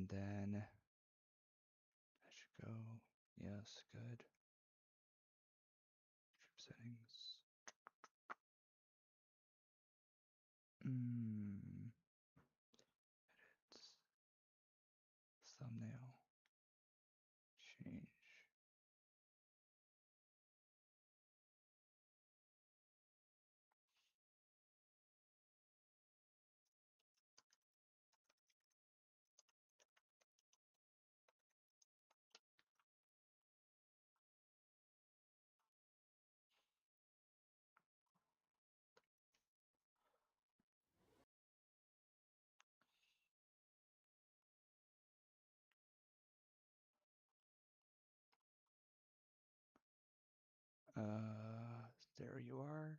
And then that should go. Yes, good. Troop settings. Edit. Thumbnail. Change. There you are.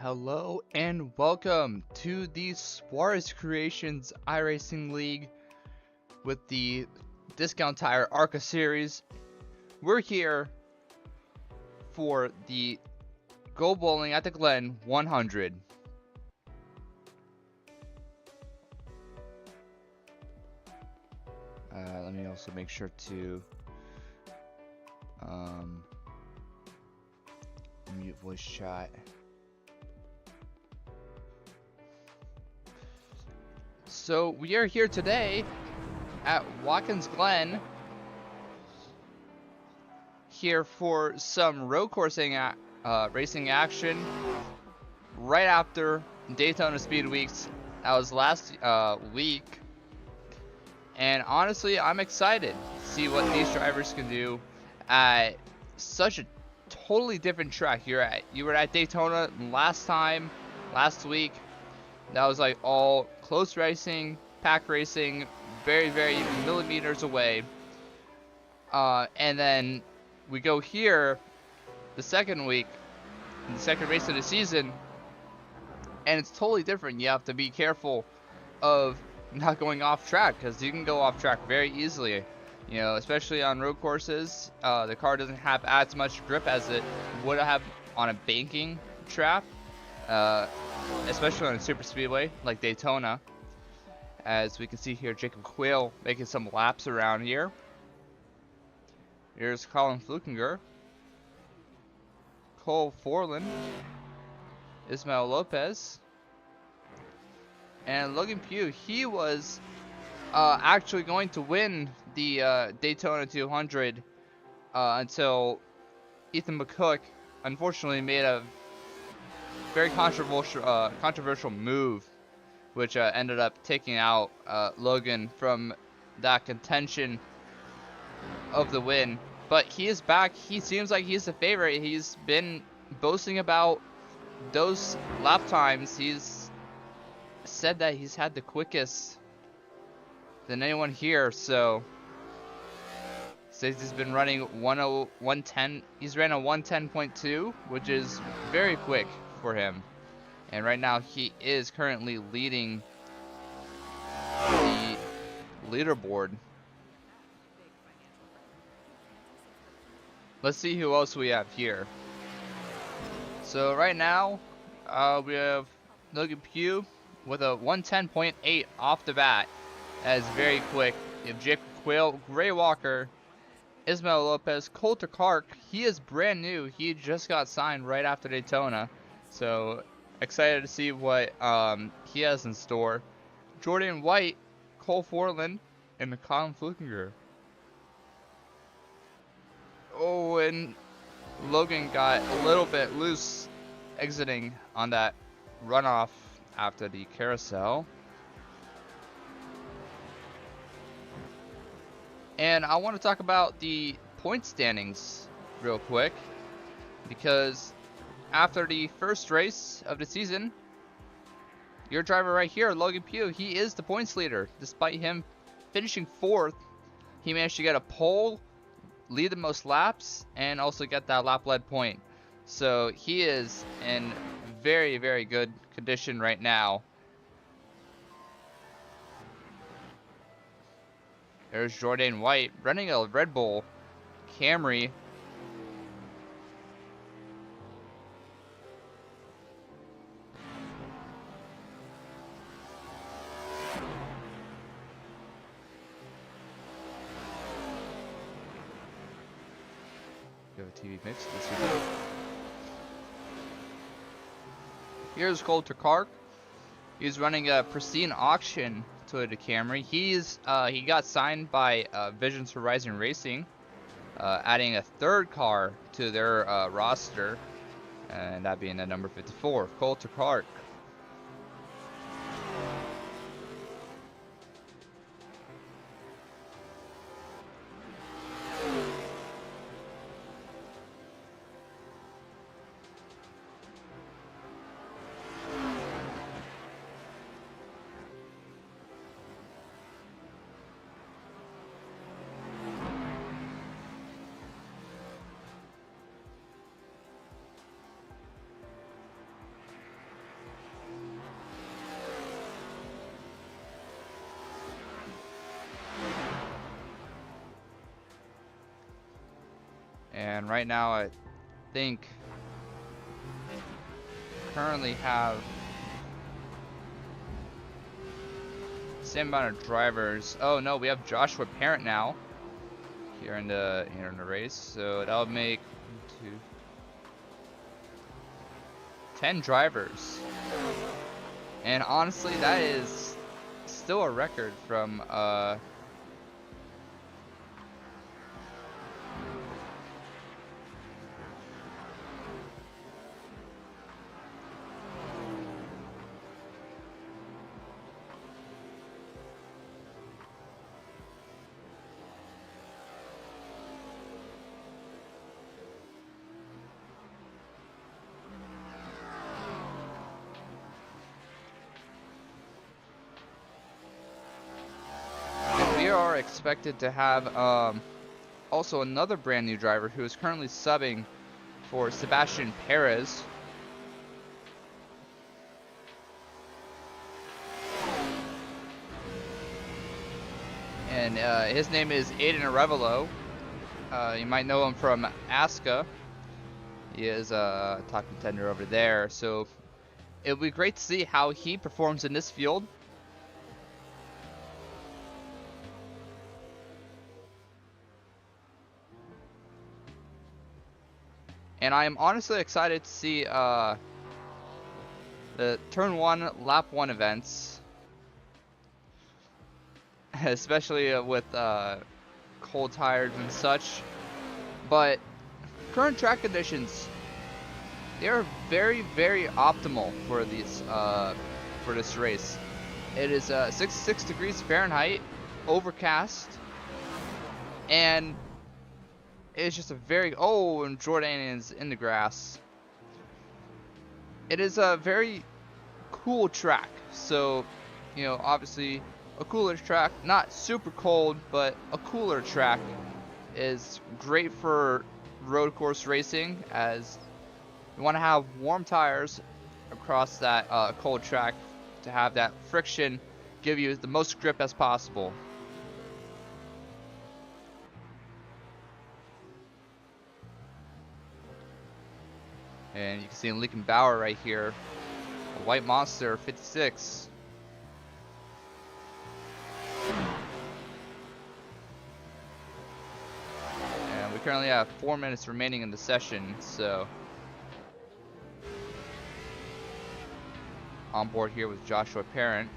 Hello and welcome to the Suarez Creations iRacing League with the Discount Tire ARCA series. We're here for the Go Bowling at the Glen 100. Let me also make sure to mute voice chat. So we are here today at Watkins Glen here for some road coursing racing action right after Daytona Speed Weeks. That was last week, and honestly I'm excited to see what these drivers can do at such a totally different track. You were at Daytona last week. That was like all close racing, pack racing, very millimeters away. And then we go here the second week, the second race of the season, and it's totally different. You have to be careful of not going off track, because you can go off track very easily. You know, especially on road courses, the car doesn't have as much grip as it would have on a banking track. Especially on a super speedway like Daytona. As we can see here, Jacob Quayle making some laps around here. Here's Colin Flukinger, Cole Forlan, Ismael Lopez, and Logan Pugh. He was actually going to win the Daytona 200 until Ethan McCook unfortunately made a very controversial move, which ended up taking out Logan from that contention of the win. But he is back. He seems like he's the favorite. He's been boasting about those lap times. He's said that he's had the quickest than anyone here. So says he's been running 110. He's ran a 110.2, which is very quick for him, and right now he is currently leading the leaderboard. Let's see who else we have here. So right now we have Logan Pugh with a 110.8 off the bat. That is very quick. You have Jacob Quayle, Gray Walker, Ismael Lopez, Coulter Clark. He is brand new. He just got signed right after Daytona. So excited to see what he has in store. Jordan White, Cole Forlan, and Colin Flukinger. Oh, and Logan got a little bit loose exiting on that runoff after the carousel. And I want to talk about the point standings real quick, because after the first race of the season, your driver right here, Logan Pugh, he is the points leader. Despite him finishing 4th, he managed to get a pole, lead the most laps, and also get that lap lead point. So he is in very good condition right now. There's Jordan White running a Red Bull Camry. Go TV mix. Here's Coulter Clark. He's running a pristine auction Toyota Camry. He got signed by Visions Horizon Racing, adding a 3rd car to their roster, and that being the number 54, Coulter Clark. And right now I think currently have same amount of drivers. Oh no, we have Joshua Parent now here in the race, so that'll make 10 drivers. And honestly, that is still a record from we are expected to have also another brand new driver who is currently subbing for Sebastian Perez. And his name is Aiden Arevalo. You might know him from ASCA. He is a top contender over there. So it'll be great to see how he performs in this field. And I am honestly excited to see the Turn 1, Lap 1 events. Especially with cold tires and such. But current track conditions, they are very, very optimal for these for this race. It is 66 degrees Fahrenheit, overcast, and it's just a very and Jordanian's in the grass. It is a very cool track, so you know, obviously a cooler track, not super cold, but a cooler track is great for road course racing, as you want to have warm tires across that cold track to have that friction give you the most grip as possible. And you can see in Lincoln Bauer right here, a white monster 56. And we currently have 4 minutes remaining in the session, so on board here with Joshua Parent.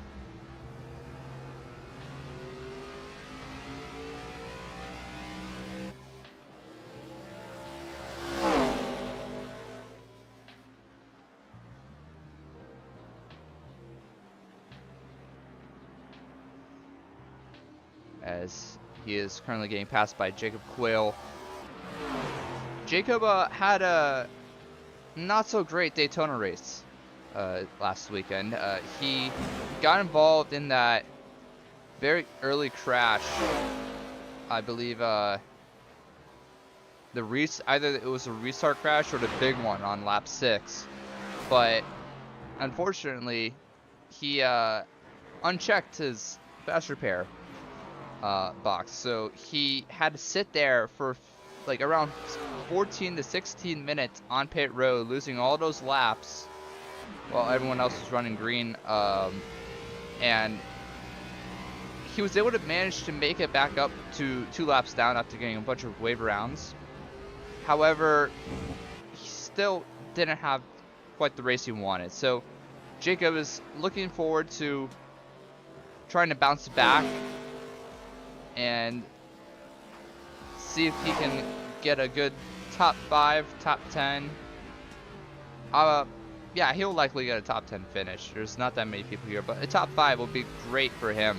As he is currently getting passed by Jacob Quayle. Jacob had a not so great Daytona race last weekend. He got involved in that very early crash. I believe either it was a restart crash or the big one on lap 6. But unfortunately, he unchecked his fast repair box, so he had to sit there for like around 14 to 16 minutes on pit road, losing all those laps while everyone else was running green, and he was able to manage to make it back up to 2 laps down after getting a bunch of wave rounds. However, he still didn't have quite the race he wanted, so Jacob is looking forward to trying to bounce back and see if he can get a good top 5, top 10. Yeah, he'll likely get a top 10 finish. There's not that many people here, but a top 5 will be great for him.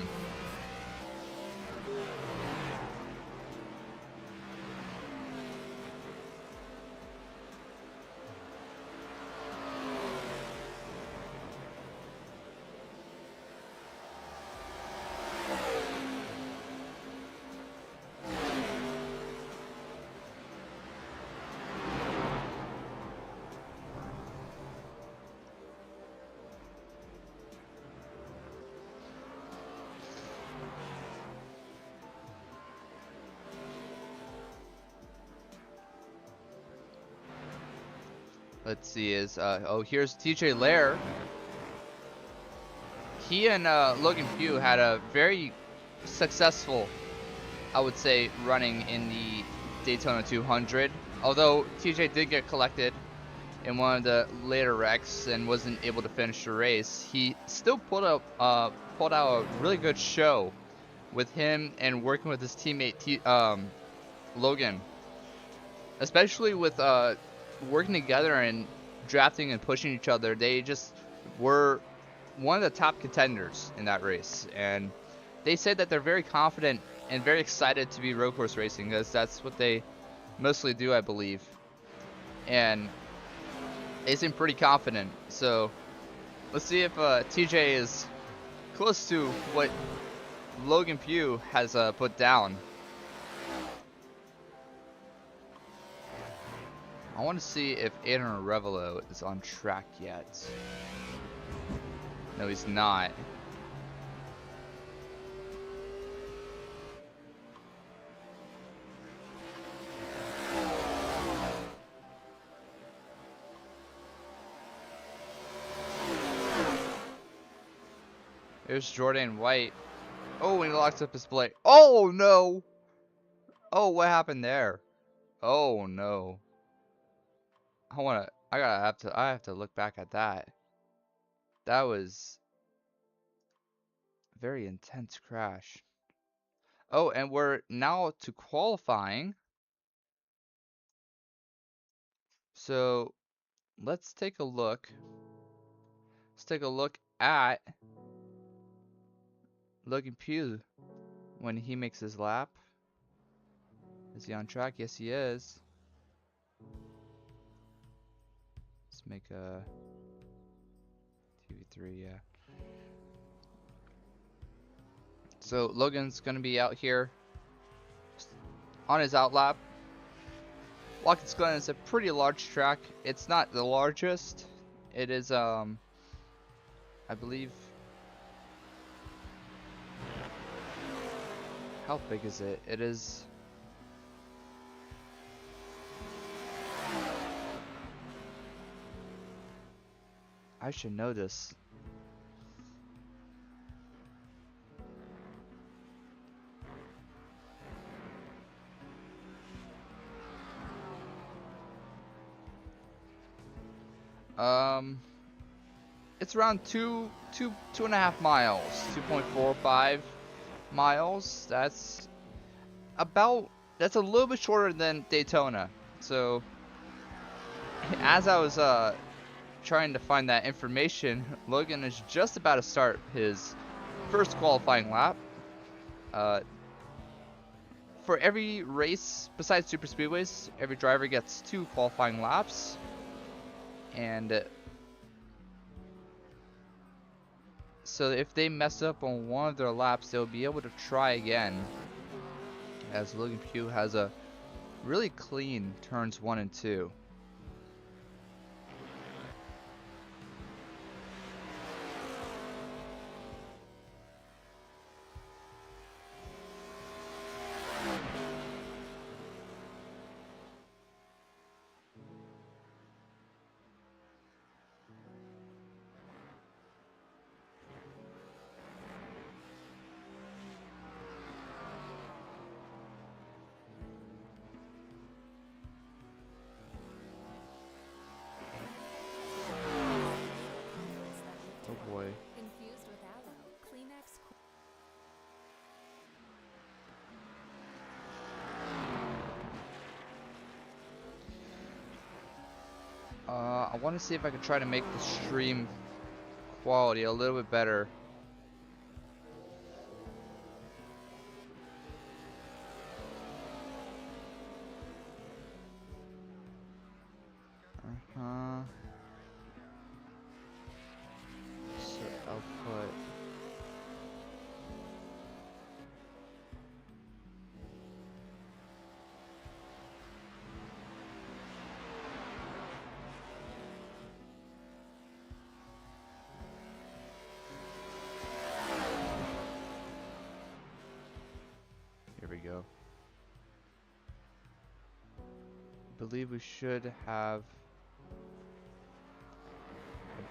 let's see, is oh, here's TJ Lair. He and Logan Pugh had a very successful, I would say, running in the Daytona 200. Although TJ did get collected in one of the later wrecks and wasn't able to finish the race, he still pulled out a really good show with him and working with his teammate Logan, especially with working together and drafting and pushing each other. They just were one of the top contenders in that race, and they said that they're very confident and very excited to be road course racing, because that's what they mostly do, I believe, and they seem pretty confident. So let's see if TJ is close to what Logan Pugh has put down. I want to see if Aiden Revelo is on track yet. No, he's not. There's Jordan White. Oh, and he locks up his blade. Oh no! Oh, what happened there? Oh no! I have to look back at that. That was a very intense crash. Oh, and we're now to qualifying. So let's take a look. Let's take a look at Logan Pugh when he makes his lap. Is he on track? Yes, he is. Let's make a TV3, yeah. So Logan's gonna be out here on his out lap. Watkins Glen is a pretty large track. It's not the largest. It is I believe, how big is it? It is, I should know this. It's around two and a half miles, 2.45 miles. That's a little bit shorter than Daytona. So as I was trying to find that information, Logan is just about to start his first qualifying lap. For every race besides super speedways, every driver gets 2 qualifying laps, and so if they mess up on one of their laps, they'll be able to try again, as Logan Pugh has a really clean turns 1 and 2. I want to see if I can try to make the stream quality a little bit better. So output. Here we go. I believe we should have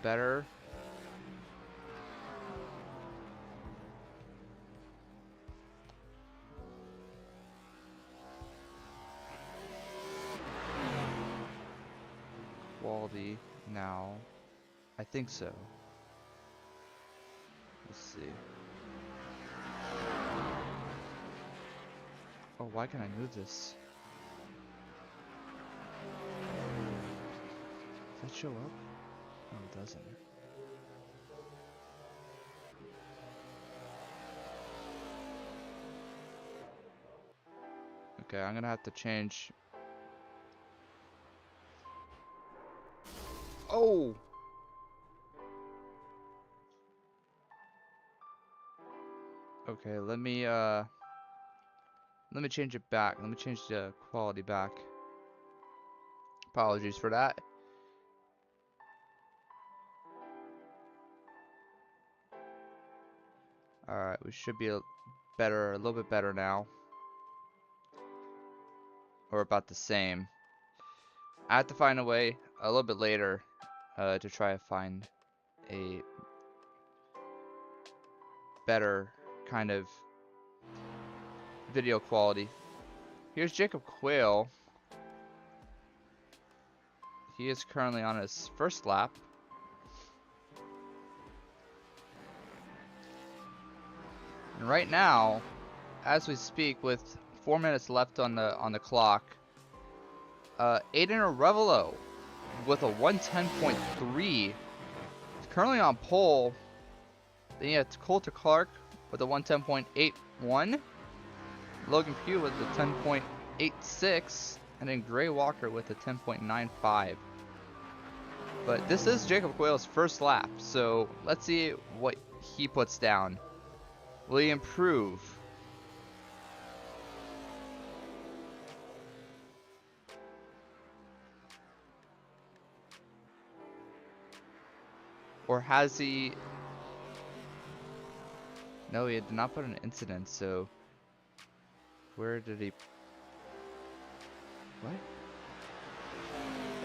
better. Quality now. I think so. Let's see. Oh, why can't I move this? Does that show up? No, it doesn't. Okay, I'm gonna have to change. Oh! Okay, let me change it back. Let me change the quality back. Apologies for that. Alright, we should be a little bit better now. Or about the same. I have to find a way a little bit later to try to find a better kind of video quality. Here's Jacob Quayle. He is currently on his first lap. And right now, as we speak, with 4 minutes left on the clock, Aiden Arevalo with a 110.3 is currently on pole. Then you have Coulter Clark with a 110.81, Logan Pugh with a 10.86, and then Gray Walker with a 10.95. But this is Jacob Quayle's first lap, so let's see what he puts down. Will he improve? Or has he... No, he did not put an incident, so... Where did he... What?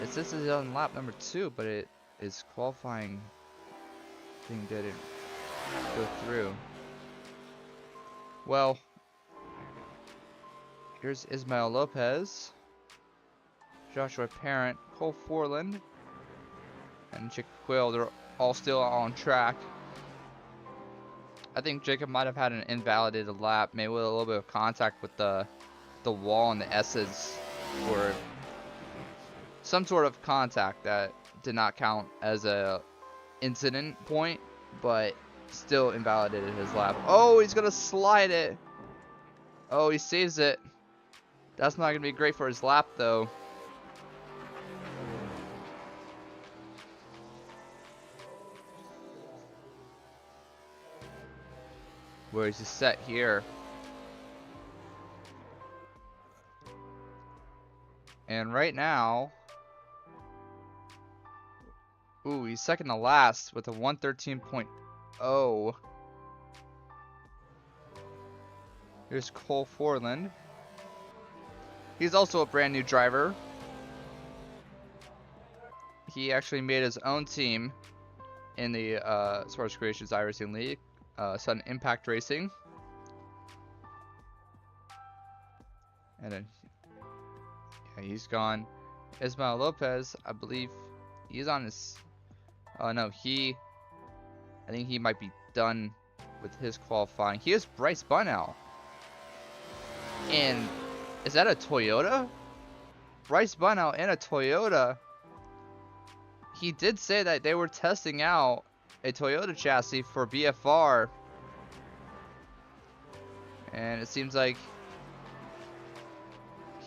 It says he's on lap number 2, but it is qualifying thing didn't go through. Well, here's Ismael Lopez, Joshua Parent, Cole Forland, and Jacob Quayle. They're all still on track. I think Jacob might have had an invalidated lap, maybe with a little bit of contact with the wall and the S's, or some sort of contact that did not count as a incident point, but still invalidated his lap. Oh, he's gonna slide it. Oh, he saves it. That's not gonna be great for his lap, though. Where is he set here? And right now, ooh, he's second to last with a 113.0. Here's Cole Forland. He's also a brand new driver. He actually made his own team in the Sports Creations iRacing League, Sudden Impact Racing. And then yeah, he's gone. Ismael Lopez, I believe he's on his... Oh no, I think he might be done with his qualifying. He is Bryce Bunnell. And is that a Toyota? Bryce Bunnell in a Toyota. He did say that they were testing out a Toyota chassis for BFR. And it seems like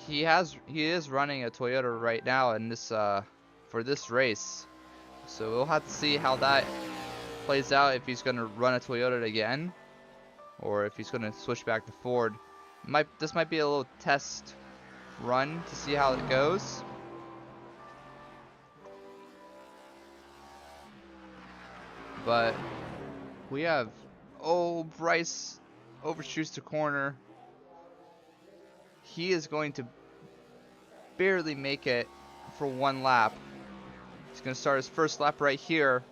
he is running a Toyota right now in this for this race. So we'll have to see how that plays out, if he's going to run a Toyota again, or if he's going to switch back to Ford. This might be a little test run to see how it goes. But we have, oh, Bryce overshoots the corner. He is going to barely make it for one lap. He's going to start his first lap right here.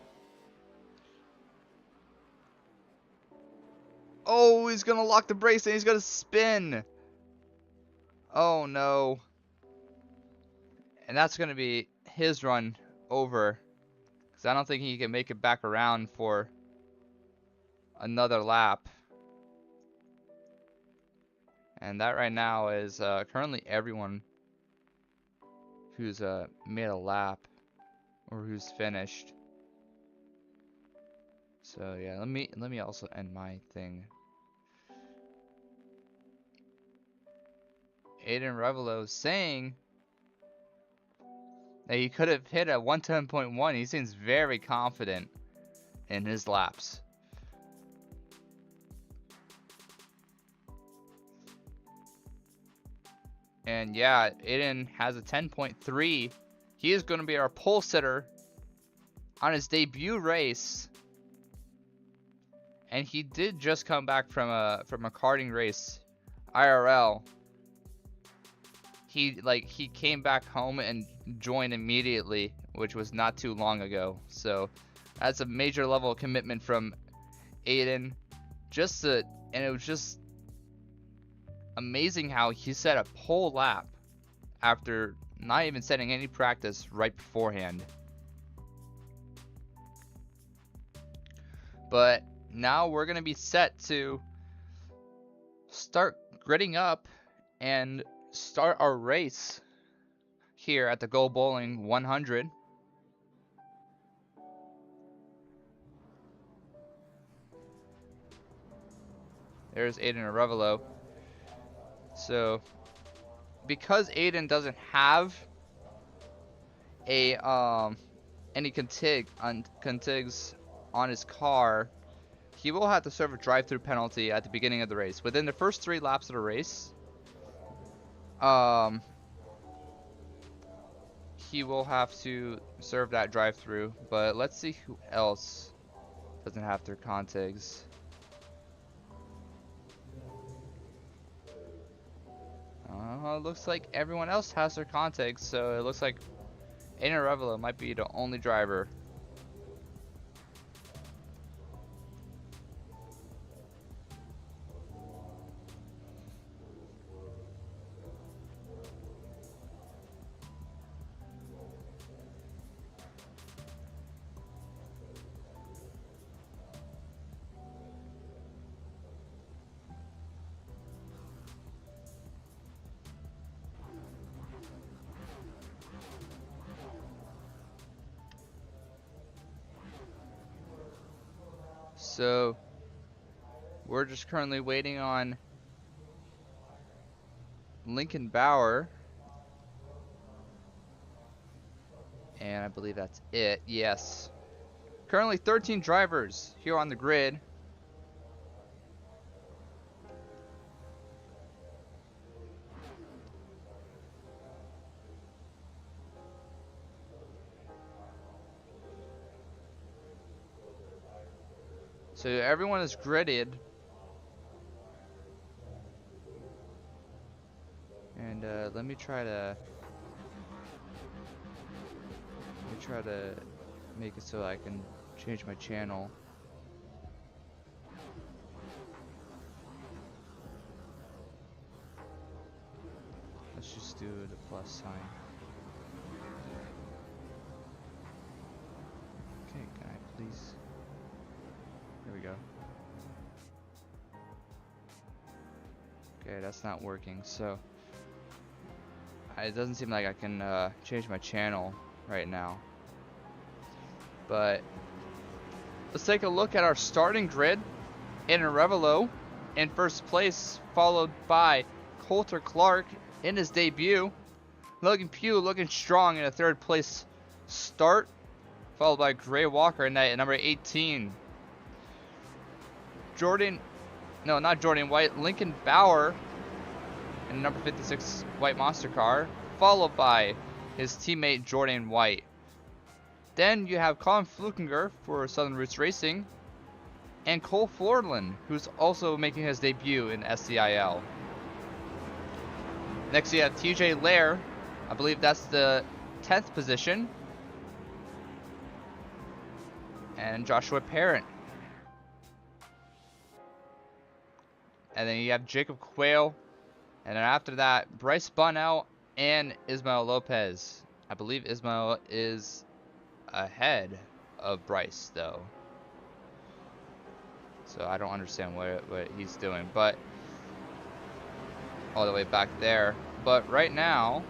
Oh, he's gonna lock the brakes and he's gonna spin. Oh no. And that's gonna be his run over. Because I don't think he can make it back around for another lap. And that right now is currently everyone who's made a lap or who's finished. So yeah, let me also end my thing. Aiden Revelo saying that he could have hit a 110.1. He seems very confident in his laps. And yeah, Aiden has a 10.3. He is going to be our pole sitter on his debut race. And he did just come back from a karting race, IRL. He came back home and joined immediately, which was not too long ago. So that's a major level of commitment from Aiden. And it was just amazing how he set a pole lap after not even setting any practice right beforehand. But now we're going to be set to start gridding up and start our race here at the Go Bowling 100. There's Aiden Arevalo. So, because Aiden doesn't have a any contigs on his car, he will have to serve a drive-through penalty at the beginning of the race. Within the first 3 laps of the race, he will have to serve that drive-through. But let's see who else doesn't have their contigs. Looks like everyone else has their contigs, so it looks like Aiden Arevalo might be the only driver. So we're just currently waiting on Lincoln Bauer, and I believe that's it. Yes, currently 13 drivers here on the grid. So everyone is gridded. And let me try to make it so I can change my channel. Let's just do the plus sign. Okay, can I please? There we go. Okay, that's not working. So it doesn't seem like I can change my channel right now. But let's take a look at our starting grid. Aiden Arevalo in first place, followed by Coulter Clark in his debut. Logan Pugh looking strong in a third place start, followed by Gray Walker in at number 18. Lincoln Bauer in number 56 White Monster car, followed by his teammate Jordan White. Then you have Colin Flukinger for Southern Roots Racing, and Cole Florlin, who's also making his debut in SCIL. Next you have TJ Lair, I believe that's the 10th position, and Joshua Parent. And then you have Jacob Quayle. And then after that, Bryce Bunnell and Ismael Lopez. I believe Ismael is ahead of Bryce, though. So I don't understand what he's doing. But all the way back there. But right now,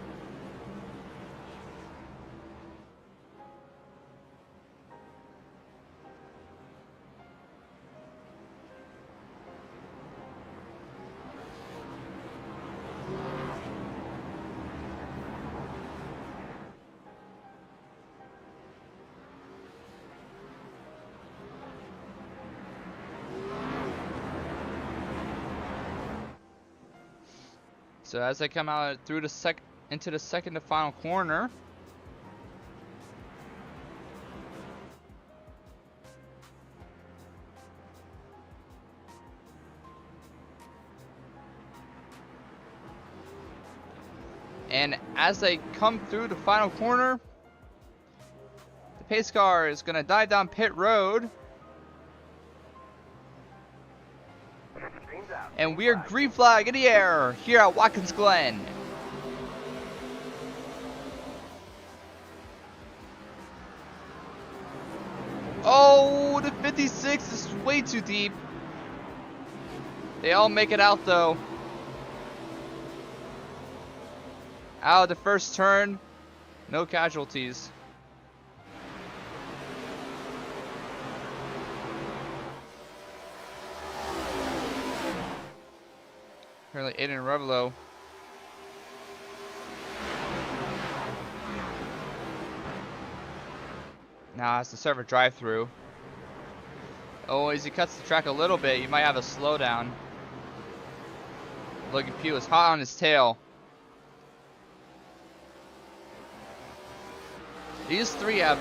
so as they come out through the into the second to final corner, and as they come through the final corner, the pace car is going to dive down pit road. And we are green flag in the air here at Watkins Glen. Oh, the 56 is way too deep. They all make it out though. Out of the first turn, no casualties. Currently Aiden Revelo. Now has to serve a drive-through. Oh, as he cuts the track a little bit, you might have a slowdown. Logan Pugh is hot on his tail. These three have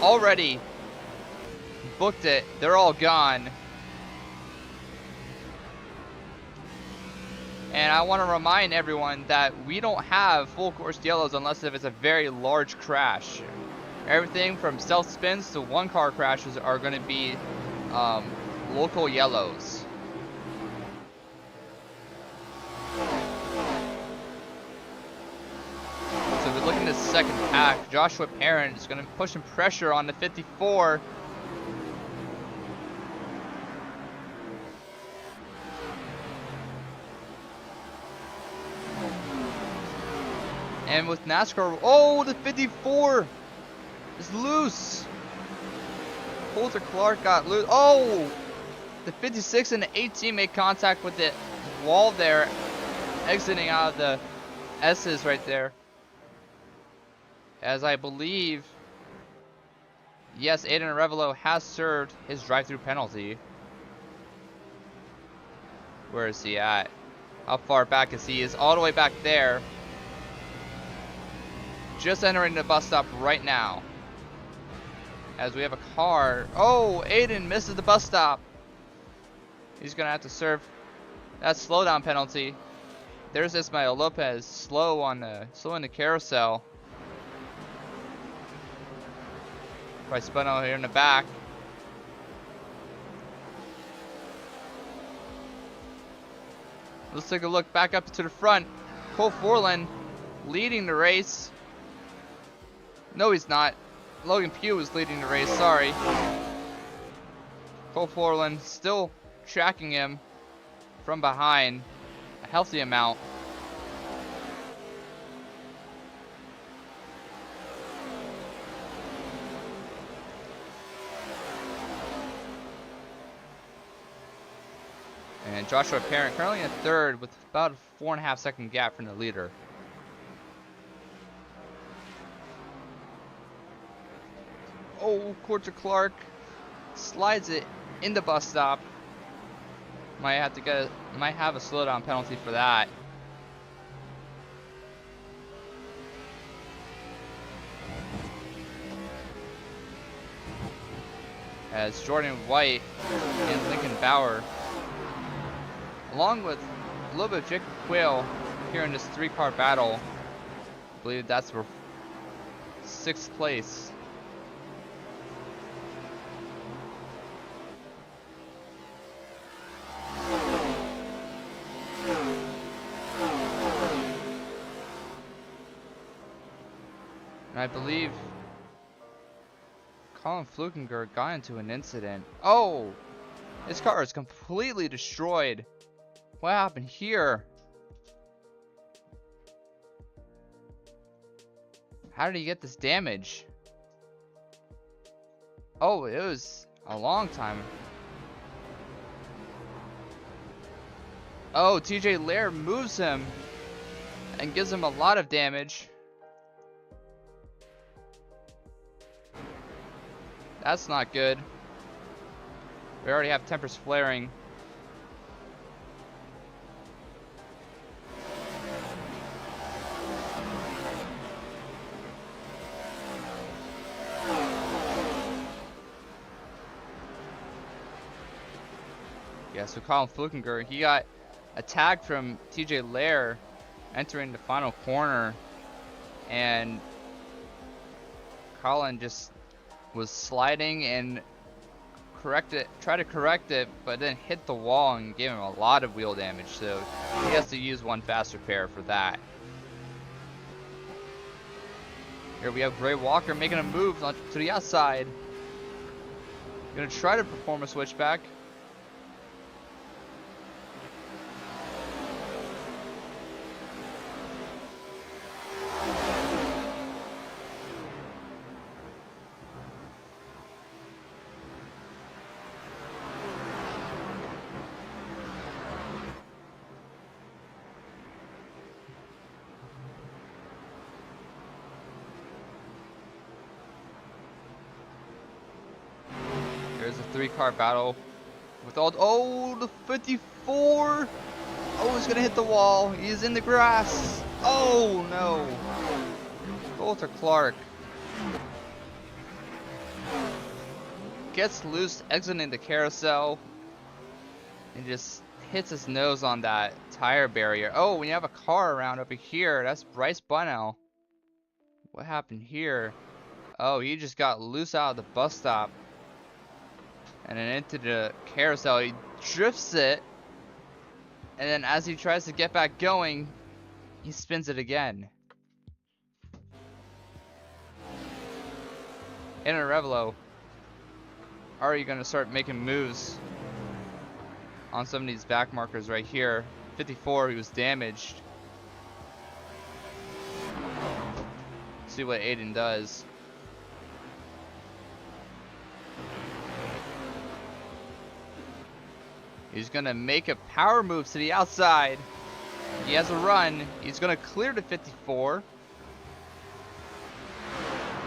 already booked it. They're all gone. And I want to remind everyone that we don't have full course yellows unless if it's a very large crash. Everything from stealth spins to one car crashes are going to be local yellows. So we're looking at the second pack. Joshua Parent is going to put some pressure on the 54. And with NASCAR, oh, the 54 is loose. Coulter Clark got loose. Oh, the 56 and the 18 made contact with the wall there, exiting out of the S's right there. As I believe, yes, Aiden Revelo has served his drive-through penalty. Where is he at? How far back is he? He is all the way back there. Just entering the bus stop right now. As we have a car. Oh, Aiden misses the bus stop. He's going to have to serve that slowdown penalty. There's Ismael Lopez, slow in the carousel. Bryce Bunnell here in the back. Let's take a look back up to the front. Cole Forlan leading the race. No, he's not. Logan Pugh is leading the race, sorry. Cole Forlan still tracking him from behind a healthy amount. And Joshua Parent currently in third with about a 4.5 second gap from the leader. Oh, Coulter Clark slides it in the bus stop. Might have a slowdown penalty for that. As Jordan White and Lincoln Bauer, along with a little bit of Jacob Quayle here in this three-car battle, I believe that's for 6th place. And I believe Colin Flukinger got into an incident. Oh! His car is completely destroyed. What happened here? How did he get this damage? Oh, it was a long time. Oh, TJ Lair moves him and gives him a lot of damage. That's not good. We already have tempers flaring. Yeah, so Colin Flukinger, he got attacked from TJ Lair entering the final corner, and Colin just was sliding and tried to correct it, but then hit the wall and gave him a lot of wheel damage, so he has to use one fast repair for that. Here we have Gray Walker making a move to the outside. Gonna try to perform a switchback. There's a 3-car battle with all. Oh, the 54! Oh, he's gonna hit the wall. He's in the grass. Oh no! Coulter Clark gets loose, exiting the carousel, and just hits his nose on that tire barrier. Oh, we have a car around over here. That's Bryce Bunnell. What happened here? Oh, he just got loose out of the bus stop. And then into the carousel, he drifts it, and then as he tries to get back going, he spins it again. Inner Revelo, are you going to start making moves on some of these back markers right here? 54, he was damaged. See what Aiden does. He's gonna make a power move to the outside. He has a run. He's gonna clear the 54.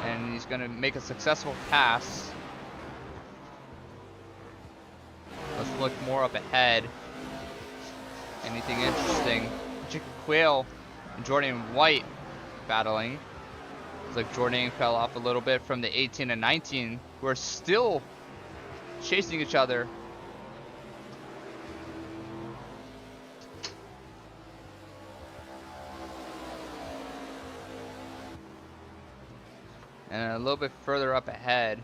And he's gonna make a successful pass. Let's look more up ahead. Anything interesting? Chicken Quail and Jordan White battling. Looks like Jordan fell off a little bit from the 18 and 19, who are still chasing each other. And a little bit further up ahead,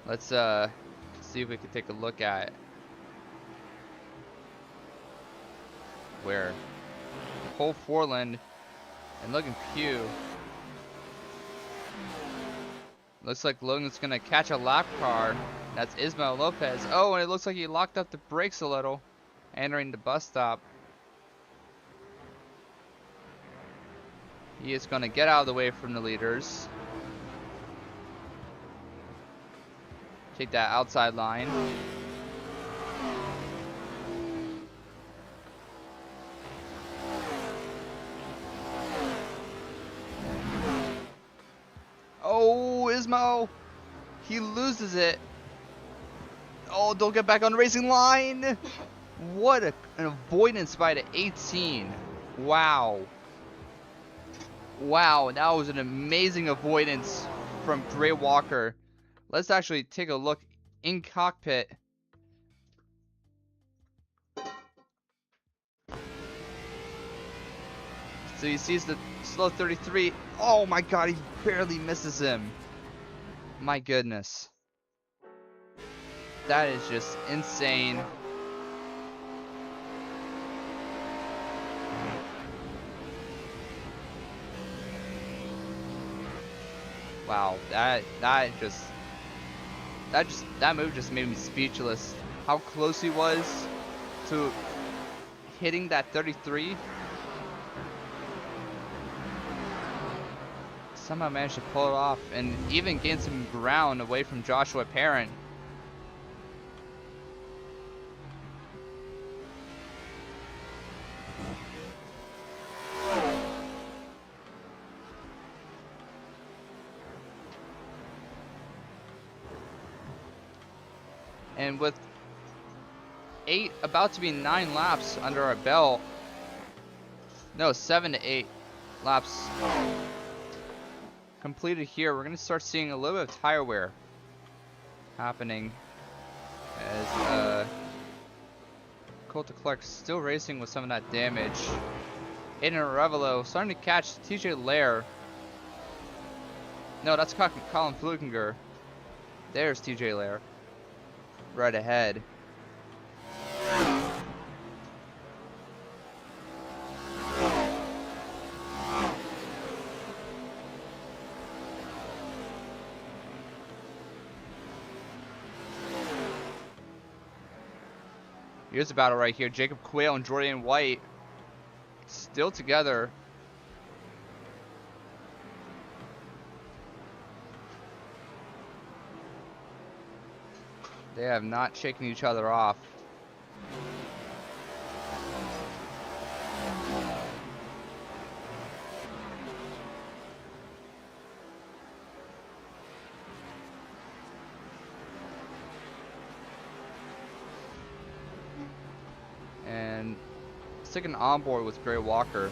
let's see if we can take a look at where Cole Forland and Logan Pugh. Looks like Logan's gonna catch a lap car. That's Ismael Lopez. Oh, and it looks like he locked up the brakes a little, entering the bus stop. He is gonna get out of the way from the leaders. Take that outside line. Oh, Ismo! He loses it. Oh, don't get back on the racing line! What an avoidance by the 18. Wow. Wow, that was an amazing avoidance from Gray Walker. Let's actually take a look in cockpit. So he sees the slow 33. Oh my god, he barely misses him. My goodness. That is just insane. Wow, that move just made me speechless. How close he was to hitting that 33. Somehow managed to pull it off and even gain some ground away from Joshua Parent. And with 8, about to be 9 laps under our belt, no, 7 to 8 laps completed here, we're going to start seeing a little bit of tire wear happening as Colton Clark still racing with some of that damage. Aiden Revelo starting to catch TJ Lair. No, that's Colin Flukinger. There's TJ Lair right ahead. Here's a battle right here. Jacob Quayle and Jordan White still together. They have not shaken each other off. And sticking on board with Gray Walker.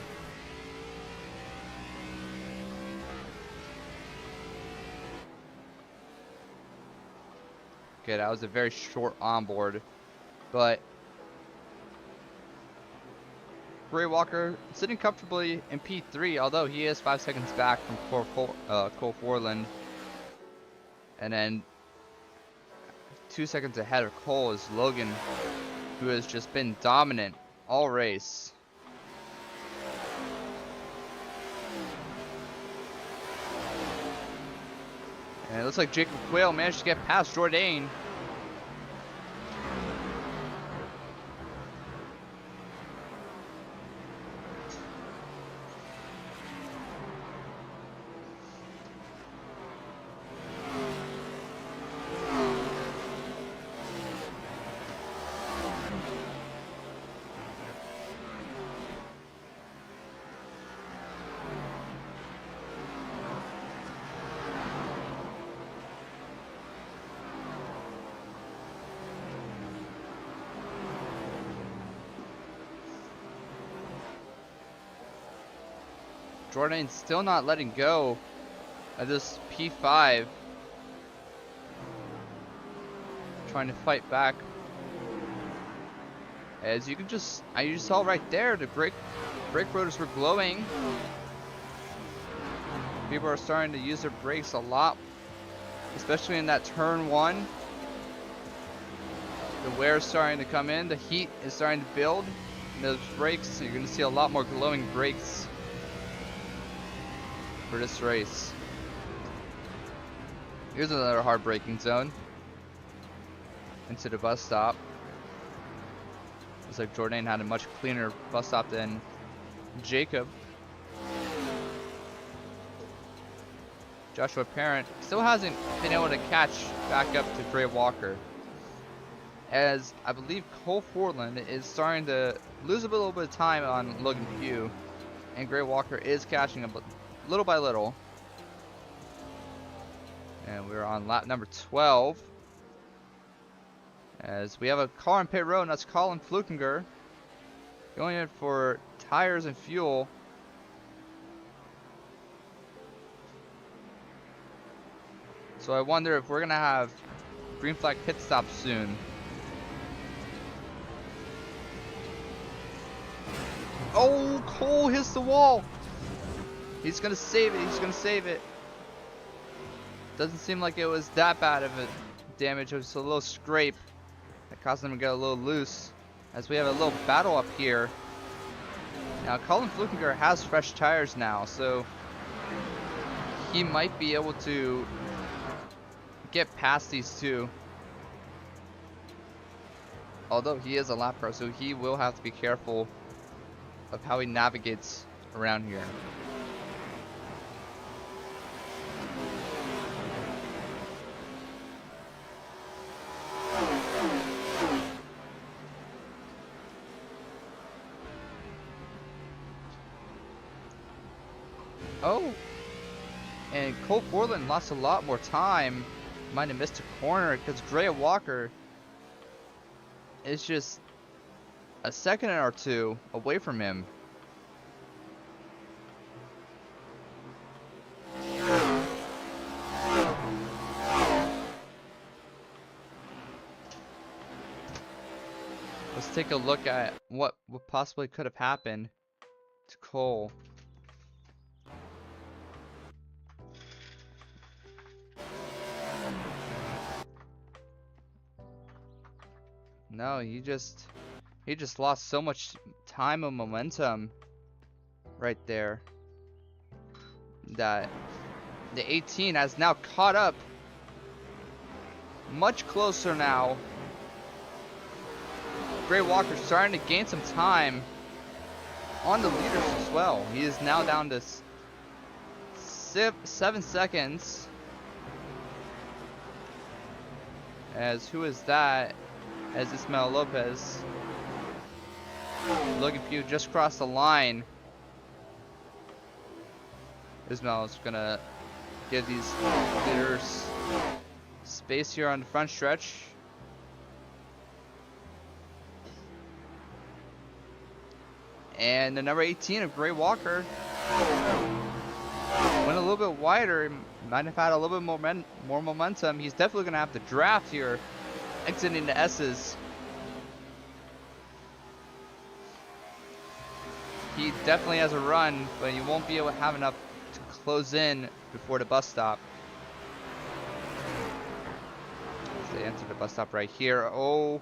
Okay, that was a very short onboard, but Gray Walker sitting comfortably in P3, although he is 5 seconds back from Cole Forland. And then 2 seconds ahead of Cole is Logan, who has just been dominant all race. And it looks like Jacob Quayle managed to get past Jourdain. Jourdain's still not letting go of this P5. Trying to fight back. As you saw right there, the brake rotors were glowing. People are starting to use their brakes a lot, especially in that turn 1. The wear is starting to come in, the heat is starting to build in those brakes, so you're going to see a lot more glowing brakes for this race. Here's another hard braking zone into the bus stop. Looks like Jourdain had a much cleaner bus stop than Jacob. Joshua Parent still hasn't been able to catch back up to Gray Walker, as I believe Cole Forland is starting to lose a little bit of time on Logan Pugh, and Gray Walker is catching up little by little. And we're on lap number 12. As we have a car on pit road, and that's Colin Flukinger going in for tires and fuel. So I wonder if we're gonna have green flag pit stop soon. Oh, Cole hits the wall. He's gonna save it. He's gonna save it. Doesn't seem like it was that bad of a damage. It was a little scrape that caused him to get a little loose. As we have a little battle up here. Now, Colin Flukinger has fresh tires now, so he might be able to get past these two. Although he is a lap car, so he will have to be careful of how he navigates around here. Oh, and Cole Portland lost a lot more time. Might have missed a corner because Gray Walker is just a second or two away from him. Let's take a look at what possibly could have happened to Cole. No, he just lost so much time and momentum right there that the 18 has now caught up much closer now. Gray Walker starting to gain some time on the leaders as well. He is now down to 7 seconds. As who is that? As Ismael Lopez. Look, if you just crossed the line, Ismael is gonna give these leaders space here on the front stretch. And the number 18 of Gray Walker went a little bit wider. Might have had a little bit more momentum. He's definitely gonna have to draft here, exiting the S's. He definitely has a run, but he won't be able to have enough to close in before the bus stop. They enter the bus stop right here. Oh,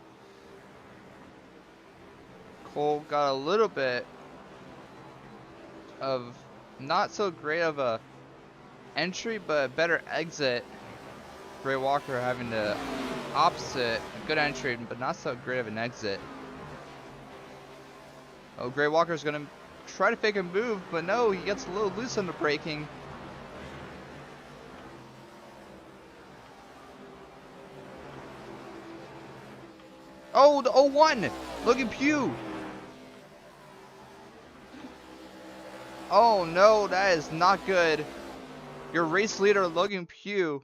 Cole got a little bit of not so great of a entry, but a better exit. Gray Walker having the opposite, a good entry, but not so great of an exit. Oh, Gray Walker's gonna try to fake a move, but no, he gets a little loose on the braking. Oh, the 01! Logan Pugh! Oh no, that is not good. Your race leader, Logan Pugh,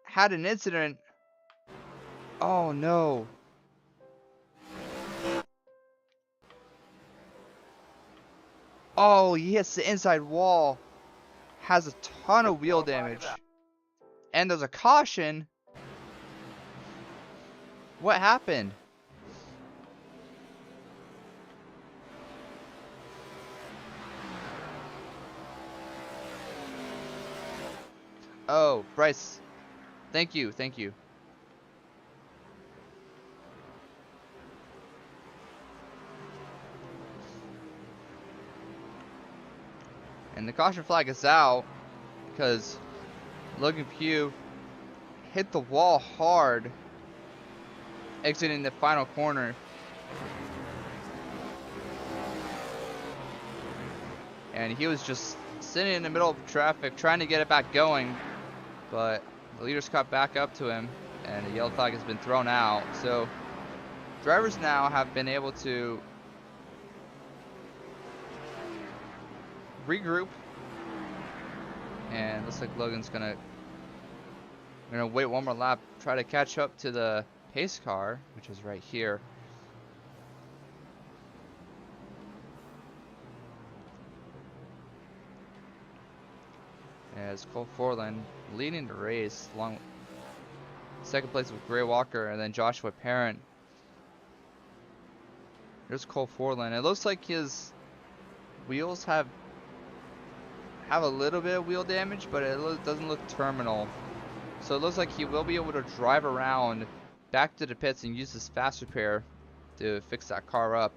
had an incident. Oh no. Oh, he hits the inside wall. Has a ton of wheel damage. And there's a caution. What happened? Oh, Bryce. Thank you, thank you. And the caution flag is out because Logan Pugh hit the wall hard, exiting the final corner. And he was just sitting in the middle of traffic trying to get it back going, but the leaders caught back up to him and the yellow flag has been thrown out. So drivers now have been able to regroup, and looks like Logan's gonna wait one more lap, try to catch up to the pace car, which is right here. As Cole Forland leading the race, along second place with Gray Walker, and then Joshua Parent. Here's Cole Forland. It looks like his wheels have a little bit of wheel damage, but it doesn't look terminal. So it looks like he will be able to drive around back to the pits and use his fast repair to fix that car up.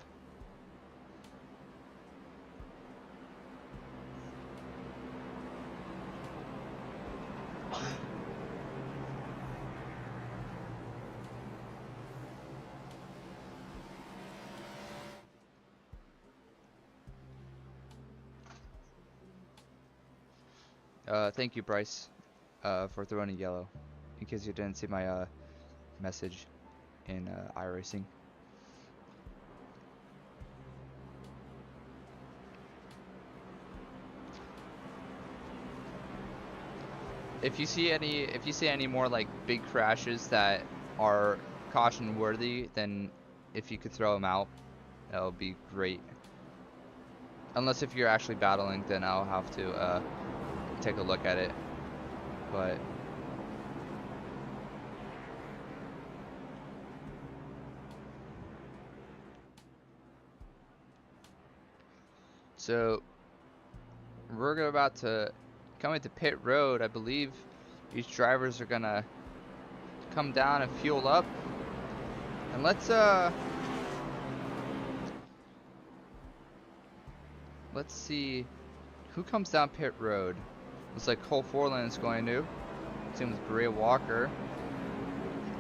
Thank you, Bryce, for throwing a yellow. In case you didn't see my message in iRacing. If you see any more like big crashes that are caution worthy, then if you could throw them out, that would be great. Unless if you're actually battling, then I'll have to take a look at it. But so we're about to come into pit road. I believe these drivers are gonna come down and fuel up. And let's see who comes down pit road. Looks like Cole Forland is going to. Same with Bray Walker.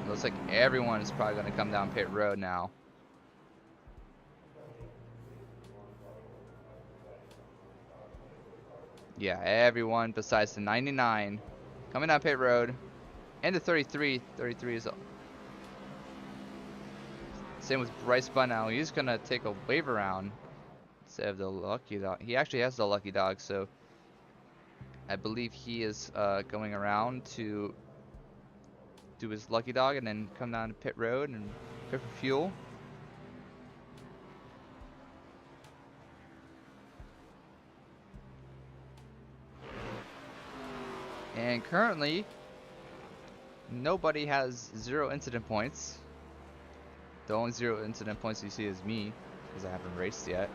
Looks like everyone is probably going to come down pit road now. Yeah, everyone besides the 99 coming down pit road. And the 33. 33 is... Same with Bryce Bunnow. He's going to take a wave around instead of the lucky dog. He actually has the lucky dog, so I believe he is going around to do his lucky dog and then come down to pit road and pit for fuel. And currently, nobody has 0 incident points. The only 0 incident points you see is me, because I haven't raced yet.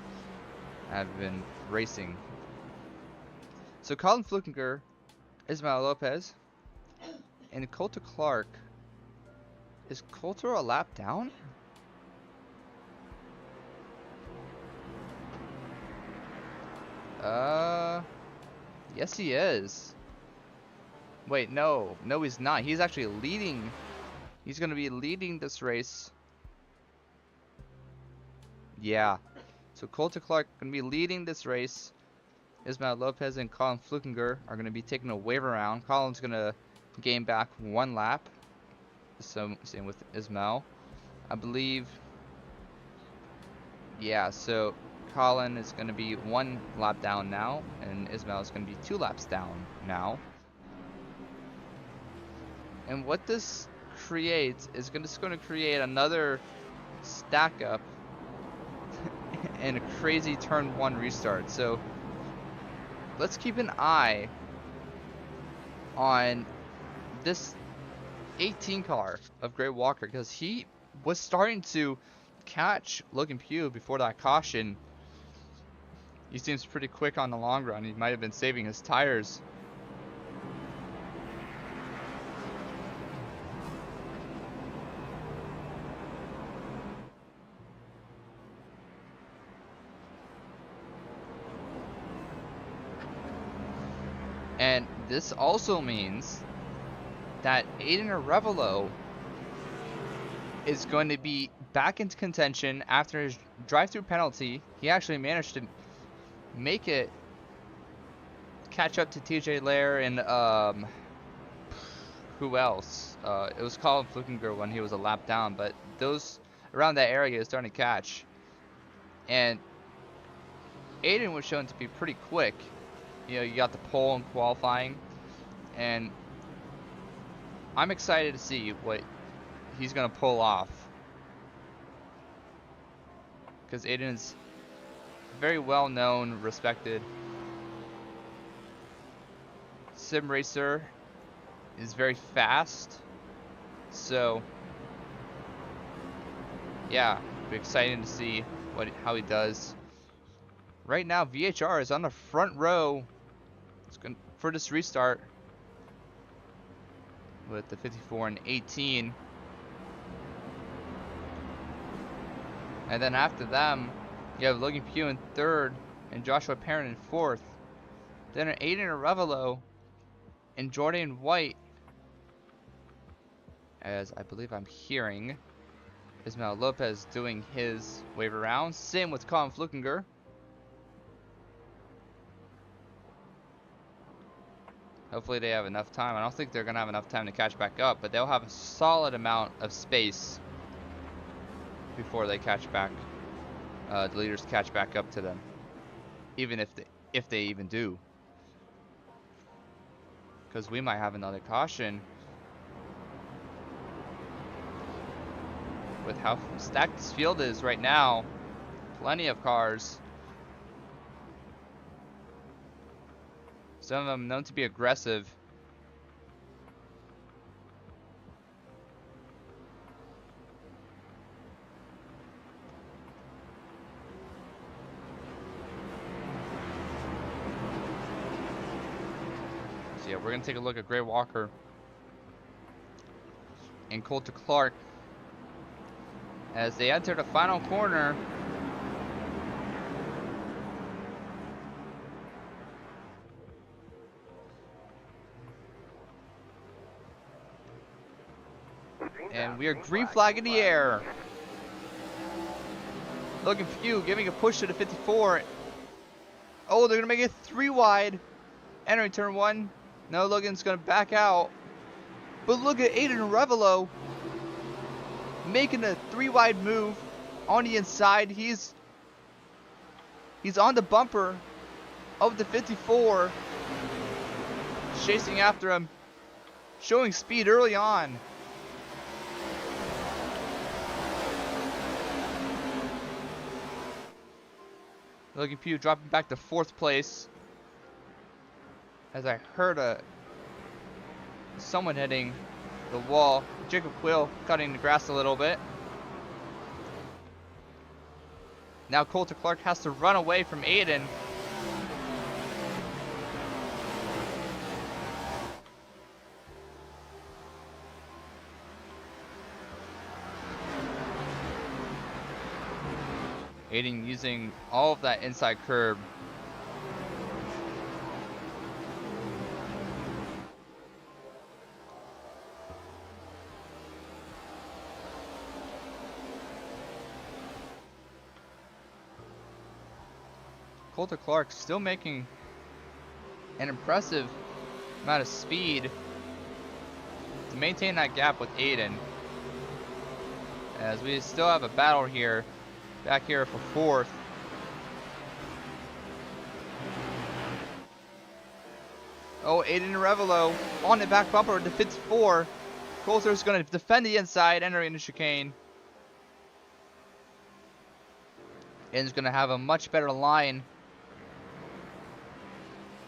I haven't been racing. So Colin Flukinger, Ismael Lopez, and Coulter Clark. Is Coulter a lap down? Yes he is. Wait, no, he's not. He's actually leading. He's gonna be leading this race. Yeah. So Coulter Clark gonna be leading this race. Ismael Lopez and Colin Flukinger are gonna be taking a wave around. Colin's gonna gain back 1 lap. So same with Ismael, I believe. Yeah. So Colin is gonna be 1 lap down now, and Ismael is gonna be 2 laps down now. And what this creates is just going to create another stack up and a crazy turn 1 restart. So let's keep an eye on this 18 car of Gray Walker, because he was starting to catch Logan Pugh before that caution. He seems pretty quick on the long run. He might have been saving his tires. And this also means that Aiden Arevalo is going to be back into contention after his drive-through penalty. He actually managed to make it catch up to TJ Lair and who else? It was Colin Flukinger when he was a lap down, but those around that area is starting to catch. And Aiden was shown to be pretty quick. You know, you got the pole in qualifying, and I'm excited to see what he's gonna pull off, because Aiden's very well known, respected sim racer, is very fast. So yeah, it'll be exciting to see how he does. Right now, VHR is on the front row. It's going for this restart with the 54 and 18. And then after them, you have Logan Pugh in 3rd and Joshua Perrin in 4th. Then Aiden Arevalo and Jordan White, as I believe I'm hearing Ismael Lopez doing his wave around. Same with Colin Flukinger. Hopefully they have enough time. I don't think they're going to have enough time to catch back up, but they'll have a solid amount of space before they catch back. The leaders catch back up to them, even if they even do, because we might have another caution with how stacked this field is right now. Plenty of cars. Some of them known to be aggressive. So yeah, we're gonna take a look at Gray Walker and Coulter Clark as they enter the final corner. And we are green flag in the air. Logan Pugh giving a push to the 54. Oh, they're going to make it 3 wide. Entering turn 1. No, Logan's going to back out. But look at Aiden Revelo making a 3 wide move on the inside. He's on the bumper of the 54. Chasing after him. Showing speed early on. Logan Pugh dropping back to 4th place. As I heard someone hitting the wall. Jacob Quill cutting the grass a little bit. Now Coulter Clark has to run away from Aiden. Aiden using all of that inside curb. Coulter Clark still making an impressive amount of speed to maintain that gap with Aiden. As we still have a battle here. Back here for 4th. Oh, Aiden Revelo on the back bumper to 54. Coulter's going to defend the inside, entering the chicane. Aiden's going to have a much better line.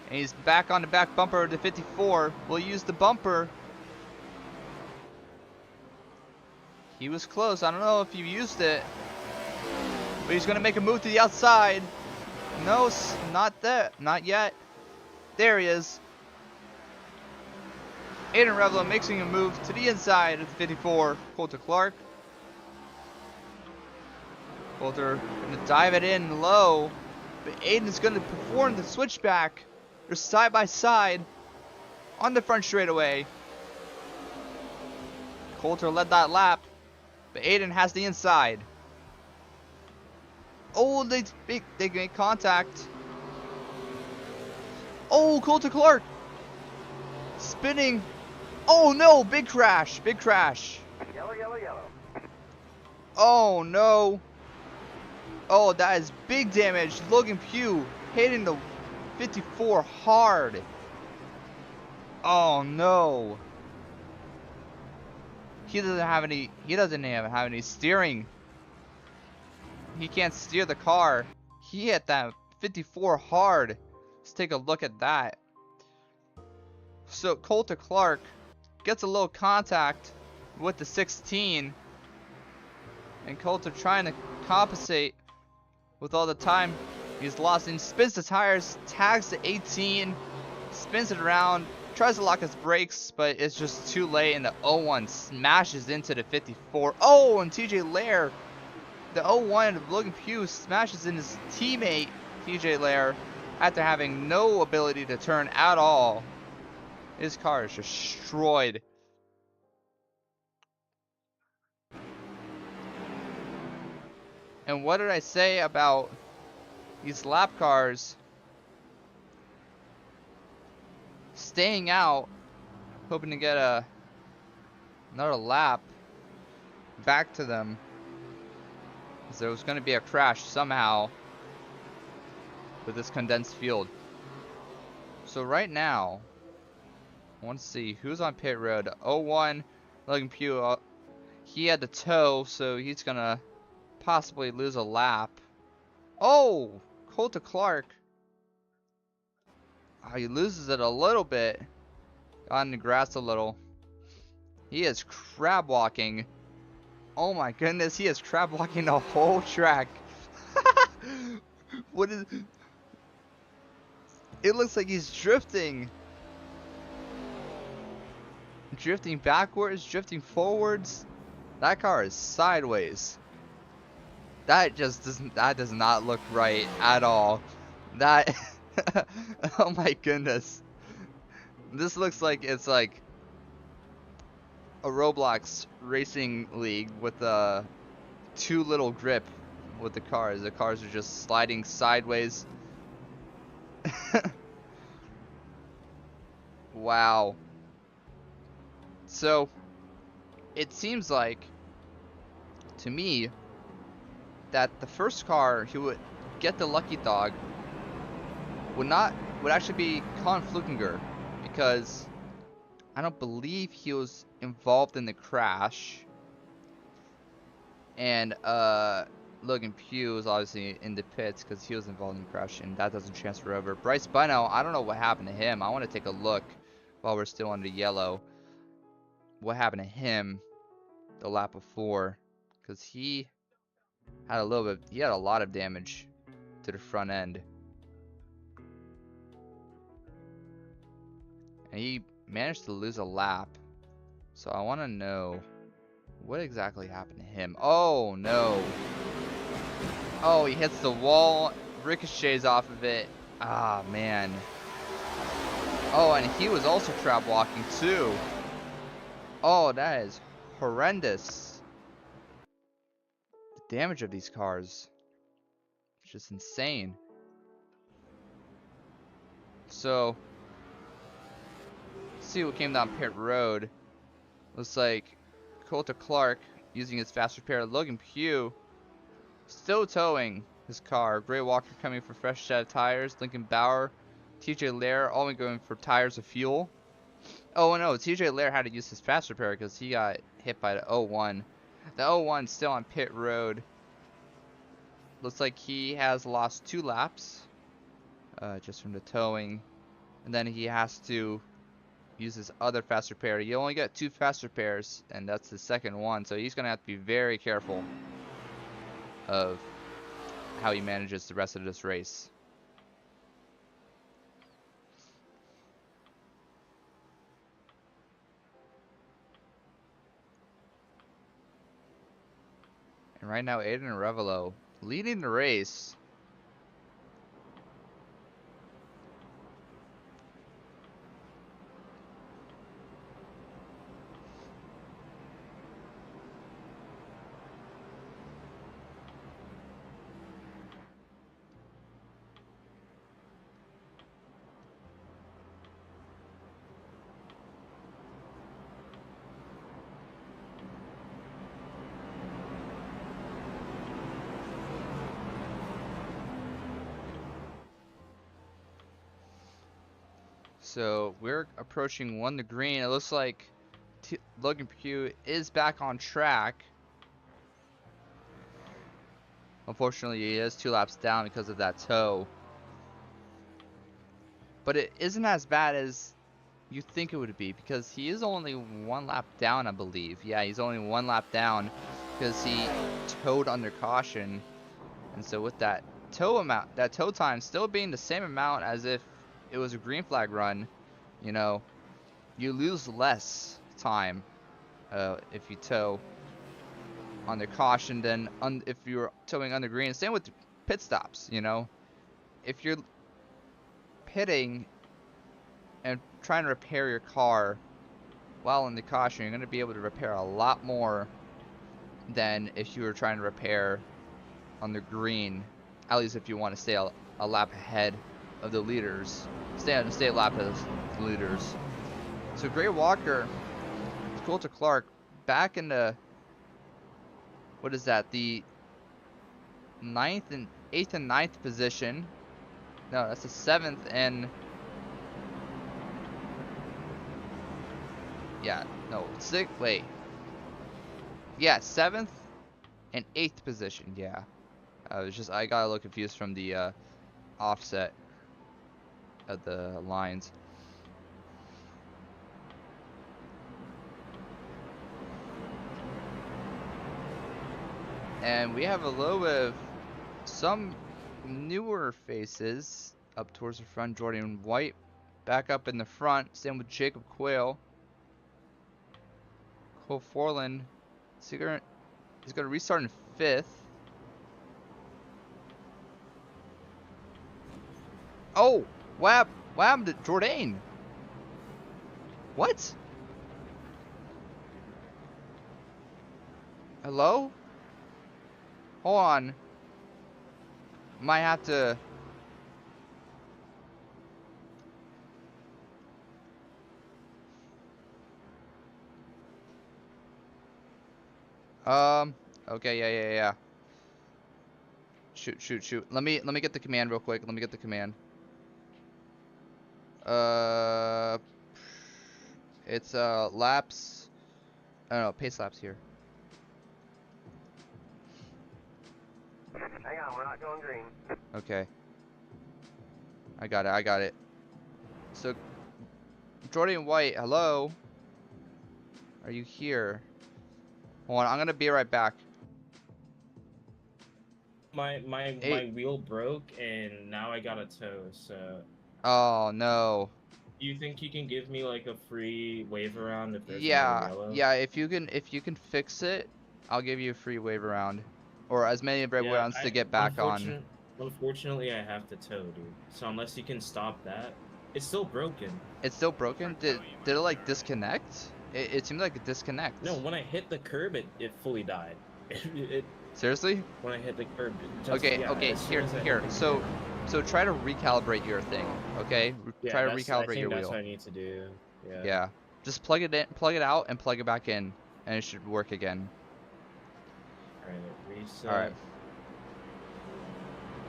And he's back on the back bumper to 54. We'll use the bumper. He was close. I don't know if you used it. But he's going to make a move to the outside. No, not that. Not yet. There he is. Aiden Revelo making a move to the inside of the 54. Coulter Clark. Coulter going to dive it in low. But Aiden's going to perform the switchback. They're side by side on the front straightaway. Coulter led that lap. But Aiden has the inside. Oh, they make contact. Oh, Coulter Clark spinning. Oh no, big crash, big crash. Yellow, yellow, yellow. Oh no. Oh, that is big damage. Logan Pugh hitting the 54 hard. Oh no. He doesn't even have any steering. He can't steer the car. He hit that 54 hard. Let's take a look at that. So Coulter Clark gets a little contact with the 16. And Coulter trying to compensate with all the time he's lost. And spins the tires, tags the 18, spins it around, tries to lock his brakes, but it's just too late. And the 01 smashes into the 54. Oh, and TJ Lair. The 01 of Logan Pugh smashes in his teammate, TJ Lair, after having no ability to turn at all. His car is destroyed. And what did I say about these lap cars staying out, hoping to get another lap back to them. Because there was going to be a crash somehow with this condensed field. So right now, I want to see who's on pit road. 01, Logan Pugh, he had the tow, so he's going to possibly lose a lap. Oh, Colton Clark. Oh, he loses it a little bit. Got in the grass a little. He is crab walking. Oh my goodness, he is crab walking the whole track. What is... It looks like he's drifting. Drifting backwards, drifting forwards. That car is sideways. That just doesn't, that does not look right at all. That, oh my goodness. This looks like it's like a Roblox racing league with too little grip with the cars. The cars are just sliding sideways. Wow. So, it seems like, to me, that the first car who would get the lucky dog would actually be Colin Flukinger, because I don't believe he was involved in the crash. And Logan Pugh was obviously in the pits because he was involved in the crash, and that doesn't transfer over. Bryce Buno, I don't know what happened to him. I want to take a look while we're still under yellow. What happened to him the lap before? Because he had a little bit, he had a lot of damage to the front end. And he managed to lose a lap. So I want to know what exactly happened to him. Oh no. Oh, he hits the wall, ricochets off of it. Ah, man. Oh, and he was also crab walking too. Oh, that is horrendous. The damage of these cars. It's just insane. So, let's see what came down pit road. Looks like Colton Clark using his fast repair. Logan Pugh still towing his car. Gray Walker coming for fresh set of tires. Lincoln Bauer, TJ Lair only going for tires of fuel. Oh no, TJ Lair had to use his fast repair because he got hit by the 01. The 01 still on pit road. Looks like he has lost 2 laps just from the towing. And then he has to use his other fast repair. You only get 2 fast repairs, and that's the second one. So he's going to have to be very careful of how he manages the rest of this race. And right now, Aiden Revelo leading the race. So we're approaching 1 to green. It looks like Logan Pugh is back on track. Unfortunately, he is 2 laps down because of that tow. But it isn't as bad as you think it would be, because he is only 1 lap down, I believe. Yeah, he's only 1 lap down because he towed under caution. And so with that tow amount, that tow time still being the same amount as if it was a green flag run, you know, you lose less time if you tow under caution than if you're towing under green. Same with pit stops, you know. If you're pitting and trying to repair your car while in the caution, you're going to be able to repair a lot more than if you were trying to repair on the green, at least if you want to stay a lap ahead the leaders. Stay lap as the leaders. So Gray Walker, Coulter Clark, back in the, what is that? The 8th and 9th position. No, that's the 7th and, yeah, no, 6th. Wait. Yeah, 7th and 8th position. Yeah, I got a little confused from the offset of the lines. And we have a little bit of some newer faces up towards the front. Jordan White back up in the front. Same with Jacob Quayle. Cole Forland. He's going to restart in 5th. Oh! What happened to Jordan? What? Hello? Hold on. Might have to... Okay, yeah. Shoot. Let me get the command real quick. Let me get the command. It's laps. I don't know, pace laps here. Hang on, we're not going green. Okay. I got it. So, Jordan White, hello? Are you here? Hold on, I'm gonna be right back. My wheel broke and now I got a tow, so... Oh, no. Do you think you can give me like a free wave around if there's Yeah, another yellow? yeah, if you can fix it, I'll give you a free wave around. Or as many wave rounds to get back on. Unfortunately, I have to tow, dude. So unless you can stop that, it's still broken. It's still broken? Did it like disconnect? It seemed like it disconnects. No, when I hit the curb, it fully died. Seriously? When I hit the curb, okay, here. So try to recalibrate your thing, okay? Yeah, try to recalibrate your wheel. That's what I need to do. Yeah. Yeah. Just plug it out, and plug it back in, and it should work again. Alright, reset.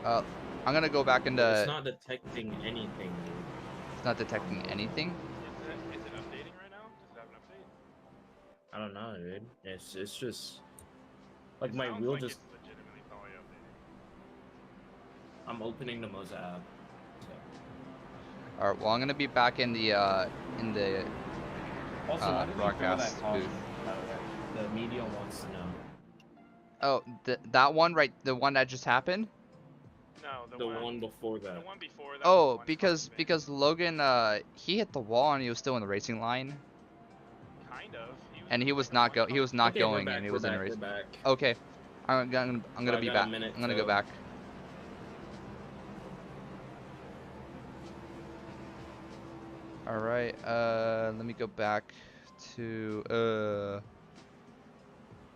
Alright. I'm gonna go back into... It's not detecting anything, dude. It's not detecting anything? Is it updating right now? Does it have an update? I don't know, dude. It's just... Like, It my sounds wheel like just... It's legitimately probably updating. I'm opening the Moza app. So. Alright, well, I'm gonna be back in the Also, when did we throw broadcast that caution, booth. by the way? The media wants to know. Oh, that one, right? The one that just happened? No, The one before that. The one before that. Oh, was because Logan, he hit the wall and he was still in the racing line. Kind of. And he was not going, and he was in a race. We're back. Okay, I'm gonna be back. I'm gonna go back. All right. Let me go back to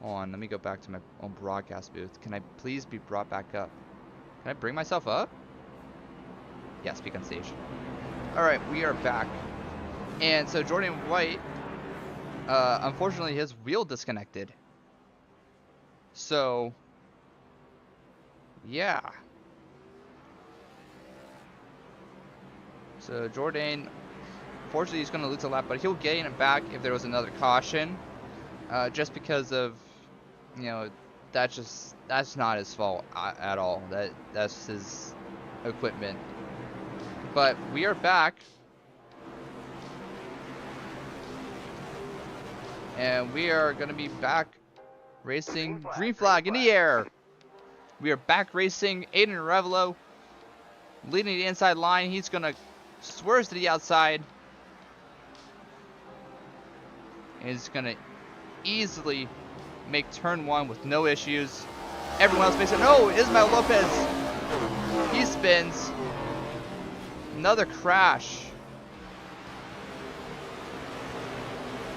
hold on. Let me go back to my own broadcast booth. Can I please be brought back up? Can I bring myself up? Yeah, speak on stage. All right, we are back. And so Jordan White, unfortunately, his wheel disconnected. So, yeah. So Jordan, unfortunately, he's going to lose a lap, but he'll gain it back if there was another caution. Just because of, you know, that's not his fault at all. That's his equipment. But we are back. And we are going to be back racing. Green flag in the air. We are back racing. Aiden Revelo leading the inside line. He's going to swerve to the outside. And he's going to easily make turn one with no issues. Everyone else makes it. No, Ismael Lopez. He spins. Another crash.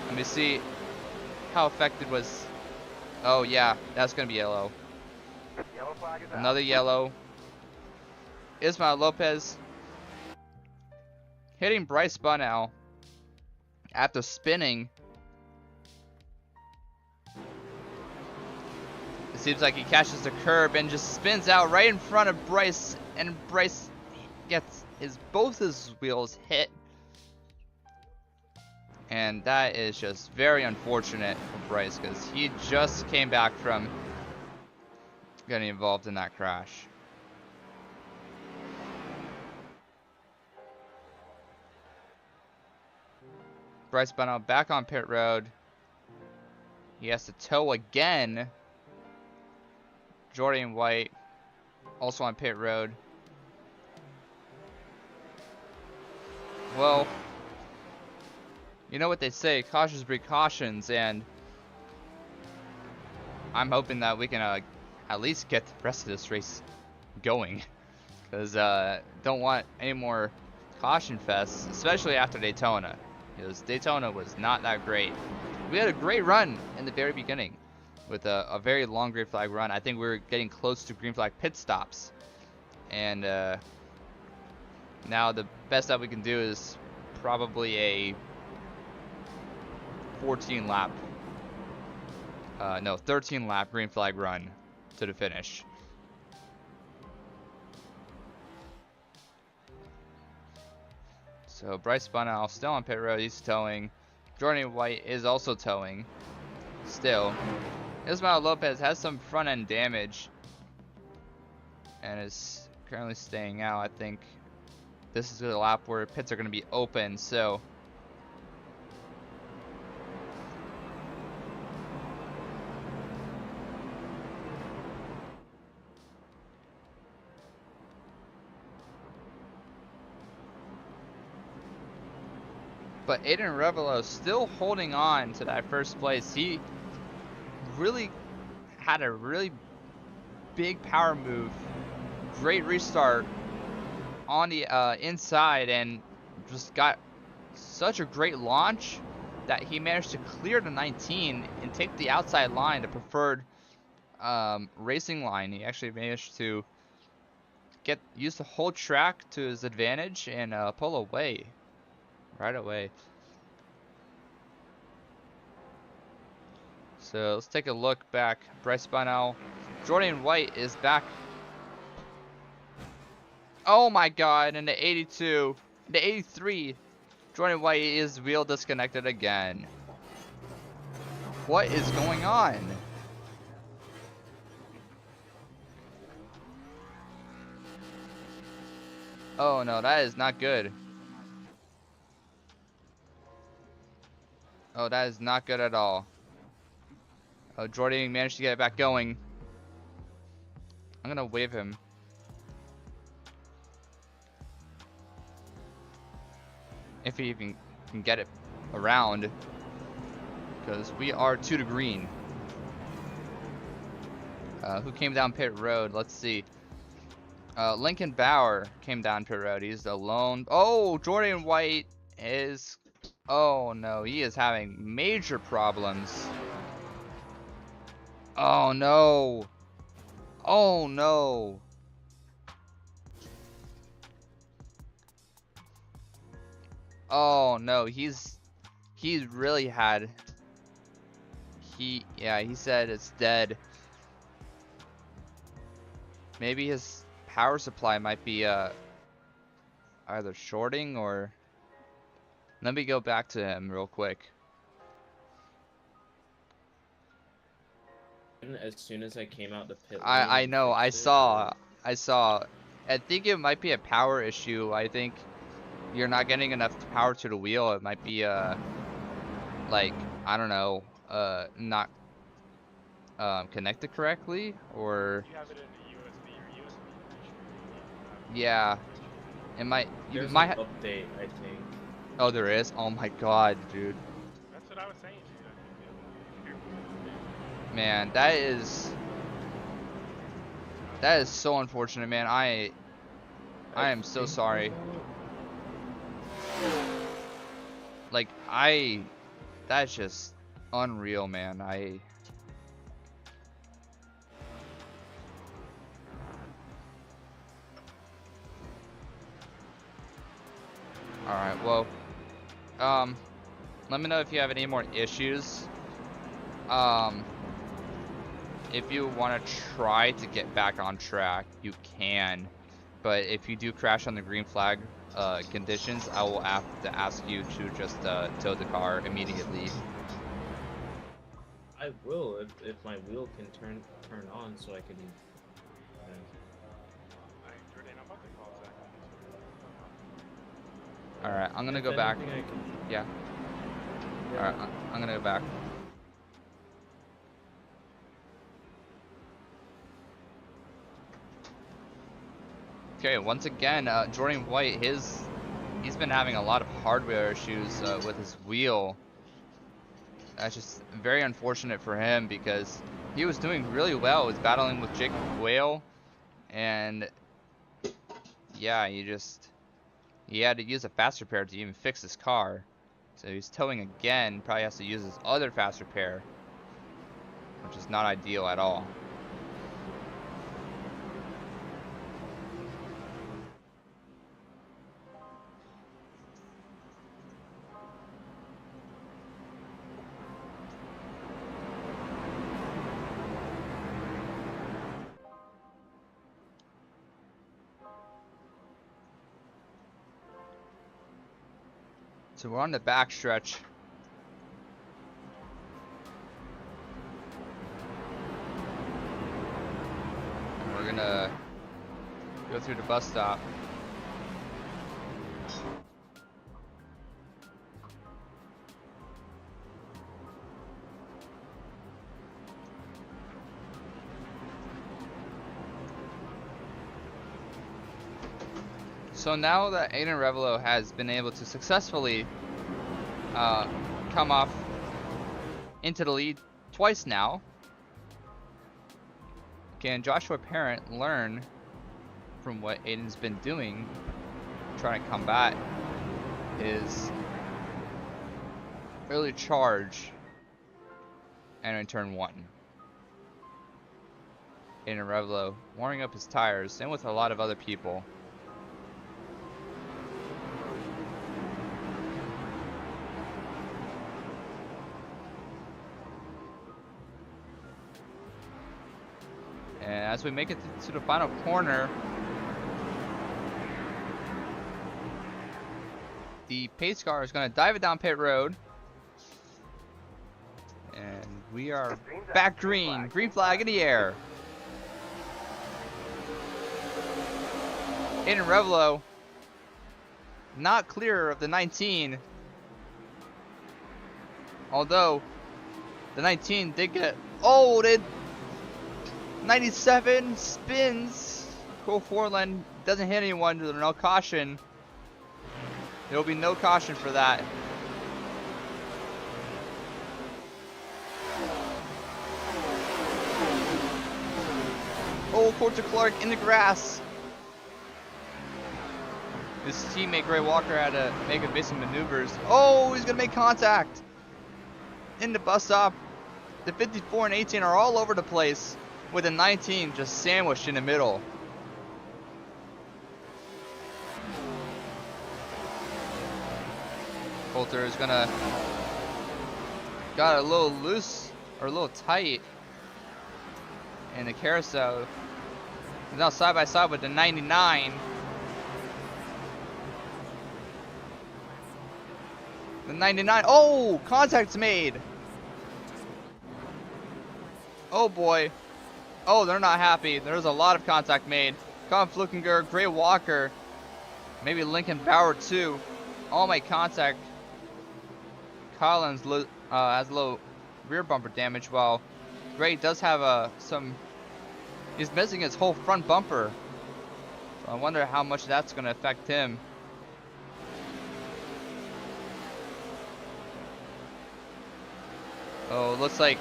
Let me see how affected was. Oh yeah, that's gonna be yellow. Yellow flag is out. Another yellow. Ismael Lopez hitting Bryce Bunnell after spinning. It seems like he catches the curb and just spins out right in front of Bryce, and Bryce gets both his wheels hit. And that is just very unfortunate for Bryce, because he just came back from getting involved in that crash. Bryce Bunnell back on pit road. He has to tow again. Jordan White also on pit road. Well, you know what they say, cautions breed cautions, and I'm hoping that we can at least get the rest of this race going, because don't want any more caution fests, especially after Daytona, because Daytona was not that great. We had a great run in the very beginning with a very long green flag run. I think we were getting close to green flag pit stops, and now the best that we can do is probably a 13 lap green flag run to the finish. So Bryce Bunnell still on pit road, he's towing. Jordan White is also towing still. Ismael Lopez has some front end damage and is currently staying out. I think this is the lap where pits are going to be open, so but Aiden Revelo still holding on to that first place. He really had a really big power move, great restart on the inside, and just got such a great launch that he managed to clear the 19 and take the outside line, the preferred racing line. He actually managed to use the whole track to his advantage and pull away right away. So let's take a look back. Bryce Bunnell, Jordan White is back. Oh my God! In the 82, the 83, Jordan White is wheel disconnected again. What is going on? Oh no, that is not good. Oh, that is not good at all. Oh, Jordan managed to get it back going. I'm gonna wave him. If he even can get it around. Because we are 2 to green. Who came down pit road? Let's see. Lincoln Bauer came down pit road. He's alone. Oh, Jordan White is... Oh no, he is having major problems. Oh no. Oh no. Oh no, he really had... Yeah, he said it's dead. Maybe his power supply might be either shorting or... Let me go back to him real quick. As soon as I came out the pit lane, I know, I saw. I think it might be a power issue. I think you're not getting enough power to the wheel. It might be like, I don't know, not connected correctly, or You have it in a USB or USB. yeah, it might. You There's might. an update, I think. Oh, there is. Oh my God, dude. That's what I was saying, dude. Man, that is so unfortunate, man. I am so sorry. Like, that's just unreal, man. Alright, well, let me know if you have any more issues. If you want to try to get back on track, you can. But if you do crash on the green flag conditions, I will have to ask you to just tow the car immediately. I will if my wheel can turn on so I can. Alright, I'm gonna go back. Yeah. Alright, I'm gonna go back. Okay, once again, Jordan White, he's been having a lot of hardware issues with his wheel. That's just very unfortunate for him because he was doing really well. He was battling with Jacob Quayle, and yeah, he had to use a fast repair to even fix his car. So he's towing again, probably has to use his other fast repair, which is not ideal at all. So we're on the back stretch. And we're gonna go through the bus stop. So now that Aiden Revelo has been able to successfully come off into the lead twice now, can Joshua Parent learn from what Aiden's been doing, trying to combat his early charge and in turn 1? Aiden Revelo warming up his tires, same with a lot of other people. And as we make it to the final corner, the pace car is going to dive it down pit road. And we are back green. Green flag in the air. Aiden Revelo not clear of the 19. Although the 19 did get olded. 97 spins. Cool Foreland doesn't hit anyone. There's no caution. There will be no caution for that. Oh, Coulter Clark in the grass. His teammate Gray Walker had to make evasive maneuvers. Oh, he's gonna make contact in the bus stop. The 54 and 18 are all over the place, with a 19 just sandwiched in the middle. Coulter is gonna got a little loose or a little tight in the carousel. He's now side by side with the 99. The 99. Oh, contact's made. Oh boy. Oh, they're not happy. There's a lot of contact made. Colin Flukinger, Gray Walker, maybe Lincoln Bauer too. All my contact. Collins has a little rear bumper damage, while Gray does have some. He's missing his whole front bumper. So I wonder how much that's going to affect him. Oh, looks like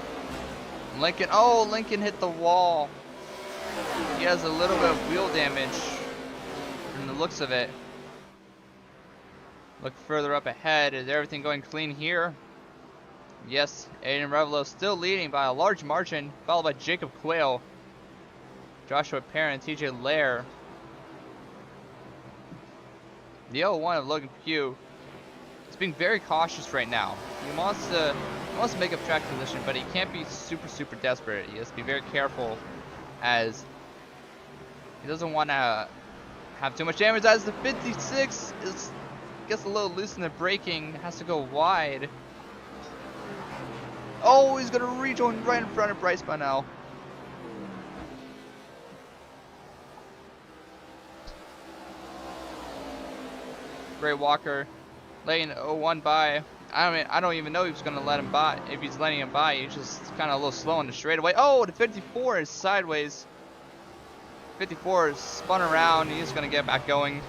Lincoln. Oh, Lincoln hit the wall. He has a little bit of wheel damage from the looks of it. Look further up ahead. Is everything going clean here? Yes, Aiden Revelo still leading by a large margin, followed by Jacob Quayle, Joshua Parent, TJ Lair. The 01 of Logan Pugh is being very cautious right now. He wants to make up track position, but he can't be super desperate. He has to be very careful, as he doesn't want to have too much damage. As the 56 gets a little loose in the braking, has to go wide. Oh, he's gonna rejoin right in front of Bryce Bunnell. Gray Walker letting 01 by. I don't even know if he's gonna let him by. If he's letting him by, he's just kind of a little slow on the straightaway. Oh, the 54 is sideways. 54 is spun around. He's gonna get back going.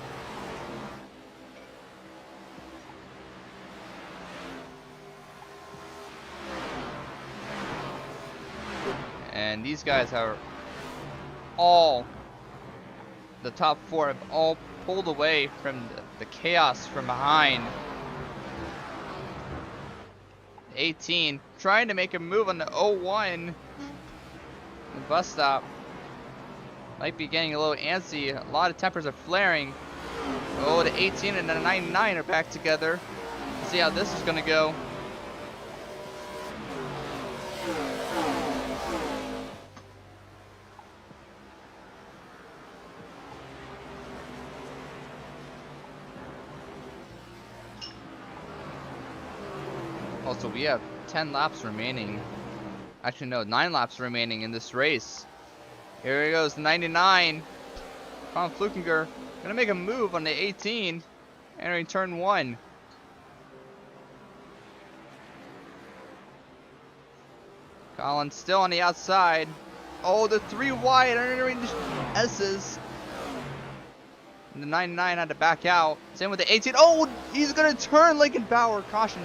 And these guys are all, the top four have all pulled away from the chaos from behind. 18 trying to make a move on the 01. The bus stop might be getting a little antsy. A lot of tempers are flaring. Oh, the 18 and the 99 are back together. Let's see how this is gonna go. Also, we have 10 laps remaining. Actually, no, 9 laps remaining in this race. Here he goes, 99. Colin Flukinger gonna make a move on the 18, entering turn 1. Colin still on the outside. Oh, the 3 wide entering the S's. And the 99 had to back out. Same with the 18. Oh, he's gonna turn Lincoln Bauer. Caution.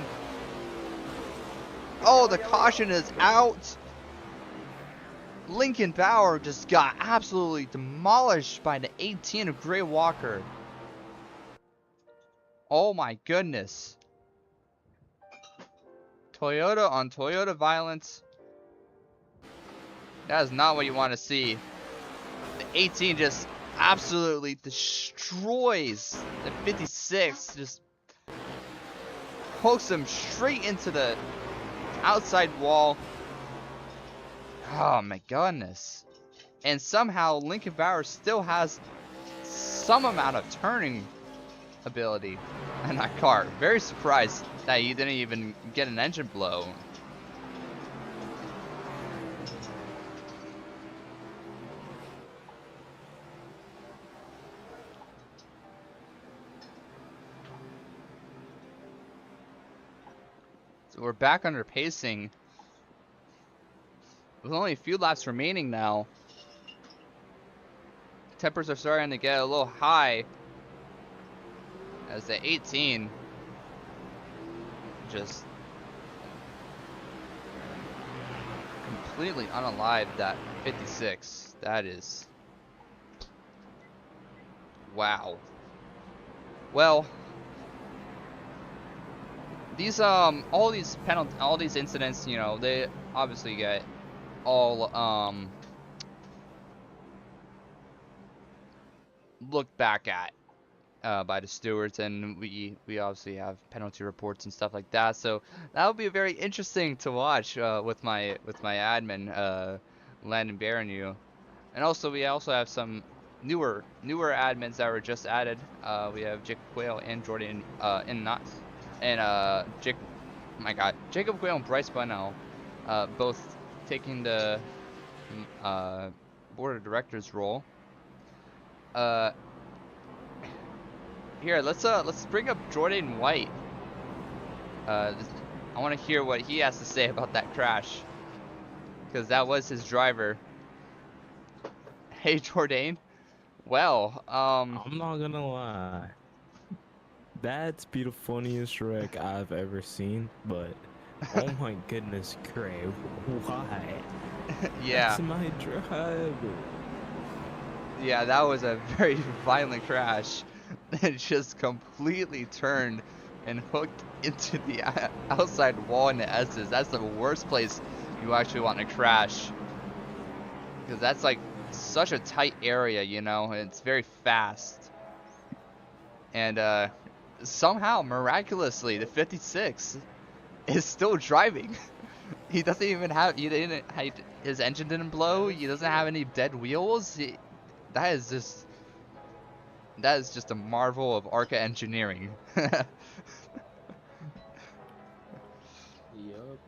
Oh, the caution is out. Lincoln Bauer just got absolutely demolished by the 18 of Gray Walker. Oh my goodness. Toyota on Toyota violence. That is not what you want to see. The 18 just absolutely destroys the 56. Just pokes him straight into the outside wall. Oh my goodness. And somehow Lincoln Bauer still has some amount of turning ability in that car. Very surprised that he didn't even get an engine blow. So we're back under pacing. With only a few laps remaining now. Tempers are starting to get a little high. As the 18 just completely unalived that 56. That is, wow. Well, these all these incidents, you know, they obviously get all looked back at by the stewards, and we obviously have penalty reports and stuff like that. So that would be very interesting to watch with my admin Landon Baronu. And also we also have some newer admins that were just added. We have Jacob Quayle and Jordan Jacob Quayle and Bryce Bunnell, both taking the board of directors role. Here, let's bring up Jordan White. I want to hear what he has to say about that crash, because that was his driver. Hey, Jordan. Well, I'm not gonna lie. That's be the funniest wreck I've ever seen, but oh my goodness, Craig, why? Yeah. That's my driver. Yeah, that was a very violent crash. It just completely turned and hooked into the outside wall in the S's. That's the worst place you actually want to crash, because that's like such a tight area, you know, and it's very fast. and somehow, miraculously, the 56 is still driving. He doesn't even have, his engine didn't blow. He doesn't have any dead wheels. That is just a marvel of ARCA engineering. Yup.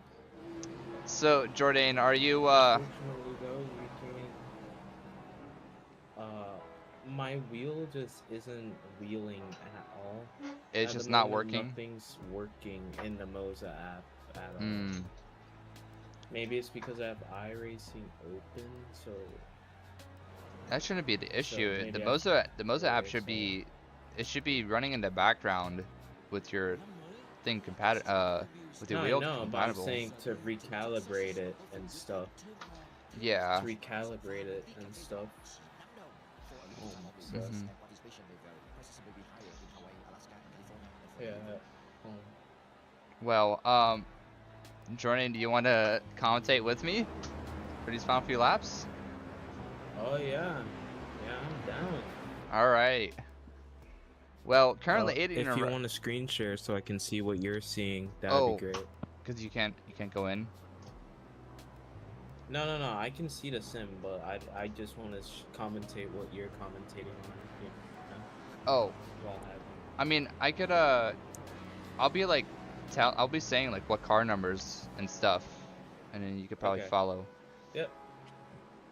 So, Jordan, are you, Unfortunately, though, you can't. My wheel just isn't wheeling at all. it's At the just not moment, working? Nothing's working in the Moza app at all. Hmm. Maybe it's because I have iRacing open, so That shouldn't be the issue. maybe The I Moza, should the Moza app erase should all. be, it should be running in the background with your thing with your No, I wheel know, but I'm compatible. saying to recalibrate it and stuff. Yeah. Recalibrate it and stuff. So, Mhm. yeah. Well, Jordan, do you want to commentate with me for these final few laps? Oh yeah, I'm down. All right. Well, currently Well, 80 in if a you row. want to screen share so I can see what you're seeing, that Oh. would be great. Because you can't go in. No, I can see the sim, but I just want to commentate what you're commentating on. You know, Oh, while having. I mean, I could I'll be like, I'll be saying like what car numbers and stuff, and then you could probably Okay. follow. Yep.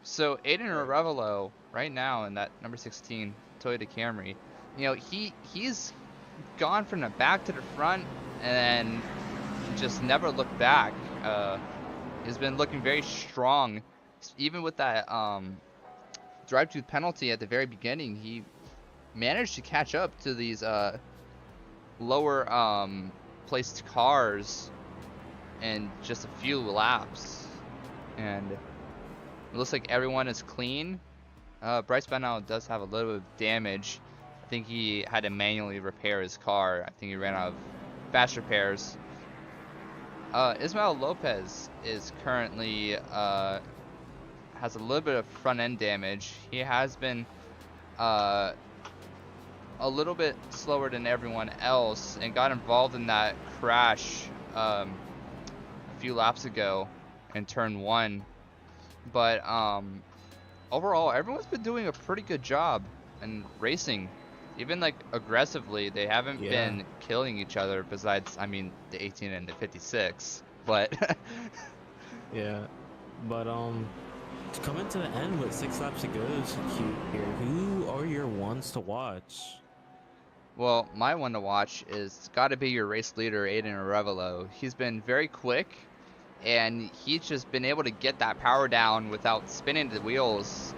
So Aiden Right. Revelo right now in that number 16 Toyota Camry, you know, he's gone from the back to the front and just never looked back. He's been looking very strong, even with that drive-through penalty at the very beginning. He managed to catch up to these lower placed cars in just a few laps, and it looks like everyone is clean. Bryce Benau does have a little bit of damage. I think he had to manually repair his car. I think he ran out of fast repairs. Ismael Lopez is currently has a little bit of front end damage. He has been a little bit slower than everyone else and got involved in that crash a few laps ago in turn 1. But overall, everyone's been doing a pretty good job in racing. Even like aggressively, they haven't been killing each other. Besides, I mean, the 18 and the 56. But Yeah, but to come into the end with 6 laps to go here, who are your ones to watch? well, my one to watch is got to be your race leader, Aiden Arevalo. He's been very quick, and he's just been able to get that power down without spinning the wheels.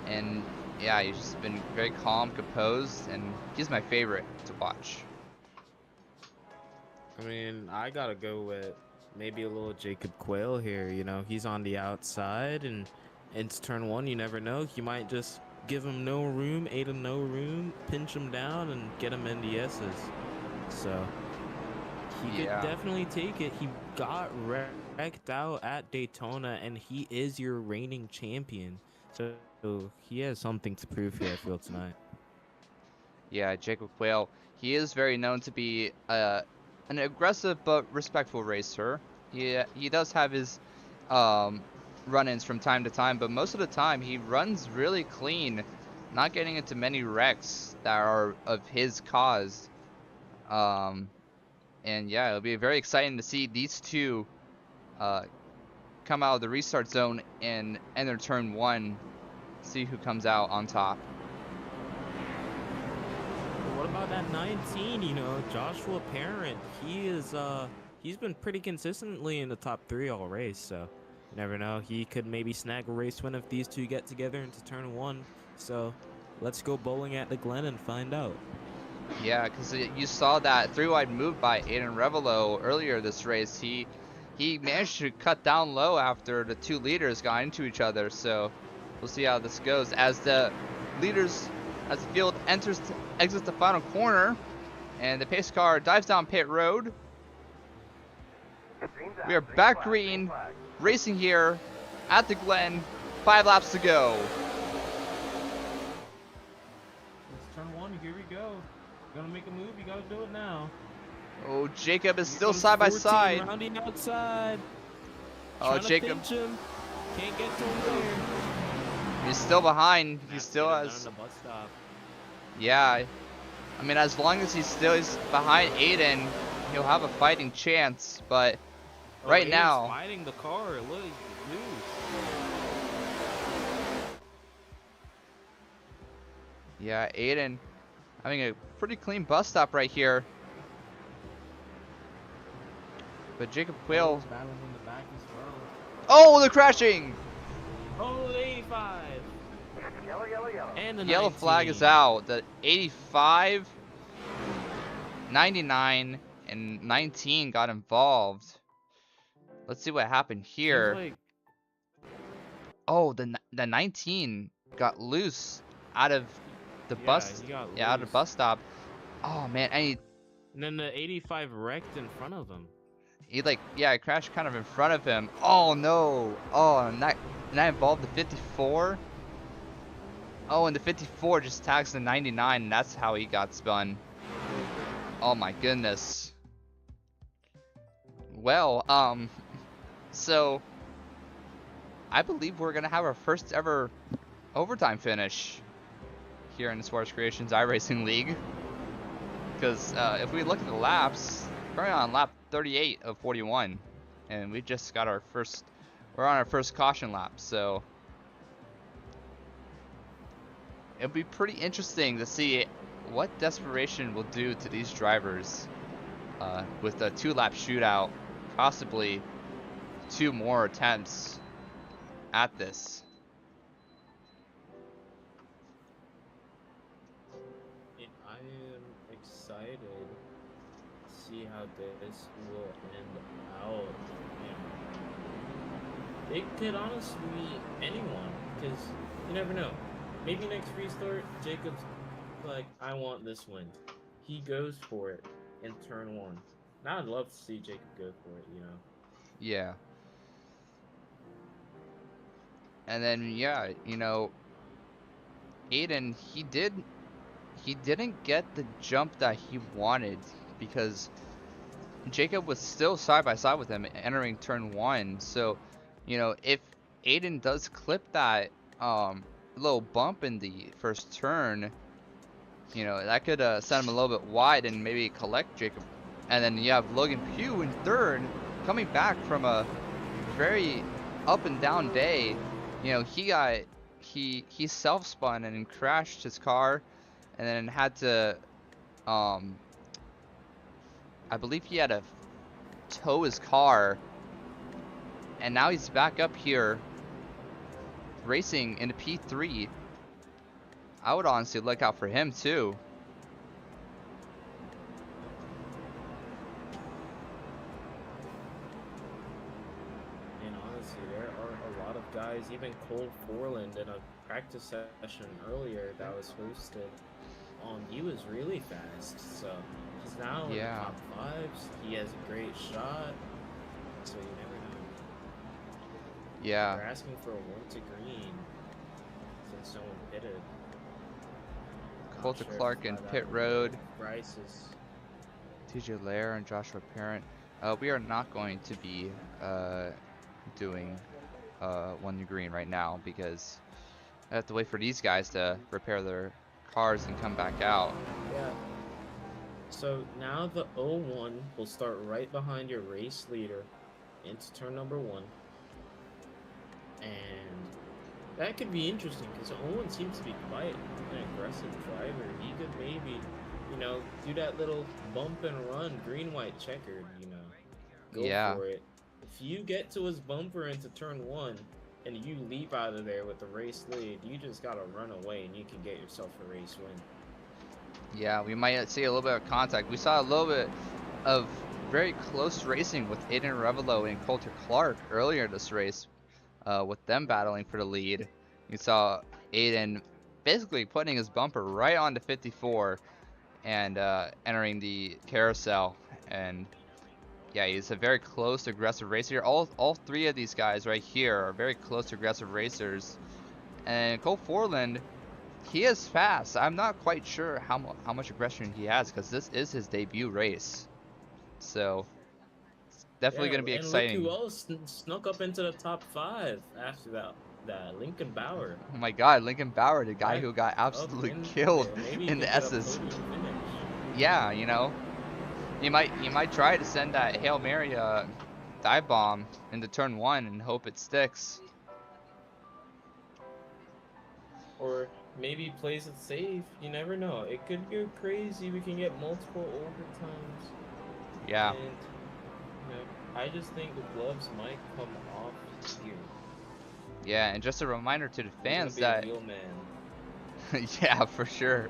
And yeah, he's just been very calm, composed, and he's my favorite to watch. I mean, I gotta go with maybe a little Jacob Quayle here. You know, he's on the outside, and it's turn 1. You never know. He might just give him no room, Aiden no room, pinch him down, and get him NDSs. So he could definitely take it. He got wrecked out at Daytona, and he is your reigning champion. So he has something to prove here, I feel, tonight. Yeah, Jacob Quayle. He is very known to be an aggressive but respectful racer. He does have his run-ins from time to time, but most of the time he runs really clean, not getting into many wrecks that are of his cause. And yeah, it'll be very exciting to see these two come out of the restart zone and enter turn 1. See who comes out on top. What about that 19? You know, Joshua Parent. He is he's been pretty consistently in the top 3 all race. So you never know. He could maybe snag a race win if these two get together into turn 1. So let's go bowling at the Glen and find out. Yeah, because you saw that 3-wide move by Aiden Revelo earlier this race. He managed to cut down low after the 2 leaders got into each other. So we'll see how this goes as the field exits the final corner, and the pace car dives down pit road. We are back green, racing here at the Glen. 5 laps to go. It's turn 1. Here we go. Gonna make a move. You gotta do it now. Oh, Jacob is Here still comes side by 14 side. rounding outside. Oh, Trying to Jacob, pinch him. Can't get to him there. he's still behind. He Have to still get him has. down to the bus stop. Yeah, I mean, as long as he's still behind Aiden, he'll have a fighting chance. But Oh, right Aiden's now, fighting the car. Look, loose. yeah, Aiden having a pretty clean bus stop right here. But Jacob Quayle. Battling in the back as well. Oh, they're crashing! Oh, the 85. And the Yellow 19. flag is out. The 85, 99, and 19 got involved. Let's see what happened here. Seems like Oh, the 19 got loose out of the bus. he got Yeah, out of the loose. bus stop. Oh man, and And then the 85 wrecked in front of him. he like, yeah, it crashed kind of in front of him. Oh no. Oh, and that involved the 54. Oh, and the 54 just tags the 99, and that's how he got spun. Oh my goodness. Well, so I believe we're gonna have our first ever overtime finish here in the Sports Creations iRacing League. Because if we look at the laps, we're on lap 38 of 41, and we just got our first. We're on our first caution lap, so it'll be pretty interesting to see what Desperation will do to these drivers with a 2-lap shootout, possibly 2 more attempts at this. And I am excited to see how this will end out. And it could honestly be anyone, because you never know. Maybe next restart, Jacob's like, I want this win. He goes for it in turn 1. Now I'd love to see Jacob go for it, you know. Yeah. And then yeah, you know, Aiden, he didn't get the jump that he wanted because Jacob was still side by side with him entering turn 1. So, you know, if Aiden does clip that little bump in the first turn, you know, that could send him a little bit wide and maybe collect Jacob. And then you have Logan Pugh in third, coming back from a very up and down day. You know, he self spun and crashed his car, and then had to I believe he had to tow his car, and now he's back up here racing in the P3. I would honestly look out for him too. And honestly, there are a lot of guys, even Cole Forland in a practice session earlier that was hosted. He was really fast, so he's now in the Yeah. top 5s. He has a great shot, so you never know. Yeah. They're asking for a 1 to green since no one pitted. Not Coulter sure if Clark by in that pit one, road. Bryce is TJ Lair and Joshua Parent. We are not going to be doing 1 to green right now because I have to wait for these guys to repair their cars and come back out. Yeah. So now the 01 will start right behind your race leader into turn number 1. And that could be interesting because the 01 seems to be quite an aggressive driver. He could maybe, you know, do that little bump and run, green, white, checkered, you know. Go Yeah. for it. If you get to his bumper into turn 1 and you leap out of there with the race lead, you just gotta run away and you can get yourself a race win. Yeah, we might see a little bit of contact. We saw a little bit of very close racing with Aiden Revelo and Coulter Clark earlier this race, with them battling for the lead. You saw Aiden basically putting his bumper right onto 54 and entering the carousel. And yeah, he's a very close, aggressive racer. All 3 of these guys right here are very close, aggressive racers. And Cole Forland, He is fast. I'm not quite sure how much aggression he has because this is his debut race. So it's definitely Yeah, going to be and look exciting. who else snuck up into the top 5 after that Lincoln Bauer. Oh my God, Lincoln Bauer, the guy Back who got up absolutely in killed there. Maybe he in could the get a S's. podium finish. Yeah, you know, he might try to send that Hail Mary dive bomb into turn 1 and hope it sticks. Or maybe he plays it safe. You never know. It could go crazy. We can get multiple overtimes. Yeah. And, you know, I just think the gloves might come off here. Yeah, and just a reminder to the He's gonna fans be a that wheel man. yeah, for sure.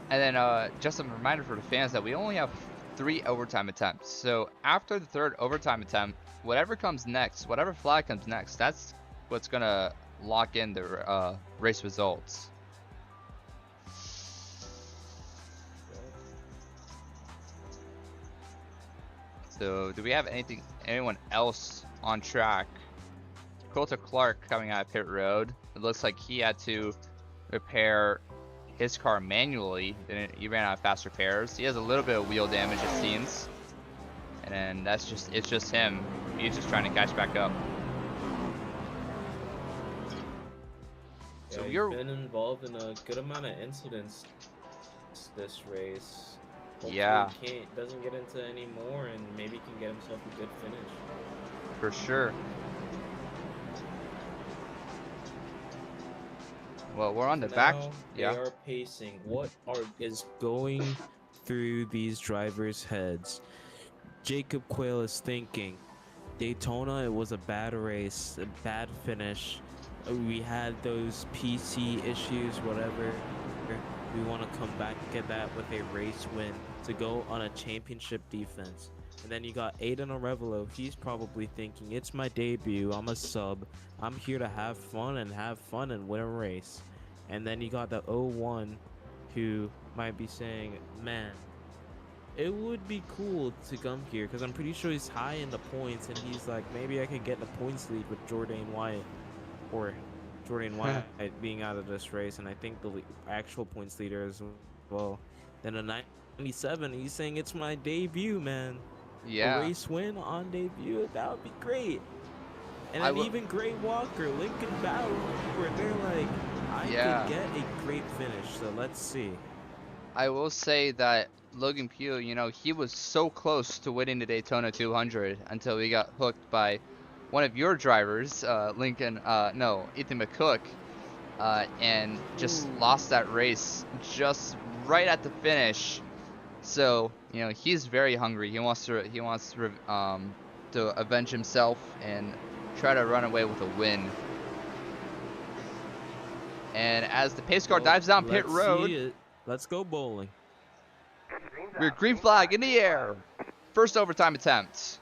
And then just a reminder for the fans that we only have 3 overtime attempts. So after the 3rd overtime attempt, whatever comes next, whatever flag comes next, that's what's gonna lock in the race results. So do we have anyone else on track? Coulter Clark coming out of pit road. It looks like he had to repair his car manually. He ran out of fast repairs. He has a little bit of wheel damage, it seems. And then it's just him. He's just trying to catch back up. Yeah, So he's you're been involved in a good amount of incidents this race. Hopefully yeah, he doesn't get into any more, and maybe can get himself a good finish. for sure. Well, we're on the back. Now Yeah. they are pacing. What Is going through these drivers' heads. Jacob Quayle is thinking, Daytona, it was a bad race, a bad finish. We had those PC issues, whatever. We want to come back and get that with a race win to go on a championship defense. And then you got Aiden Arevalo. He's probably thinking, it's my debut. I'm a sub. I'm here to have fun and win a race. And then you got the 01 who might be saying, man, it would be cool to come here because I'm pretty sure he's high in the points, and he's like, maybe I could get the points lead with Jordan Wyatt, or Jordan Wyatt being out of this race, and I think the actual points leader as well. Then a 97, he's saying it's my debut, man. Yeah. A race win on debut, that would be great. And then even Gray Walker, Lincoln Bauer, where they're like, I could get a great finish. So let's see. I will say that Logan Pugh, you know, he was so close to winning the Daytona 200 until he got hooked by one of your drivers, Ethan McCook, and just lost that race just right at the finish. So, you know, he's very hungry. He wants to avenge himself and try to run away with a win. And as the pace car dives down pit road, let's go bowling. We're green flag in the air. First overtime attempt.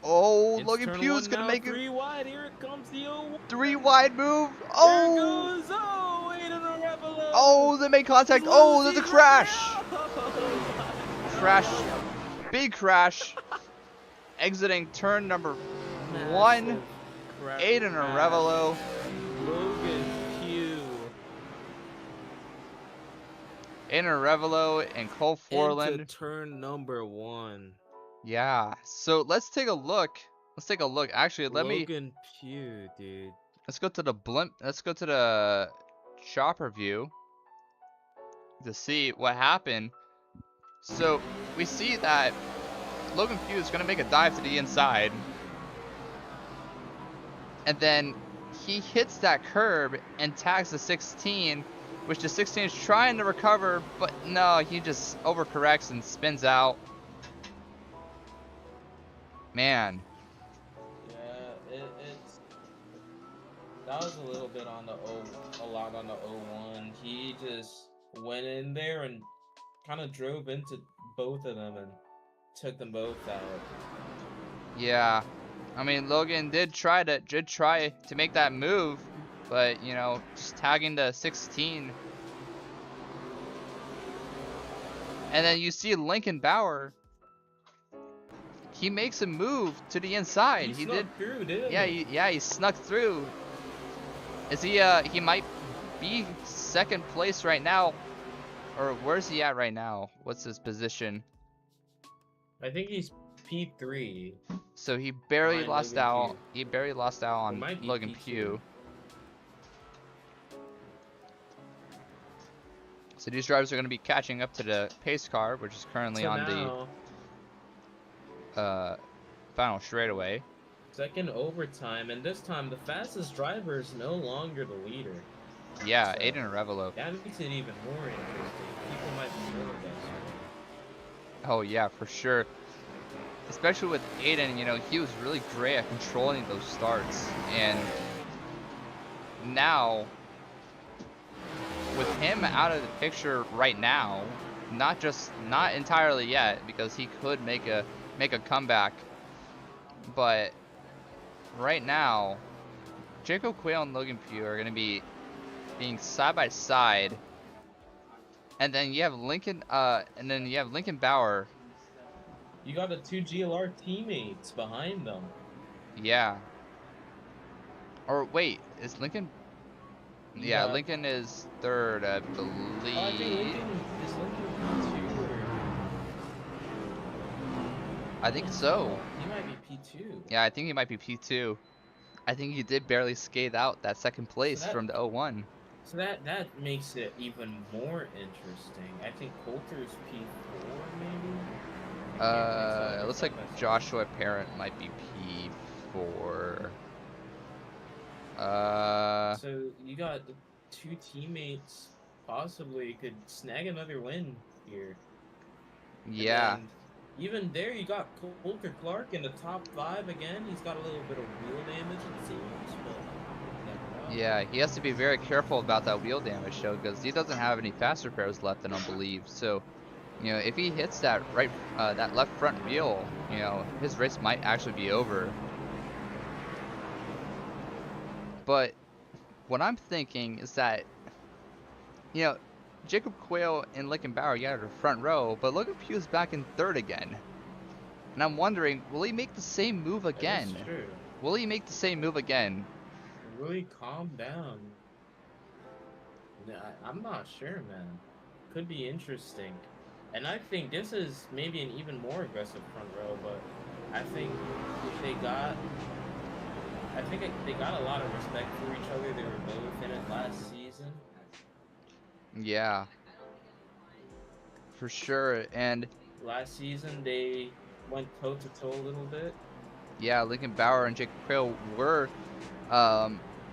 Oh, It's Logan Pugh's gonna make it. 3 wide. Here it comes the 0. 3 wide move. Oh. There goes. Oh, Aiden Arevalo. Oh, they made contact. Oh, there's a crash. Crash. Big crash. Exiting turn number 1. Aiden Arevalo. Logan Pugh. Aiden Arevalo and Cole Forland. Into turn number 1. Yeah. So let's take a look. Actually, Logan Pugh, dude. Let's go to the blimp. Let's go to the chopper view to see what happened. So we see that Logan Pugh is going to make a dive to the inside. And then he hits that curb and tags the 16, which the 16 is trying to recover, but no, he just overcorrects and spins out. Man. Yeah, that was a little bit on a lot on the 01. He just went in there and kind of drove into both of them and took them both out. Yeah. I mean, Logan did try to make that move, but you know, just tagging the 16. And then you see Lincoln Bauer he makes a move to the inside. He snuck through, didn't Yeah, he? he snuck through. Is he? He might be second place right now, or where's he at right now? What's his position? I think he's P3. So he barely Behind lost Logan out. Pugh. He barely lost out Or on might be Logan P2. Pugh. So these drivers are going to be catching up to the pace car, which is currently So on now, the final straightaway. second overtime, and this time the fastest driver is no longer the leader. Yeah, So, Aiden Revelo. that makes it even more interesting. People might be more against him. Oh yeah, for sure. Especially with Aiden, you know, he was really great at controlling those starts, and now with him out of the picture right now, not entirely yet, because he could make a comeback, but right now, Jacob Quayle and Logan Pugh are going to be being side by side, and then you have Lincoln Bauer. You got the two GLR teammates behind them. Yeah. Or wait, is Lincoln? Yeah, Lincoln is third, I believe. Oh, I think Lincoln is P2 or... I think so. He might be P2. Yeah, I think he might be P2. I think he did barely skate out that second place from the 01. So that makes it even more interesting. I think Coulter's P4 maybe? It looks like Joshua Parent might be P4. So you got the two teammates possibly could snag another win here. Yeah. And even there, you got Coulter Clark in the top 5 again. He's got a little bit of wheel damage, it seems, but you never know. Yeah, he has to be very careful about that wheel damage, though, because he doesn't have any fast repairs left, I don't believe. So, you know, if he hits that that left front wheel, you know, his race might actually be over. But what I'm thinking is that, you know, Jacob Quayle and Lincoln Bauer got the front row, but Logan Pugh is back in third again. And I'm wondering, will he make the same move again? That's true. Will he make the same move again? Really calm down. I'm not sure, man. Could be interesting. And I think this is maybe an even more aggressive front row, but I think they got a lot of respect for each other. They were both in it last season. Yeah. For sure. And last season they went toe to toe a little bit. Yeah, Lincoln Bauer and Jacob Quayle were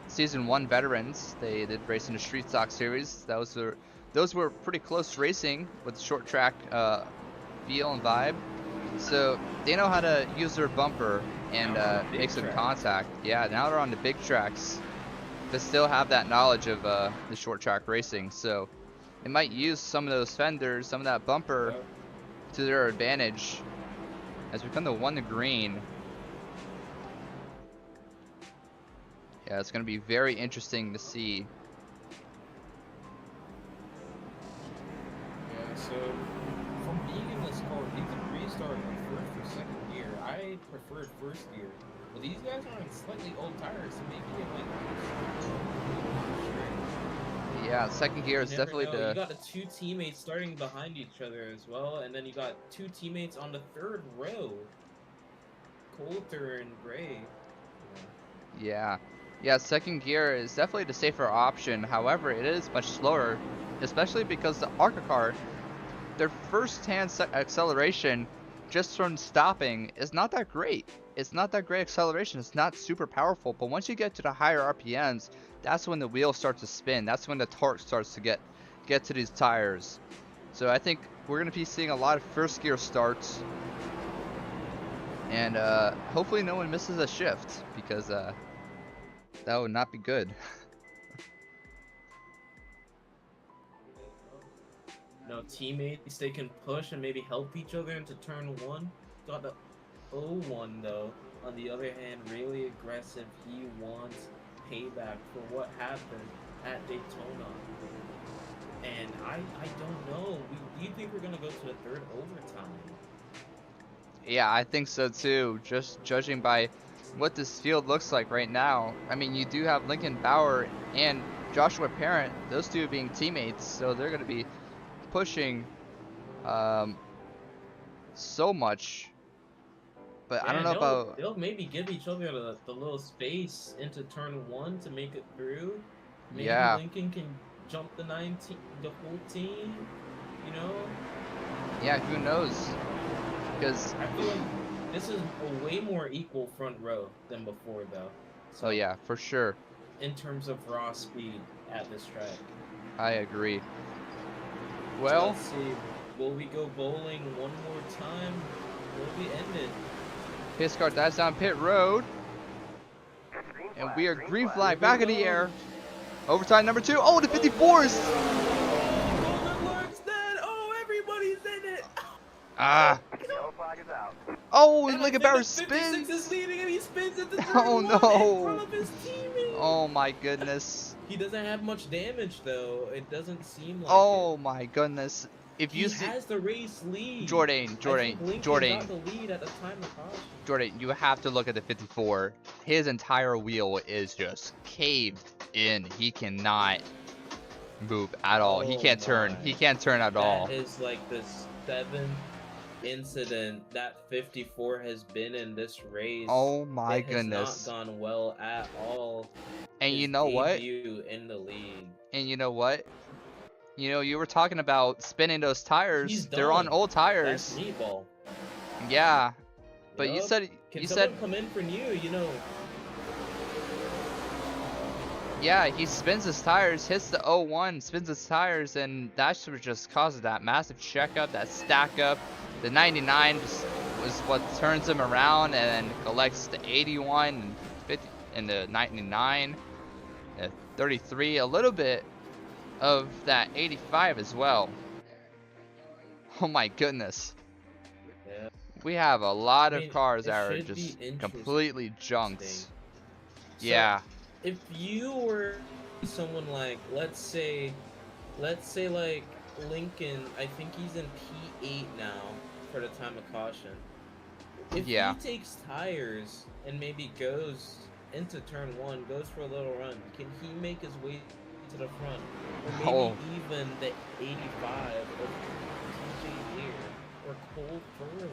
season 1 veterans. They did race in the Street Stock Series. Those were pretty close racing with short track feel and vibe. So they know how to use their bumper and make some contact. Yeah, now they're on the big tracks. They still have that knowledge of the short track racing. So they might use some of those fenders, some of that bumper to their advantage as we come to 1 to green. Yeah, it's going to be very interesting to see. Yeah, so from being in this car, you can restart in first or second gear. I preferred first gear, but these guys are on slightly old tires, so maybe it might. Yeah, second gear is definitely the. You got the two teammates starting behind each other as well, and then you got two teammates on the third row, Coulter and Gray. Yeah. Yeah, second gear is definitely the safer option. However, it is much slower, especially because the ARCA car, their first-hand acceleration just from stopping is not that great. It's not that great acceleration. It's not super powerful. But once you get to the higher RPMs, that's when the wheel starts to spin. That's when the torque starts to get to these tires. So I think we're going to be seeing a lot of first gear starts. And hopefully no one misses a shift, because that would not be good. No teammates, they can push and maybe help each other into turn 1. Got the 0-1 though. On the other hand, really aggressive. He wants payback for what happened at Daytona. And I don't know. Do you think we're gonna go to the third overtime? Yeah, I think so too. Just judging by what this field looks like right now. I mean, you do have Lincoln Bauer and Joshua Parent, those two being teammates, so they're going to be pushing um, so much. But I Yeah, don't and know about. they'll maybe give each other the little space into turn one to make it through. Maybe Yeah, Lincoln can jump the 19, the 14. You know, yeah, who knows? Because I feel like this is a way more equal front row than before, though. oh So yeah, for sure, in terms of raw speed at this track. I agree. So Well, let's see. Will we go bowling one more time? Will we end it? pace car dives down pit road, and we are green flag back in the air. Overtime number 2. Oh, the 54s! Golden Lord's dead! Oh, everybody's in it! Ah! Yellow flag is out. Oh, And I Lincoln think Bauer the 56 is spins! leading and he spins into turn Oh one in front no! of his teammate! Oh my goodness! He doesn't have much damage though. It doesn't seem like Oh it. my goodness! If you He see has the race lead. Jordan, I think Lincoln got the lead at the time of caution. You have to look at the 54. His entire wheel is just caved in. He cannot move at all. He Oh can't turn. my. He can't turn at all. That is like the 7th incident that 54 has been in this race. Oh my it has goodness! not gone well at all. And His you know what? debut in the league. And you know what? You know, you were talking about spinning those tires. He's They're on done. old tires. That's meatball. Yeah, but you Yup. said Can you someone said come in for new? You know, yeah. He spins his tires, hits the 01, spins his tires, and that's what just causes that massive checkup, that stack up. The 99 just was what turns him around, and then collects the 81 and 50 and the 99, 33, a little bit of that 85 as well. Oh my goodness. yeah. We have a lot I of mean, cars it that are should be just interesting. completely junks. So, Yeah. if you were someone like, let's say like Lincoln, I think he's in P8 now for the time of caution. If Yeah. he takes tires and maybe goes into turn one, goes for a little run, can he make his way to the front? Or maybe Oh. even the 85 of TJ Lear or Cole Furlan.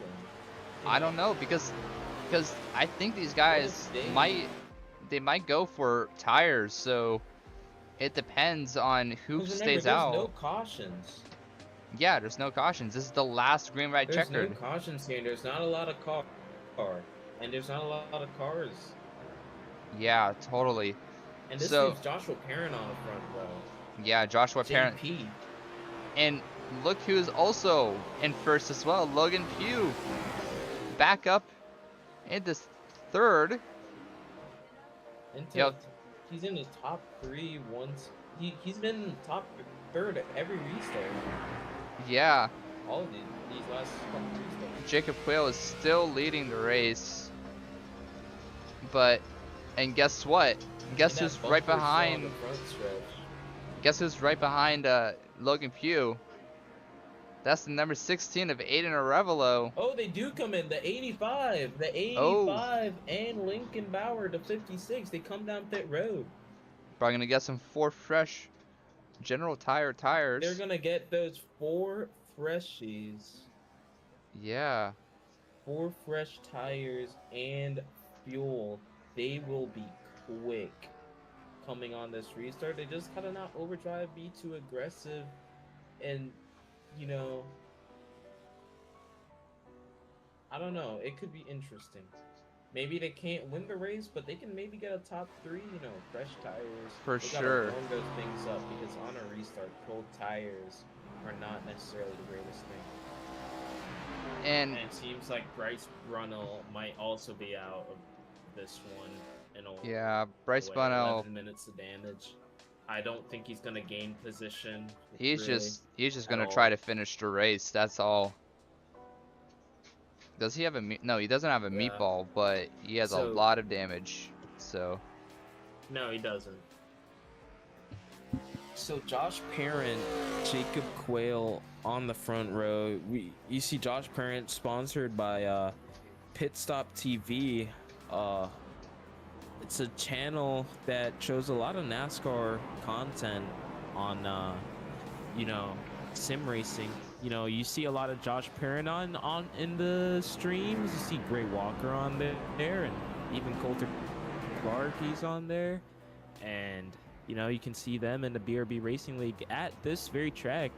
I don't know because I think these guys might go for tires, so it depends on who Because stays there's out. no cautions. Yeah, there's no cautions. This is the last green white There's checkered. no cautions here. There's not a lot of car, and there's not a lot of cars. Yeah, totally. And this So- leaves Joshua Perrin on the front row. Yeah, Joshua Parent. JP. And look who's also in first as well, Logan Pugh. Back up into third. Into Yep. He's in the top 3 once. He's been top third at every restart. Yeah, All of these last couple restarts. Jacob Quayle is still leading the race. But, and guess what? Guess And who's that right bumper saw on behind? the front stretch. Guess who's right behind Logan Pugh? That's the number 16 of Aiden Arevalo. Oh, they do come in. The 85. The 85 and Lincoln Bauer, the 56. They come down pit road. Probably gonna get some 4 fresh General Tire tires. They're going to get those 4 freshies. Yeah. 4 fresh tires and fuel. They will be quick coming on this restart. They just gotta not overdrive, be too aggressive, and you know, I don't know. It could be interesting. Maybe they can't win the race, but they can maybe get a top 3. You know, fresh tires. For They sure. gotta warm those things up because on a restart, cold tires are not necessarily the greatest thing. And And it seems like Bryce Brunel might also be out of this one in a yeah, Bryce way. Bunnell, 11 minutes of damage. I don't think he's gonna gain position. he's really. just at gonna all. try to finish the race. That's all. Does he have a no? He doesn't have a Yeah. meatball, but he has a So- lot of damage. So No, he doesn't. So Josh Parent, Jacob Quayle on the front row. You see Josh Parent sponsored by Pit Stop TV. It's a channel that shows a lot of NASCAR content on you know, sim racing. You know, you see a lot of Josh Parent on in the streams. You see Gray Walker on there, and even Coulter Clark, he's on there. And you know, you can see them in the BRB Racing League at this very track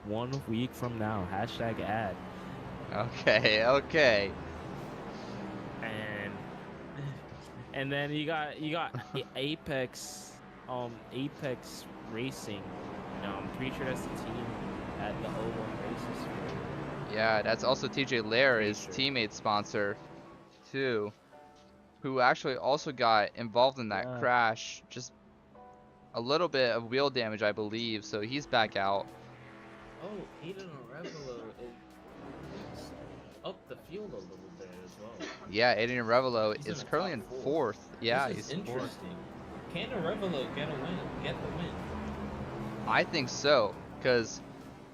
1 week from now. #ad. Okay. And then you got Apex Racing. You know, I'm pretty sure that's the team at the 01 races. Yeah, that's also TJ Lair, Pretty his sure. teammate sponsor, too, who actually also got involved in that Yeah. crash. Just a little bit of wheel damage, I believe, so he's back out. Oh, Aiden Arevalo is up the field a little bit as well. Yeah, Aiden Revelo He's is in the currently in top 4. fourth. Yeah, This is he's fourth. interesting. Can Arevalo get the win? I think so, because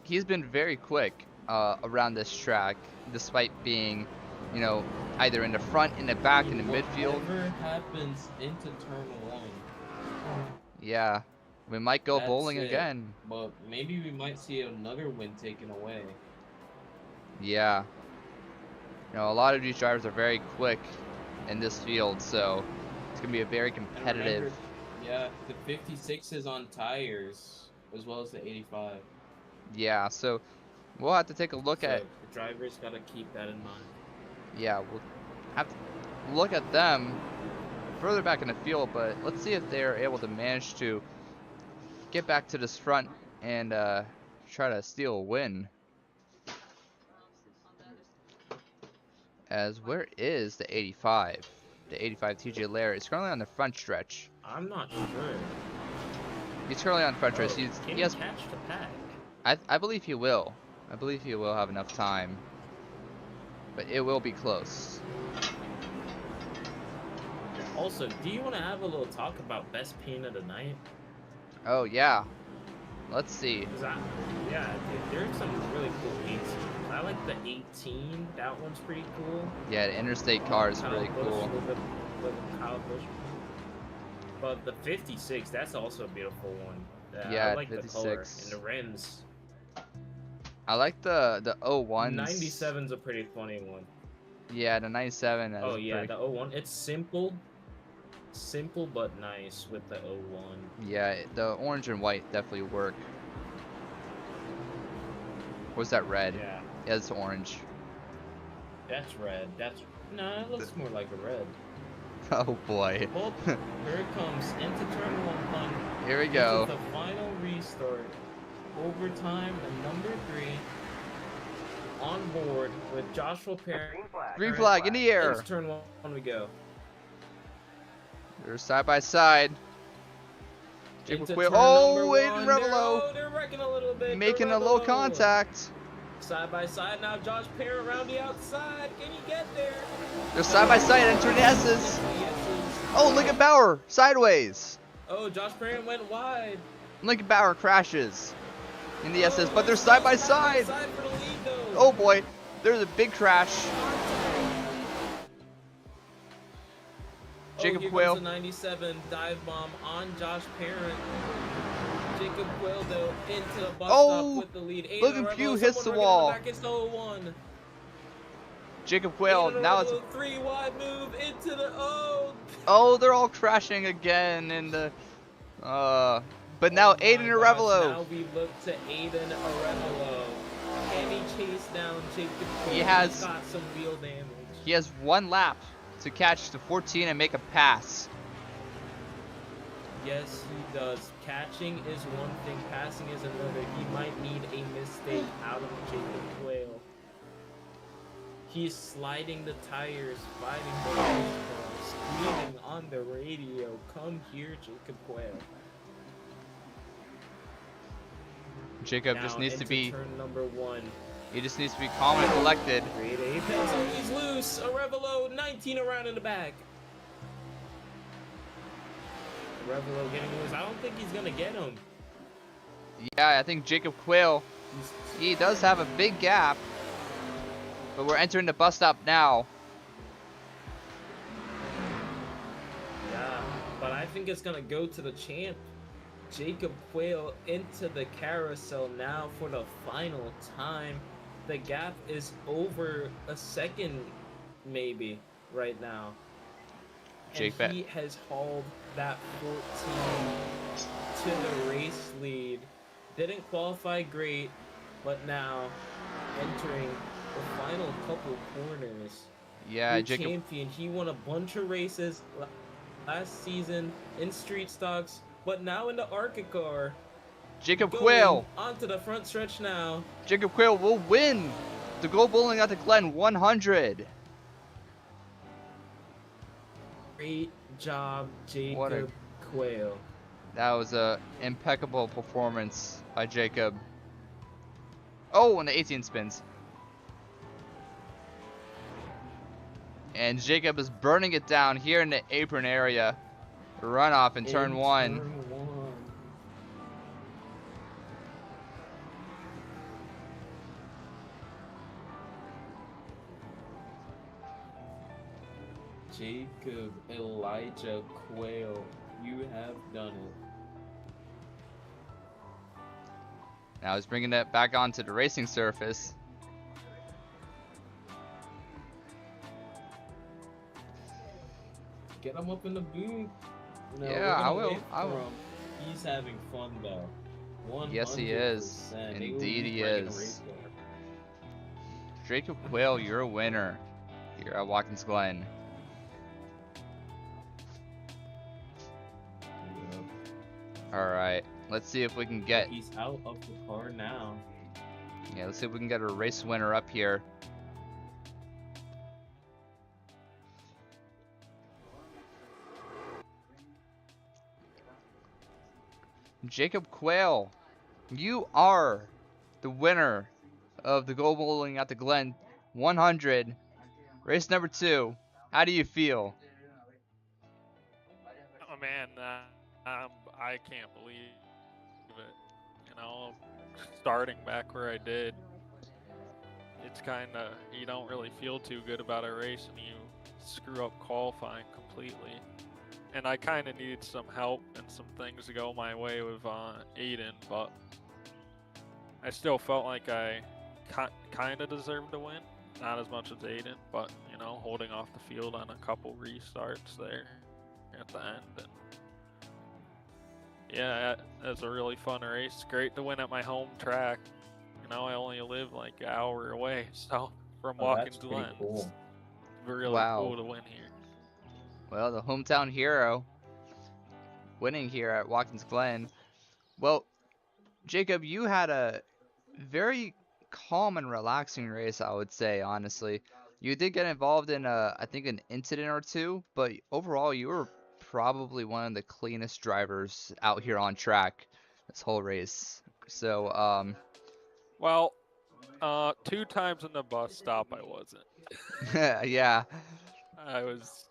he's been very quick around this track, despite being, you know, either in the front, in the back, in the midfield. Whatever happens into turn 1. Yeah, we might go That's bowling it. again. But maybe we might see another win taken away. Yeah. You know, a lot of these drivers are very quick in this field, so it's going to be a very And competitive. remember, yeah, the 56 is on tires as well as the 85. Yeah, so we'll have to take a look So at. the drivers got to keep that in mind. Yeah, we'll have to look at them further back in the field, but let's see if they're able to manage to get back to this front and try to steal a win. As where is the 85? The 85 TJ Lair is currently on the front stretch. I'm not sure. He's currently on the front stretch. Can He he has, catch the pack? I believe he will. I believe he will have enough time. But it will be close. Also, do you want to have a little talk about best paint of the night? Oh yeah. Let's see. 'Cause yeah, dude, there's some really cool paints. I like the 18. That one's pretty cool. Yeah, the interstate car is Kyle really Busch cool. with Kyle Busch. But the 56, that's also a beautiful one. Yeah, I like the color 56. and the rims. I like the 01s. 97's a pretty funny one. Yeah, the 97. Oh yeah, pretty... the 01. It's simple but nice with the 01. Yeah, the orange and white definitely work. Was that red? Yeah, Yeah, it's orange. that's red. No, it looks more like a red. Oh boy. Well, here it comes into turn 1. Here we This go. is the final restart. Overtime and number 3 on board with Joshua Perry. Green flag in the air. Into turn 1 we go. They're side by side. Jacob Into Quayle. turn Oh, number Aiden 1. Revelo They're wrecking a little bit. making a low contact. Side by side now. Josh Perry around the outside. Can he get there? They're side by side entering the S's. Yeses. Oh, Lincoln Bauer sideways. Oh, Josh Perry went wide. Lincoln Bauer crashes in the S's, but they're side by side. For the lead, though. Oh boy, there's a big crash. Jacob here Quayle. comes the 97 dive bomb on Josh Parent. Jacob Quayle though into the bus Oh, stop with the lead. Aiden look at Arevalo, Pugh hits the someone wall. Back into 01. Jacob Quayle. Aiden Now it's. Arevalo, 3 wide move into the Oh, they're all crashing again in the. But now Aiden my gosh, Arevalo. Now we look to Aiden Arevalo. Can he chase down Jacob Quayle? He has- He's got some wheel damage. He has one lap to catch the 14 and make a pass. Yes, he does. Catching is one thing, passing is another. He might need a mistake out of Jacob Quayle. He's sliding the tires, fighting the race, screaming on the radio, "Come here, Jacob Quayle." Jacob Now just needs to into be. turn number 1. He just needs to be calm and collected. Great apex, oh, he's loose. Arevalo, 19 around in the back. Arevalo getting loose. I don't think he's gonna get him. Yeah, I think Jacob Quayle, He's he does have a big gap. But we're entering the bus stop now. Yeah, but I think it's gonna go to the champ. Jacob Quayle into the carousel now for the final time. The gap is over a second, maybe, right now. And Jake he has hauled that 14 to the race lead. Didn't qualify great, but now entering the final couple corners. Yeah, Your Jacob. champion, he won a bunch of races last season in street stocks, but now in the ARCA car. Jacob Going Quayle. onto the front stretch now. Jacob Quayle will win the Go Bowling at the Glen 100. Great job, What a- Jacob Quayle. That was a impeccable performance by Jacob. Oh, and the 18 spins. And Jacob is burning it down here in the apron area. Runoff in turn one. Turn one. Jacob Elijah Quayle, you have done it. Now he's bringing it back onto the racing surface. Get him up in the booth. No, Yeah, we're gonna I will, wait I for will. him. He's having fun though. 100%. Yes, he is. They will Indeed be he bringing a is. race car. Jacob Quayle, you're a winner here at Watkins Glen. Yep. Alright, let's see if we can get, He's out of the car now. yeah, let's see if we can get a race winner up here. Jacob Quayle, you are the winner of the Go Bowling at the Glen 100, race number 2. How do you feel? Oh man, I can't believe it. You know, starting back where I did, it's kind of, you don't really feel too good about a race and you screw up qualifying completely. And I kind of needed some help and some things to go my way with Aiden, but I still felt like I kind of deserved to win. Not as much as Aiden, but, you know, holding off the field on a couple restarts there at the end. And yeah, that's a really fun race. Great to win at my home track. You know, I only live like an hour away, so from Watkins That's pretty Glen, cool. it's really Wow. cool to win here. Well, the hometown hero winning here at Watkins Glen. Well, Jacob, you had a very calm and relaxing race, I would say, honestly. You did get involved in, I think, an incident or two, but overall, you were probably one of the cleanest drivers out here on track this whole race. So, Well, 2 times in the bus stop I wasn't. yeah, I was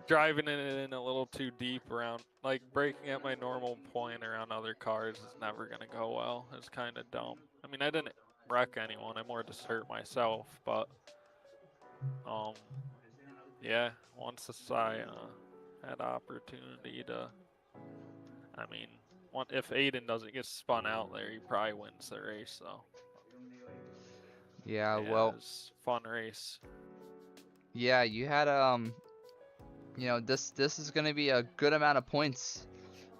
driving it in a little too deep around, like braking at my normal point around other cars is never gonna go well. It's kind of dumb. I mean, I didn't wreck anyone. I more just hurt myself. But yeah. Once I had opportunity to, I mean, if Aiden doesn't get spun out there, he probably wins the race. So yeah, yeah, well, it was a fun race. yeah, you had, you know, this is gonna be a good amount of points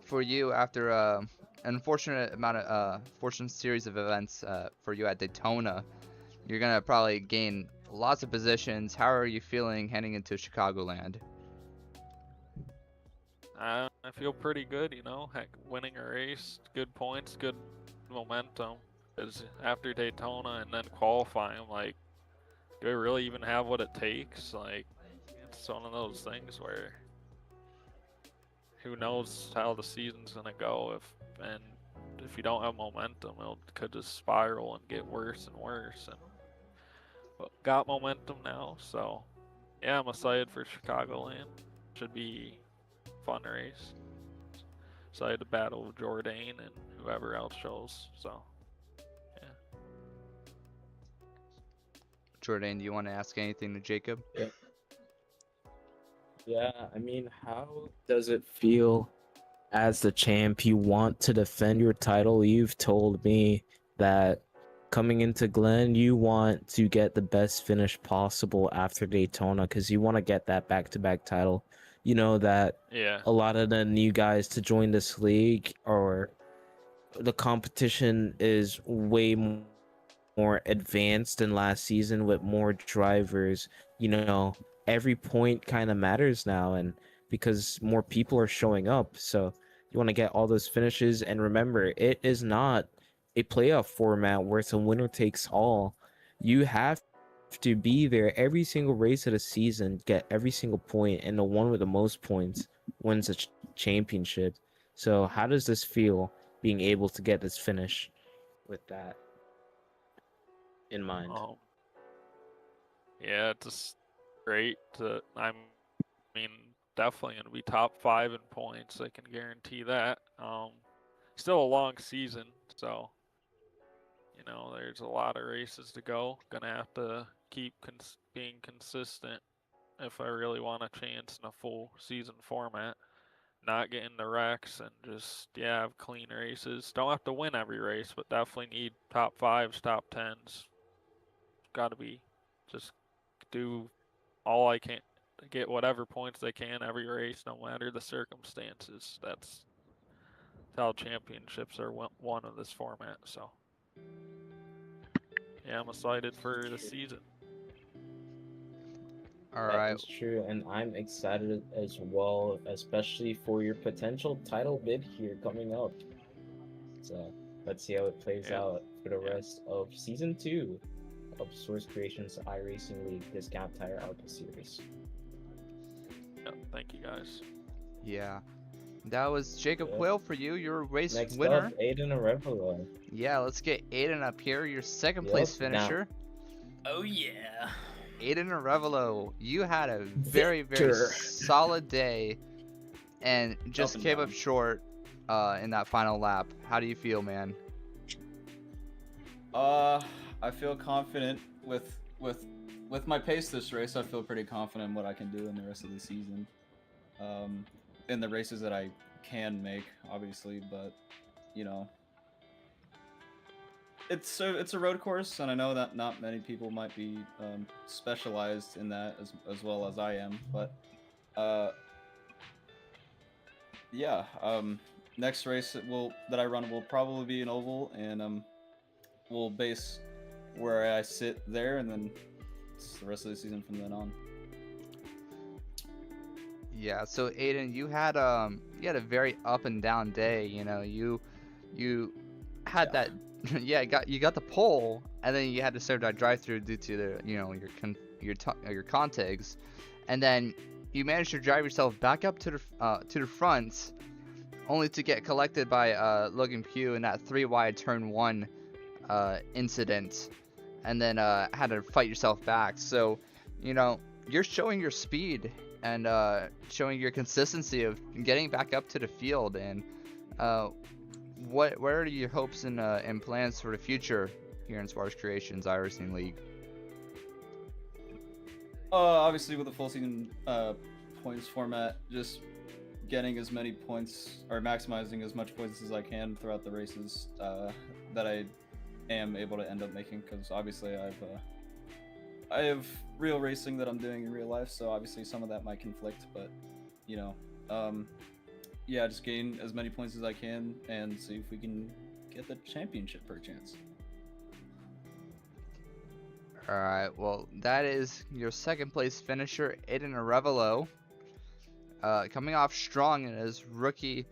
for you after an unfortunate amount of fortunate series of events for you at Daytona. You're gonna probably gain lots of positions. How are you feeling heading into Chicagoland? I feel pretty good, you know. Heck, winning a race, good points, good momentum. Because after Daytona and then qualifying, like, do I really even have what it takes? Like, it's one of those things where who knows how the season's gonna go if you don't have momentum, it could just spiral and get worse and worse. And but got momentum now, so yeah, I'm excited for Chicagoland. Should be a fun race. decide the battle of Jourdain and whoever else shows. So, yeah. Jordan, do you want to ask anything to Jacob? Yeah, I mean, how does it feel as the champ? You want to defend your title. You've told me that coming into Glen, you want to get the best finish possible after Daytona because you want to get that back-to-back title. You know that Yeah. a lot of the new guys to join this league, or the competition is way more advanced than last season with more drivers. You know, every point kind of matters now, and because more people are showing up, so you want to get all those finishes. And remember, it is not a playoff format where it's a winner takes all. You have to be there every single race of the season, get every single point, and the one with the most points wins a championship. So how does this feel, being able to get this finish with that in mind? Yeah, it's just great to. I mean, definitely gonna be top 5 in points. I can guarantee that. Still a long season, so you know there's a lot of races to go. Gonna have to keep being consistent if I really want a chance in a full season format. Not getting the wrecks and just have clean races. Don't have to win every race, but definitely need top 5s, top 10s. Got to be just do all I can, get whatever points I can every race, no matter the circumstances. That's how championships are won in this format. So, yeah, I'm excited for the season. All That right. is true, and I'm excited as well, especially for your potential title bid here coming up. So let's see how it plays out for the rest of season 2 of Source Creations iRacing League Discount Tire ARCA series. Yep, thank you guys. Yeah. That was Jacob Yep. Quayle for you, your race Next winner. up, Aiden Arevalo. Yeah, let's get Aiden up here, your second place finisher. Oh yeah. Aiden Arevalo, you had a very Victor. solid day and just and came up down. short in that final lap. How do you feel, man? I feel confident with my pace this race. I feel pretty confident in what I can do in the rest of the season. In the races that I can make, obviously, but you know, it's a road course, and I know that not many people might be specialized in that as well as I am. But yeah, next race that I run will probably be an oval, and we'll base where I sit there, and then it's the rest of the season from then on. Yeah, so Aiden, you had a very up and down day. You know, you had that. Yeah, you got the pole, and then you had to serve that drive-through due to the your contegs, and then you managed to drive yourself back up to the front, only to get collected by Logan Pugh in that 3-wide turn 1 incident, and then had to fight yourself back. So, you know, you're showing your speed and showing your consistency of getting back up to the field. And what are your hopes and plans for the future here in Source Creations iRacing League? Obviously with the full season points format, just getting as many points or maximizing as much points as I can throughout the races that I am able to end up making, because obviously I have real racing that I'm doing in real life, so obviously some of that might conflict, but you know, yeah, just gain as many points as I can and see if we can get the championship per chance. Alright, well, that is your second place finisher, Aiden Arevalo, coming off strong in his rookie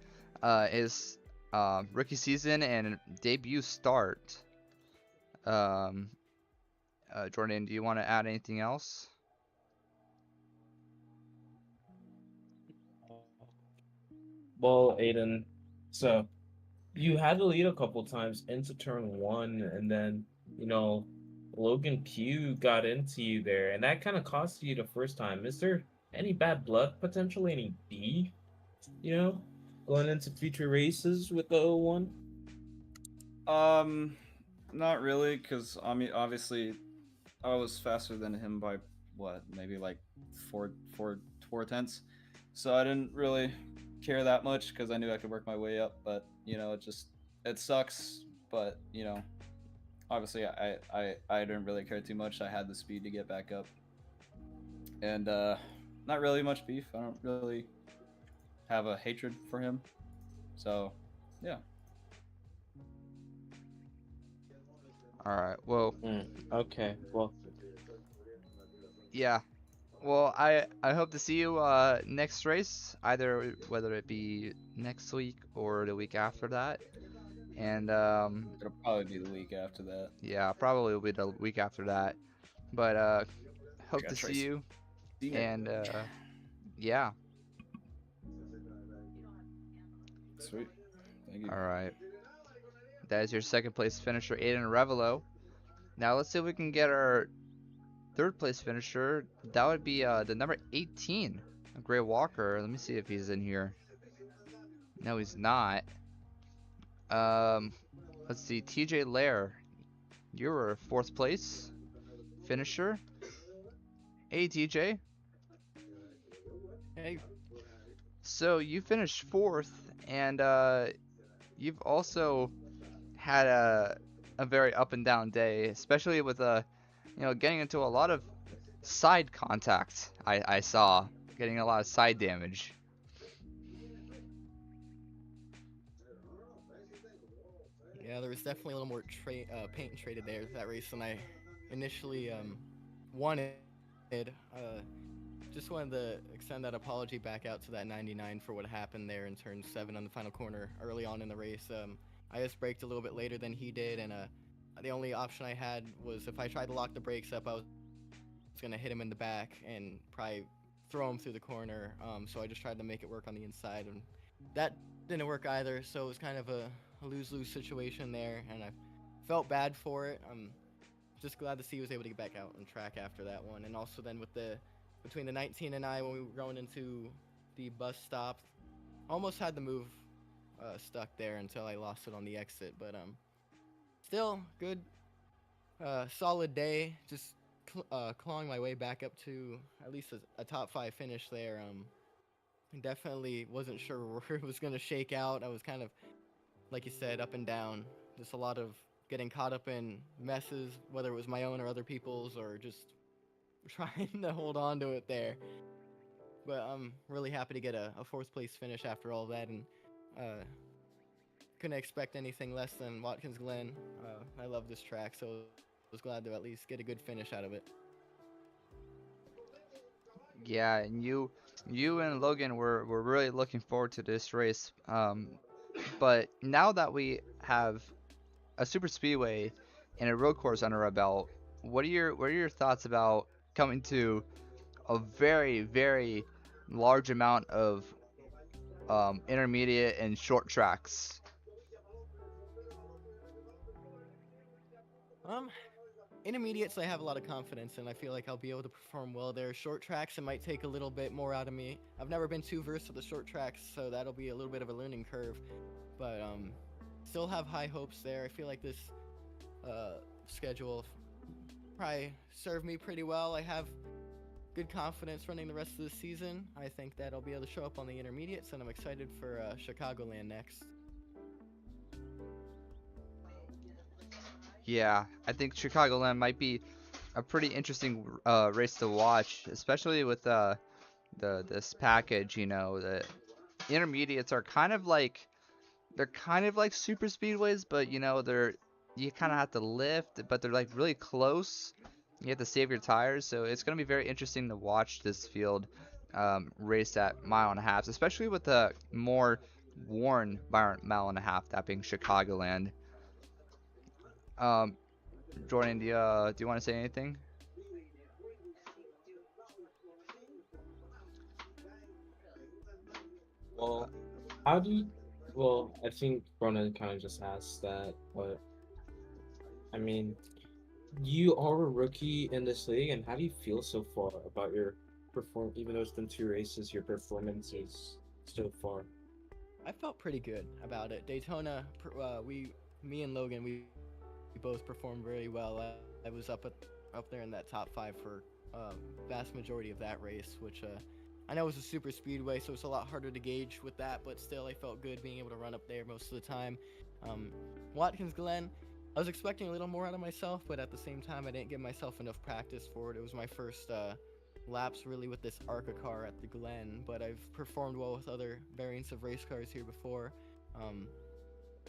season and debut start. Jordan, do you want to add anything else? Well, Aiden, so you had to lead a couple times into turn 1, and then, you know, Logan Pugh got into you there, and that kind of cost you the first time. Is there any bad blood, potentially any beef, you know, going into future races with the 01? Not really, because I mean, obviously, I was faster than him by what, maybe like four tenths. So I didn't really care that much because I knew I could work my way up. But it sucks. But obviously, I didn't really care too much. I had the speed to get back up, and not really much beef. I don't really have a hatred for him. So, yeah. All right. Well, Okay, well, yeah. Well, I hope to see you next race, either whether it be next week or the week after that. And It'll probably be the week after that. yeah, probably will be the week after that. But hope Got to see Tracy. you. See you. And yeah. Sweet. Thank you. All right. That is your second place finisher, Aiden Revelo. Now let's see if we can get our third place finisher. That would be the number 18, Gray Walker. Let me see if he's in here. No, he's not. Let's see, TJ Lair. You were fourth place finisher. Hey, TJ. Hey. So you finished fourth, and you've also had a very up and down day, especially with getting into a lot of side contact. I saw getting a lot of side damage. Yeah, there was definitely a little more paint traded there that race than I initially wanted. Just wanted to extend that apology back out to that 99 for what happened there in turn 7 on the final corner early on in the race. I just braked a little bit later than he did, and the only option I had was if I tried to lock the brakes up, I was going to hit him in the back and probably throw him through the corner. So I just tried to make it work on the inside, and that didn't work either. So it was kind of a lose-lose situation there, and I felt bad for it. I'm just glad to see he was able to get back out on track after that one. And also then between the 19 and I, when we were going into the bus stop, almost had the move stuck there until I lost it on the exit. But still good, solid day. Just clawing my way back up to at least a top 5 finish there. Definitely wasn't sure where it was going to shake out. I was kind of, like you said, up and down. Just a lot of getting caught up in messes, whether it was my own or other people's, or just trying to hold on to it there. But I'm really happy to get a 4th place finish after all that, and couldn't expect anything less than Watkins Glen. I love this track, so I was glad to at least get a good finish out of it. Yeah, and you and Logan were really looking forward to this race. But now that we have a super speedway and a road course under our belt, what are your thoughts about coming to a very, very large amount of intermediate and short tracks? Intermediates I have a lot of confidence in. I feel like I'll be able to perform well there. Short tracks, it might take a little bit more out of me. I've never been too versed with the short tracks, so that'll be a little bit of a learning curve. But still have high hopes there. I feel like this schedule probably served me pretty well. I have good confidence running the rest of the season. I think that I'll be able to show up on the intermediates, and I'm excited for Chicagoland next. Yeah, I think Chicagoland might be a pretty interesting race to watch, especially with this package. The intermediates are kind of like super speedways, but you kind of have to lift, but they're like really close. You have to save your tires, so it's gonna be very interesting to watch this field race at mile and a half, especially with the more worn mile and a half, that being Chicagoland. Jordan, do you want to say anything? Well, I think Ronan kind of just asked that, but I mean, you are a rookie in this league, and how do you feel so far about your even though it's been 2 races, your performances so far? I felt pretty good about it. Daytona, me and Logan, we both performed very well. I was up there in that top 5 for vast majority of that race, which I know it was a super speedway, so it's a lot harder to gauge with that, but still I felt good being able to run up there most of the time. Watkins Glen, I was expecting a little more out of myself, but at the same time I didn't give myself enough practice for it. It was my first laps really with this ARCA car at the Glen, but I've performed well with other variants of race cars here before.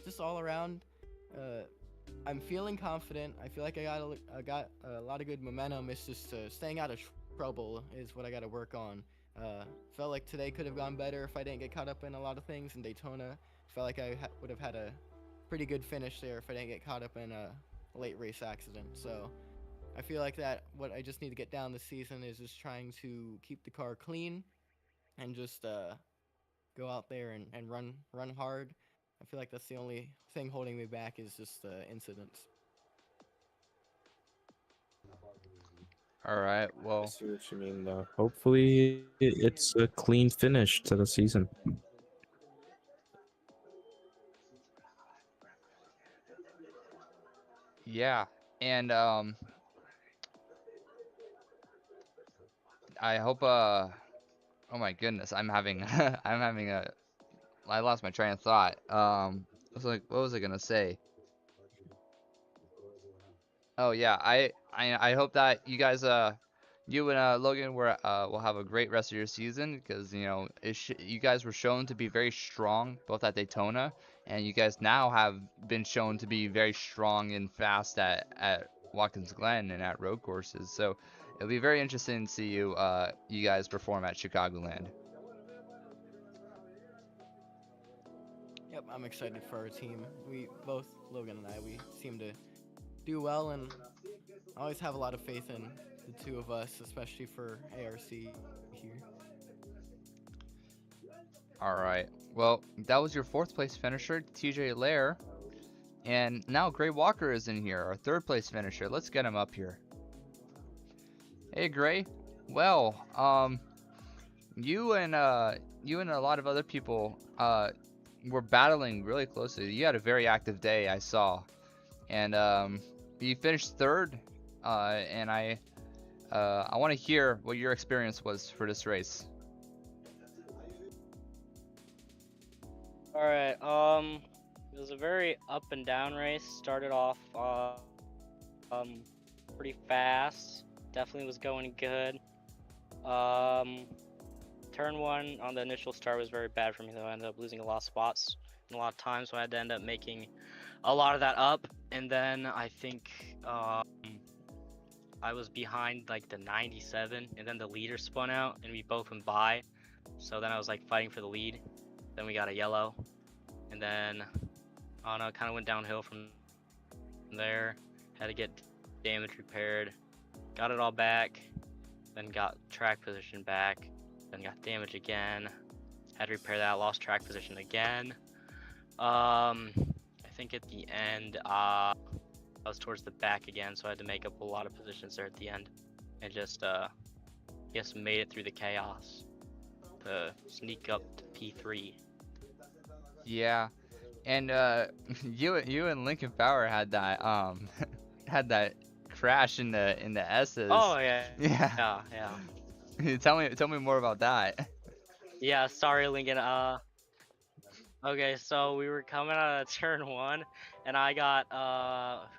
Just all around, I'm feeling confident. I feel like I got a lot of good momentum. It's just staying out of trouble is what I got to work on. Felt like today could have gone better if I didn't get caught up in a lot of things. In Daytona, felt like I would have had a pretty good finish there if I didn't get caught up in a late race accident. So I feel like that what I just need to get down this season is just trying to keep the car clean and just go out there and run hard. I feel like that's the only thing holding me back is just incidents. All right. I Well, see what you mean, though. Hopefully, it's a clean finish to the season. yeah. And I hope oh my goodness, I'm having I'm having a I lost my train of thought. I was like, what was I gonna say? Oh yeah, I hope that you guys you and Logan will have a great rest of your season because you know you guys were shown to be very strong both at Daytona and you guys now have been shown to be very strong and fast at Watkins Glen and at road courses. So it'll be very interesting to see you guys perform at Chicagoland. Yep, I'm excited for our team. We both, Logan and I, we seem to do well, and I always have a lot of faith in the two of us, especially for ARC here. All right. Well, that was your 4th place finisher, TJ Lair. And now Gray Walker is in here, our 3rd place finisher. Let's get him up here. Hey Gray. Well, you and a lot of other people were battling really closely. You had a very active day, I saw. And you finished 3rd. And I want to hear what your experience was for this race. All right. It was a very up and down race. Started off pretty fast. Definitely was going good. Turn 1 on the initial start was very bad for me though. I ended up losing a lot of spots and a lot of time, so I had to end up making a lot of that up. And then I think I was behind like the 97, and then the leader spun out and we both went by. So then I was like fighting for the lead. Then we got a yellow, and then I don't know, kind of went downhill from there. Had to get damage repaired, got it all back, then got track position back, then got damage again, had to repair that, lost track position again. I think at the end I was towards the back again, so I had to make up a lot of positions there at the end, and just guess made it through the chaos to sneak up to P3. Yeah, and you and Lincoln Power had that had that crash in the S's. Oh yeah. Yeah. Tell me more about that. Yeah, sorry Lincoln. Okay, so we were coming out of turn 1, and I got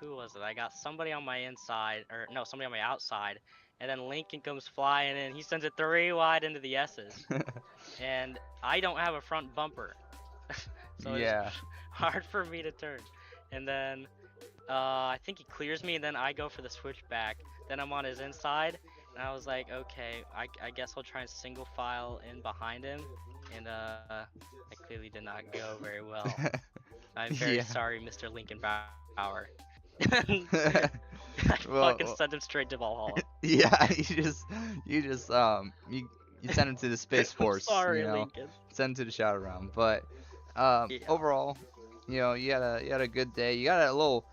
who was it? I got somebody on my inside, or no, somebody on my outside, and then Lincoln comes flying in. He sends it 3 wide into the S's, and I don't have a front bumper. So Yeah. it's hard for me to turn. And then I think he clears me, and then I go for the switchback. Then I'm on his inside, and I was like, okay, I guess I'll try and single file in behind him. And I clearly did not go very well. I'm very sorry, Mr. Lincoln Power. I fucking sent him straight to Valhalla. Yeah, you sent him to the Space Force. Sorry, you know? Lincoln. Send him to the Shadow Realm. But Yeah. overall, you know, you had a good day. You got a little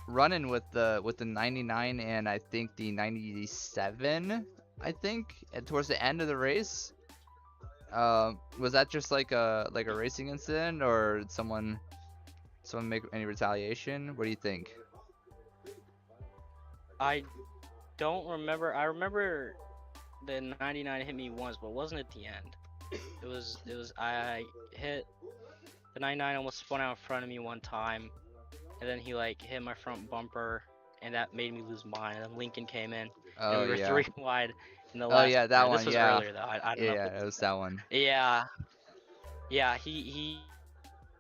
running with the 99 and I think the 97. I think towards the end of the race. Was that just like a racing incident, or did someone make any retaliation? What do you think? I don't remember. I remember the 99 hit me once, but it wasn't at the end. It was I hit the 99, almost spun out in front of me one time, and then he like hit my front bumper, and that made me lose mine. And then Lincoln came in, and Oh we were yeah. 3 wide in the Oh last yeah, that corner. one. This was Yeah. earlier though. I don't know. Yeah, it was that one. Yeah, yeah.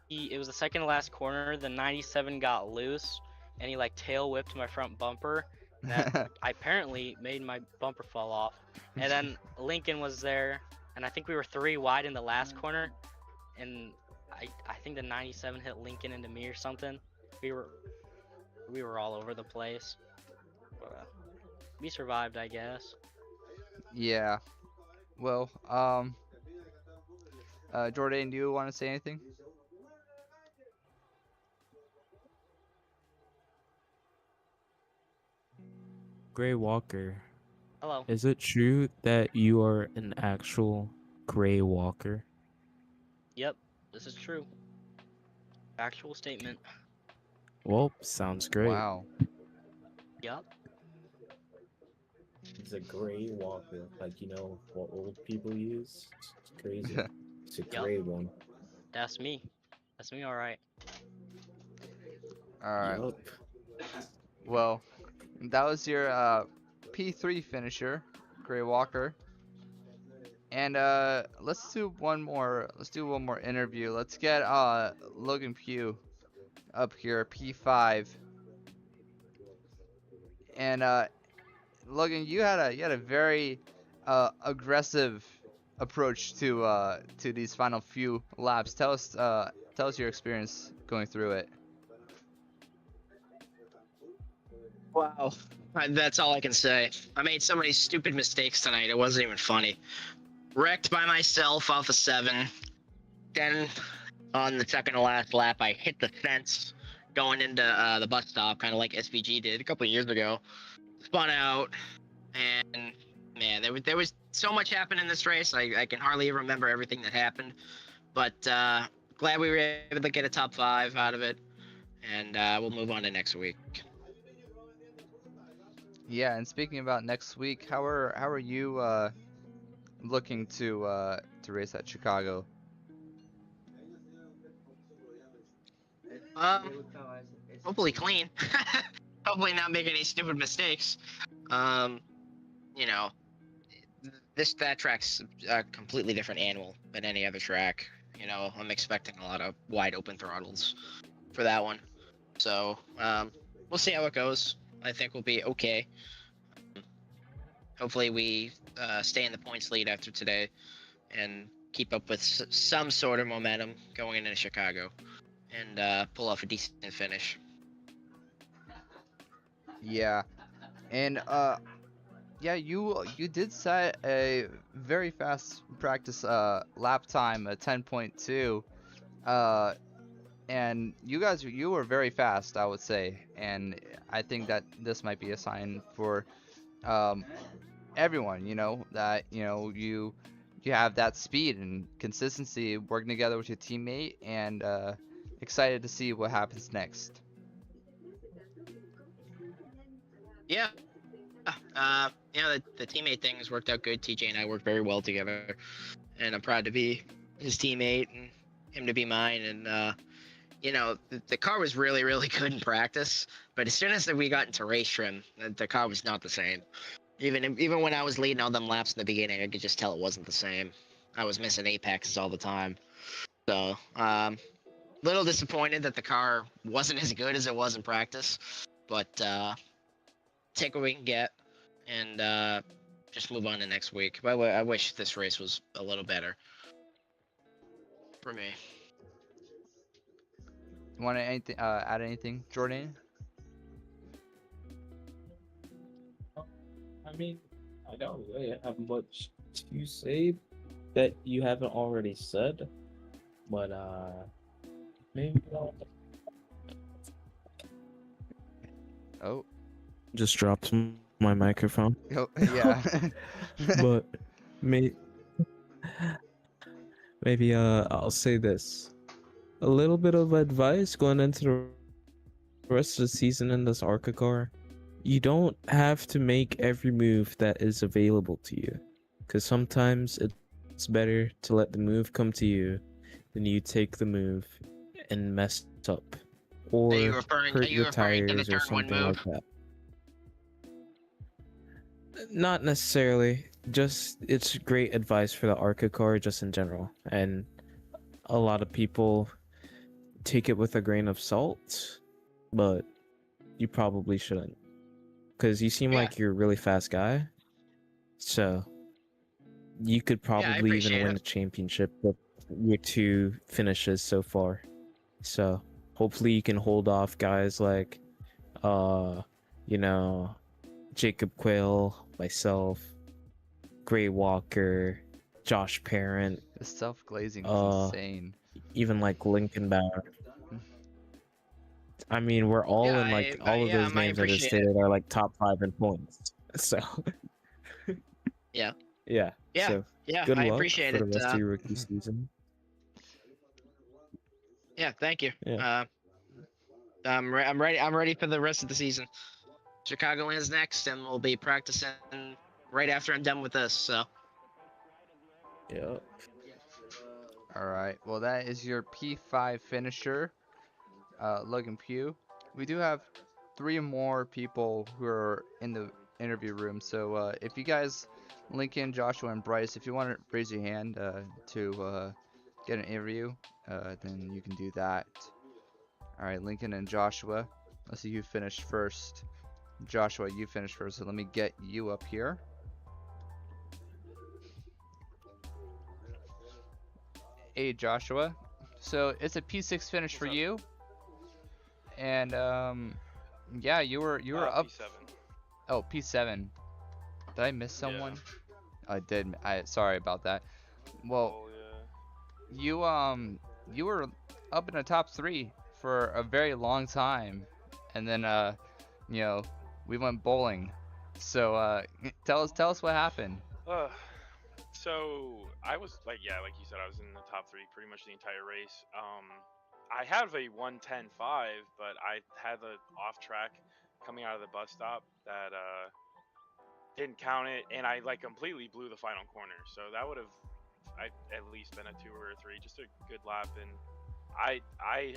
It was the second to last corner. The 97 got loose, and he like tail whipped my front bumper. And that apparently made my bumper fall off. And then Lincoln was there, and I think we were 3 wide in the last corner, and I think the 97 hit Lincoln into me or something. We were all over the place, but we survived, I guess. Yeah. Well, Jordan, do you want to say anything? Gray Walker, Hello. is it true that you are an actual Gray Walker? Yep, this is true. Actual statement. Well, sounds great. Wow. Yep. It's a gray walker, like what old people use. It's crazy. It's a Yup. gray one. That's me. That's me, all right. All right. Yup. Well, that was your P3 finisher, Gray Walker. And let's do one more. Let's do one more interview. Let's get Logan Pugh up here, P5. And Logan, you had a very aggressive approach to these final few laps. Tell us your experience going through it. Wow. That's all I can say. I made so many stupid mistakes tonight, it wasn't even funny. Wrecked by myself off a 7. Then, on the second to last lap, I hit the fence going into the bus stop, kind of like SVG did a couple of years ago. Spun out, and man, there was so much happening in this race, I can hardly remember everything that happened. But glad we were able to get a top 5 out of it, and we'll move on to next week. Yeah, and speaking about next week, how are you looking to race at Chicago? Hopefully clean. Hopefully not make any stupid mistakes. That track's a completely different animal than any other track. I'm expecting a lot of wide open throttles for that one. So we'll see how it goes. I think we'll be okay. Hopefully we stay in the points lead after today and keep up with some sort of momentum going into Chicago and pull off a decent finish. Yeah, and yeah, you did set a very fast practice lap time, a 10.2, and you were very fast, I would say, and I think that this might be a sign for everyone, that you have that speed and consistency working together with your teammate, and excited to see what happens next. Yeah. The teammate thing has worked out good. TJ and I work very well together, and I'm proud to be his teammate and him to be mine. And the car was really, really good in practice, but as soon as we got into race trim, the car was not the same. Even when I was leading all them laps in the beginning, I could just tell it wasn't the same. I was missing apexes all the time. So, little disappointed that the car wasn't as good as it was in practice, but take what we can get and just move on to next week. By the way, I wish this race was a little better for me. You want to add anything, Jordan? I mean, I don't really have much to say that you haven't already said, but maybe Oh. Just dropped my microphone. Oh, yeah. But Maybe I'll say this. A little bit of advice going into the rest of the season in this ARCA car. You don't have to make every move that is available to you. Because sometimes it's better to let the move come to you than you take the move and mess up. Are you Or referring? Are hurt you your referring to the tires or turn one something move? like that. Not necessarily. Just it's great advice for the ARCA car just in general. And a lot of people take it with a grain of salt, but you probably shouldn't. Because you seem Yeah. like you're a really fast guy. So you could Yeah, I probably even appreciate win it. the championship with your 2 finishes so far. So hopefully you can hold off guys like you know, Jacob Quayle, myself, Gray Walker, Josh Parent, The self-glazing is insane. even like Lincoln Bauer. I mean, we're all in like all of those I names I just appreciate it. stated are like top 5 in points. So Yeah. yeah. Yeah. So Yeah, good I luck appreciate for the it. rest of your rookie season. Yeah, thank you. Yeah. I'm ready. I'm ready for the rest of the season. Chicago lands next, and we'll be practicing right after I'm done with this. So Yeah. All right. Well, that is your P5 finisher, Logan Pugh. We do have 3 more people who are in the interview room. So if you guys, Lincoln, Joshua, and Bryce, if you want to raise your hand to get an interview, then you can do that. All right, Lincoln and Joshua. Let's see who finished first. Joshua, you finished first. So let me get you up here. Hey, Joshua. So it's a P6 finish for you. And yeah, you were up. P7. Oh, P7. Did I miss someone? Yeah. I did. Sorry about that. Well, Oh yeah. you were up in the top 3 for a very long time, and then you know, we went bowling. So tell us what happened. So I was like you said, I was in the top 3 pretty much the entire race. I have a 1:10.5, but I had the off track coming out of the bus stop that didn't count it, and I like completely blew the final corner. So that would have at least been a 2 or a 3, just a good lap. And I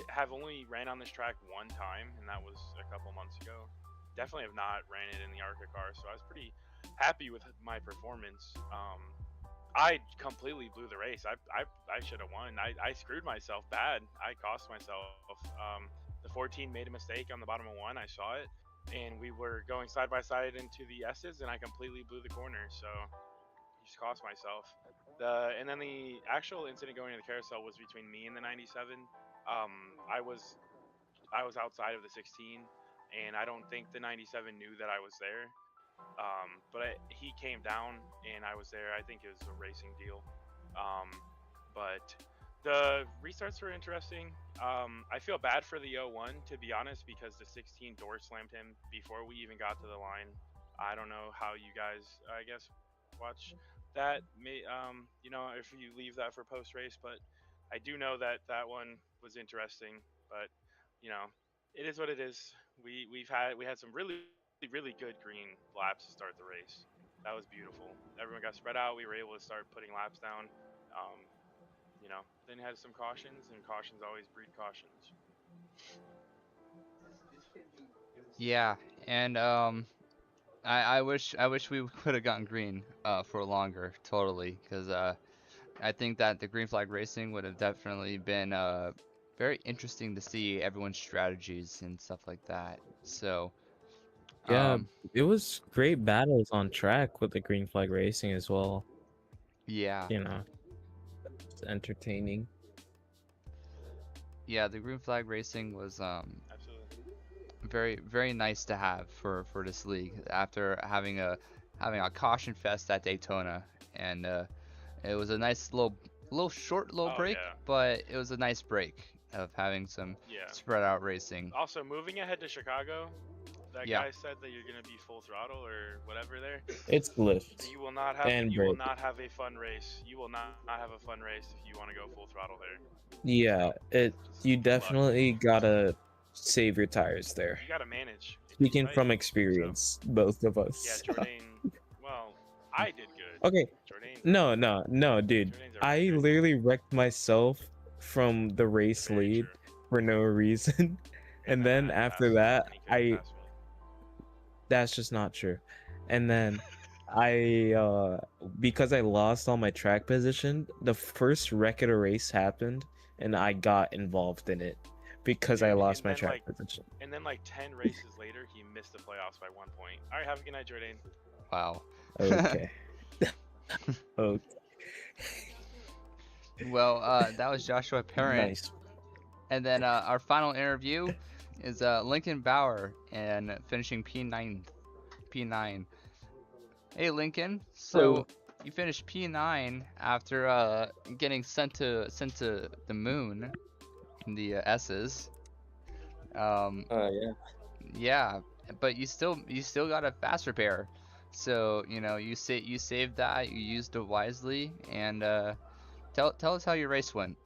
have only ran on this track one time, and that was a couple months ago. Definitely have not ran it in the ARCA car, so I was pretty happy with my performance. I completely blew the race. I should have won. I screwed myself bad. I cost myself. The 14 made a mistake on the bottom of 1. I saw it, and we were going side by side into the S's, and I completely blew the corner. So just cost myself. And then the actual incident going to the carousel was between me and the 97. I was outside of the 16, and I don't think the 97 knew that I was there. But he came down and I was there. I think it was a racing deal. But the restarts were interesting. I feel bad for the 01, to be honest, because the 16 door slammed him before we even got to the line. I don't know how you guys, I guess, watch that. If you leave that for post race, but I do know that that one was interesting. But it is what it is. We had some really good green laps to start the race. That was beautiful. Everyone got spread out. We were able to start putting laps down. Then had some cautions, and cautions always breed cautions. Yeah, and I wish we could have gotten green for longer, totally, because I think that the green flag racing would have definitely been very interesting to see everyone's strategies and stuff like that. So Yeah, it was great battles on track with the green flag racing as well. yeah, It's entertaining. yeah, the green flag racing was Absolutely. very nice to have for this league after having a caution fest at Daytona, and it was a nice short break, Yeah. but it was a nice break of having some Yeah. spread out racing. Also, moving ahead to Chicago, that Yeah. guy said that you're gonna be full throttle or whatever there, It's lift you will not have and you will brake. not have a fun race. You will not have a fun race if you want to go full throttle there. Yeah, Just you good luck. definitely gotta save your tires there. You gotta manage. Speaking right? from So, experience, both of yeah, us. Jourdain. Well, I did good. Okay, Jourdain's no, dude. Jourdain's I already literally wrecked myself from the race very lead true. for no reason. And then I after passed, that, and he couldn't pass me. that's just not true. And then I because I lost all my track position, the first wreck at a race happened and I got involved in it because I Dude, lost and my then, track like- position. And then like 10 races later, he missed the playoffs by 1 point. All right, have a good night, Jourdain. Wow. Okay. Okay. Well, that was Joshua Parent. Nice. And then our final interview is Lincoln Bauer and finishing P9. P9. Hey Lincoln, so you finished P9 after getting sent to the moon in the S's. Yeah. Yeah, but you still got a fast repair. So, you know, you saved that, you used it wisely, and tell us how your race went.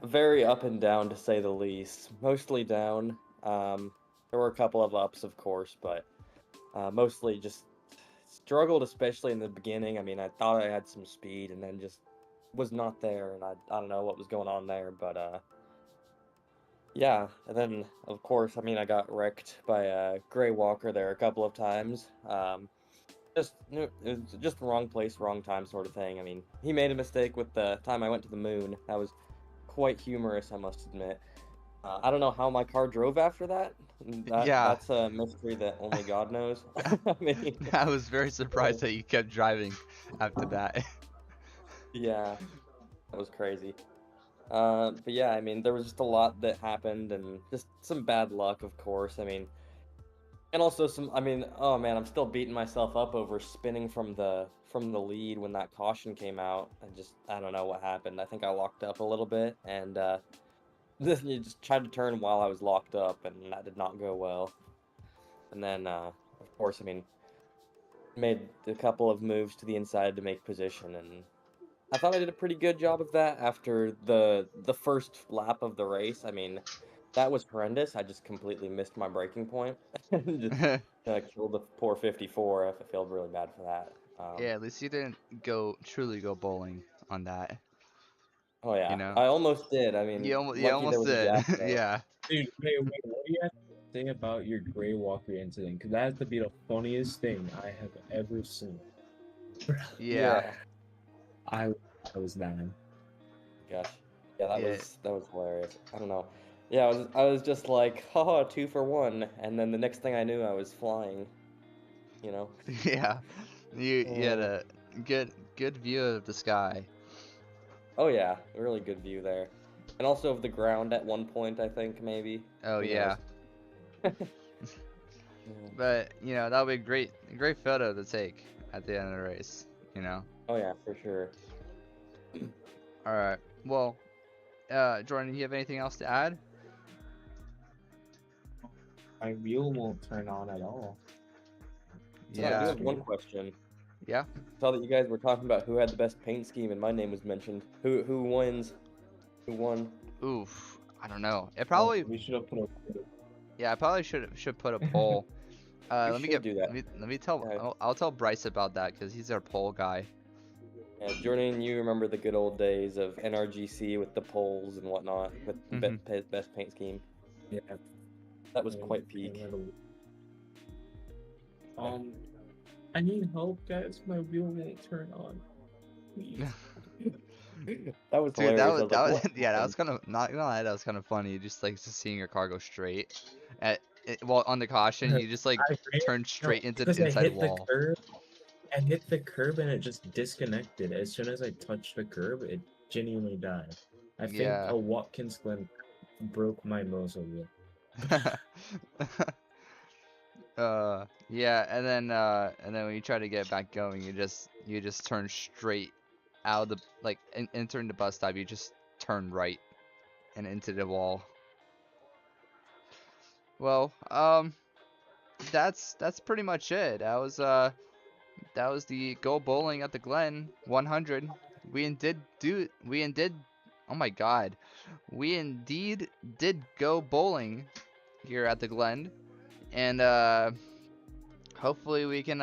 Very up and down to say the least. Mostly down. There were a couple of ups, of course, but mostly just struggled, especially in the beginning. I mean, I thought I had some speed, and then just was not there, and I don't know what was going on there, but yeah. And then, of course, I mean, I got wrecked by Gray Walker there a couple of times. It was just wrong place, wrong time sort of thing. I mean, he made a mistake with the time I went to the moon. That was quite humorous, I must admit. I don't know how my car drove after that. Yeah. That's a mystery that only God knows. I mean, I was very surprised that you kept driving after that. yeah, that was crazy. But yeah, I mean, there was just a lot that happened, and just some bad luck, of course. I mean, and also some. I mean, oh man, I'm still beating myself up over spinning from the lead when that caution came out. I don't know what happened. I think I locked up a little bit, and you just tried to turn while I was locked up, and that did not go well. And then, of course, I mean, made a couple of moves to the inside to make position, and I thought I did a pretty good job of that after the first lap of the race. I mean, that was horrendous. I just completely missed my braking point. Just killed the poor 54. I feel really bad for that. Yeah, at least you didn't truly go bowling on that. Oh yeah, You know? I almost did. I mean, You lucky almost there was did. a gap though. Yeah. Dude, wait, what do you have to say about your Gray Walker incident? Because that has to be the funniest thing I have ever seen. Yeah. I was down. Gosh. Yeah, that Yeah. was hilarious. I don't know. Yeah, I was just like, haha, 2 for 1, and then the next thing I knew, I was flying. You know. Yeah. You had a good view of the sky. Oh yeah, a really good view there, and also of the ground at one point. I think maybe. Oh Who yeah. knows? But, you know, that would be a great photo to take at the end of the race, you know. Oh yeah, for sure. All right. Well, Jordan, do you have anything else to add? My wheel won't turn on at all. So I do Yeah. have one question. Yeah. I saw that you guys were talking about who had the best paint scheme, and my name was mentioned. Who wins? Who won? Oof. I don't know. It probably. We should have put a. Yeah, I probably should put a poll. We Let me should do that. Let me tell. Yeah. I'll tell Bryce about that because he's our poll guy. Yeah, Jordan, you remember the good old days of NRGC with the polls and whatnot, with the best paint scheme. Yeah. That was quite peak. I need help, guys. My wheel won't turn on. Please. That was Dude, hilarious. that I was like, that was "What yeah, that was happened?" kind of not gonna lie, that was kind of funny. Just like seeing your car go straight. Well, on the caution, you just like I ran- turned straight into because the inside I hit wall. The curb. I hit the curb and it just disconnected. As soon as I touched the curb, it genuinely died. I think Yeah. a Watkins Glen broke my Mosul wheel. Yeah, and then when you try to get back going, you just turn straight out of the entering the bus stop. You just turn right and into the wall. Well, that's pretty much it. That was the Go Bowling at the Glen 100. We indeed, oh my god. We indeed did go bowling here at the Glen. And hopefully we can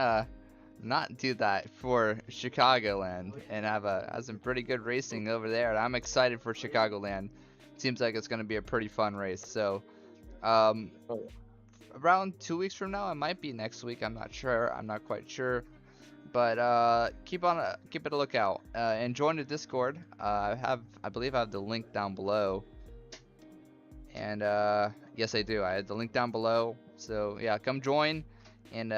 not do that for Chicagoland and have some pretty good racing over there. And I'm excited for Chicagoland. Seems like it's going to be a pretty fun race. So, around 2 weeks from now, it might be next week. I'm not sure. I'm not quite sure. But keep it a lookout and join the Discord. I believe I have the link down below. And yes, I do. I have the link down below. So yeah, come join and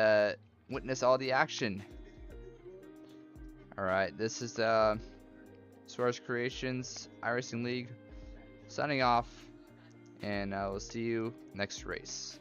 witness all the action. All right, this is Source Creations iRacing League signing off, and I will see you next race.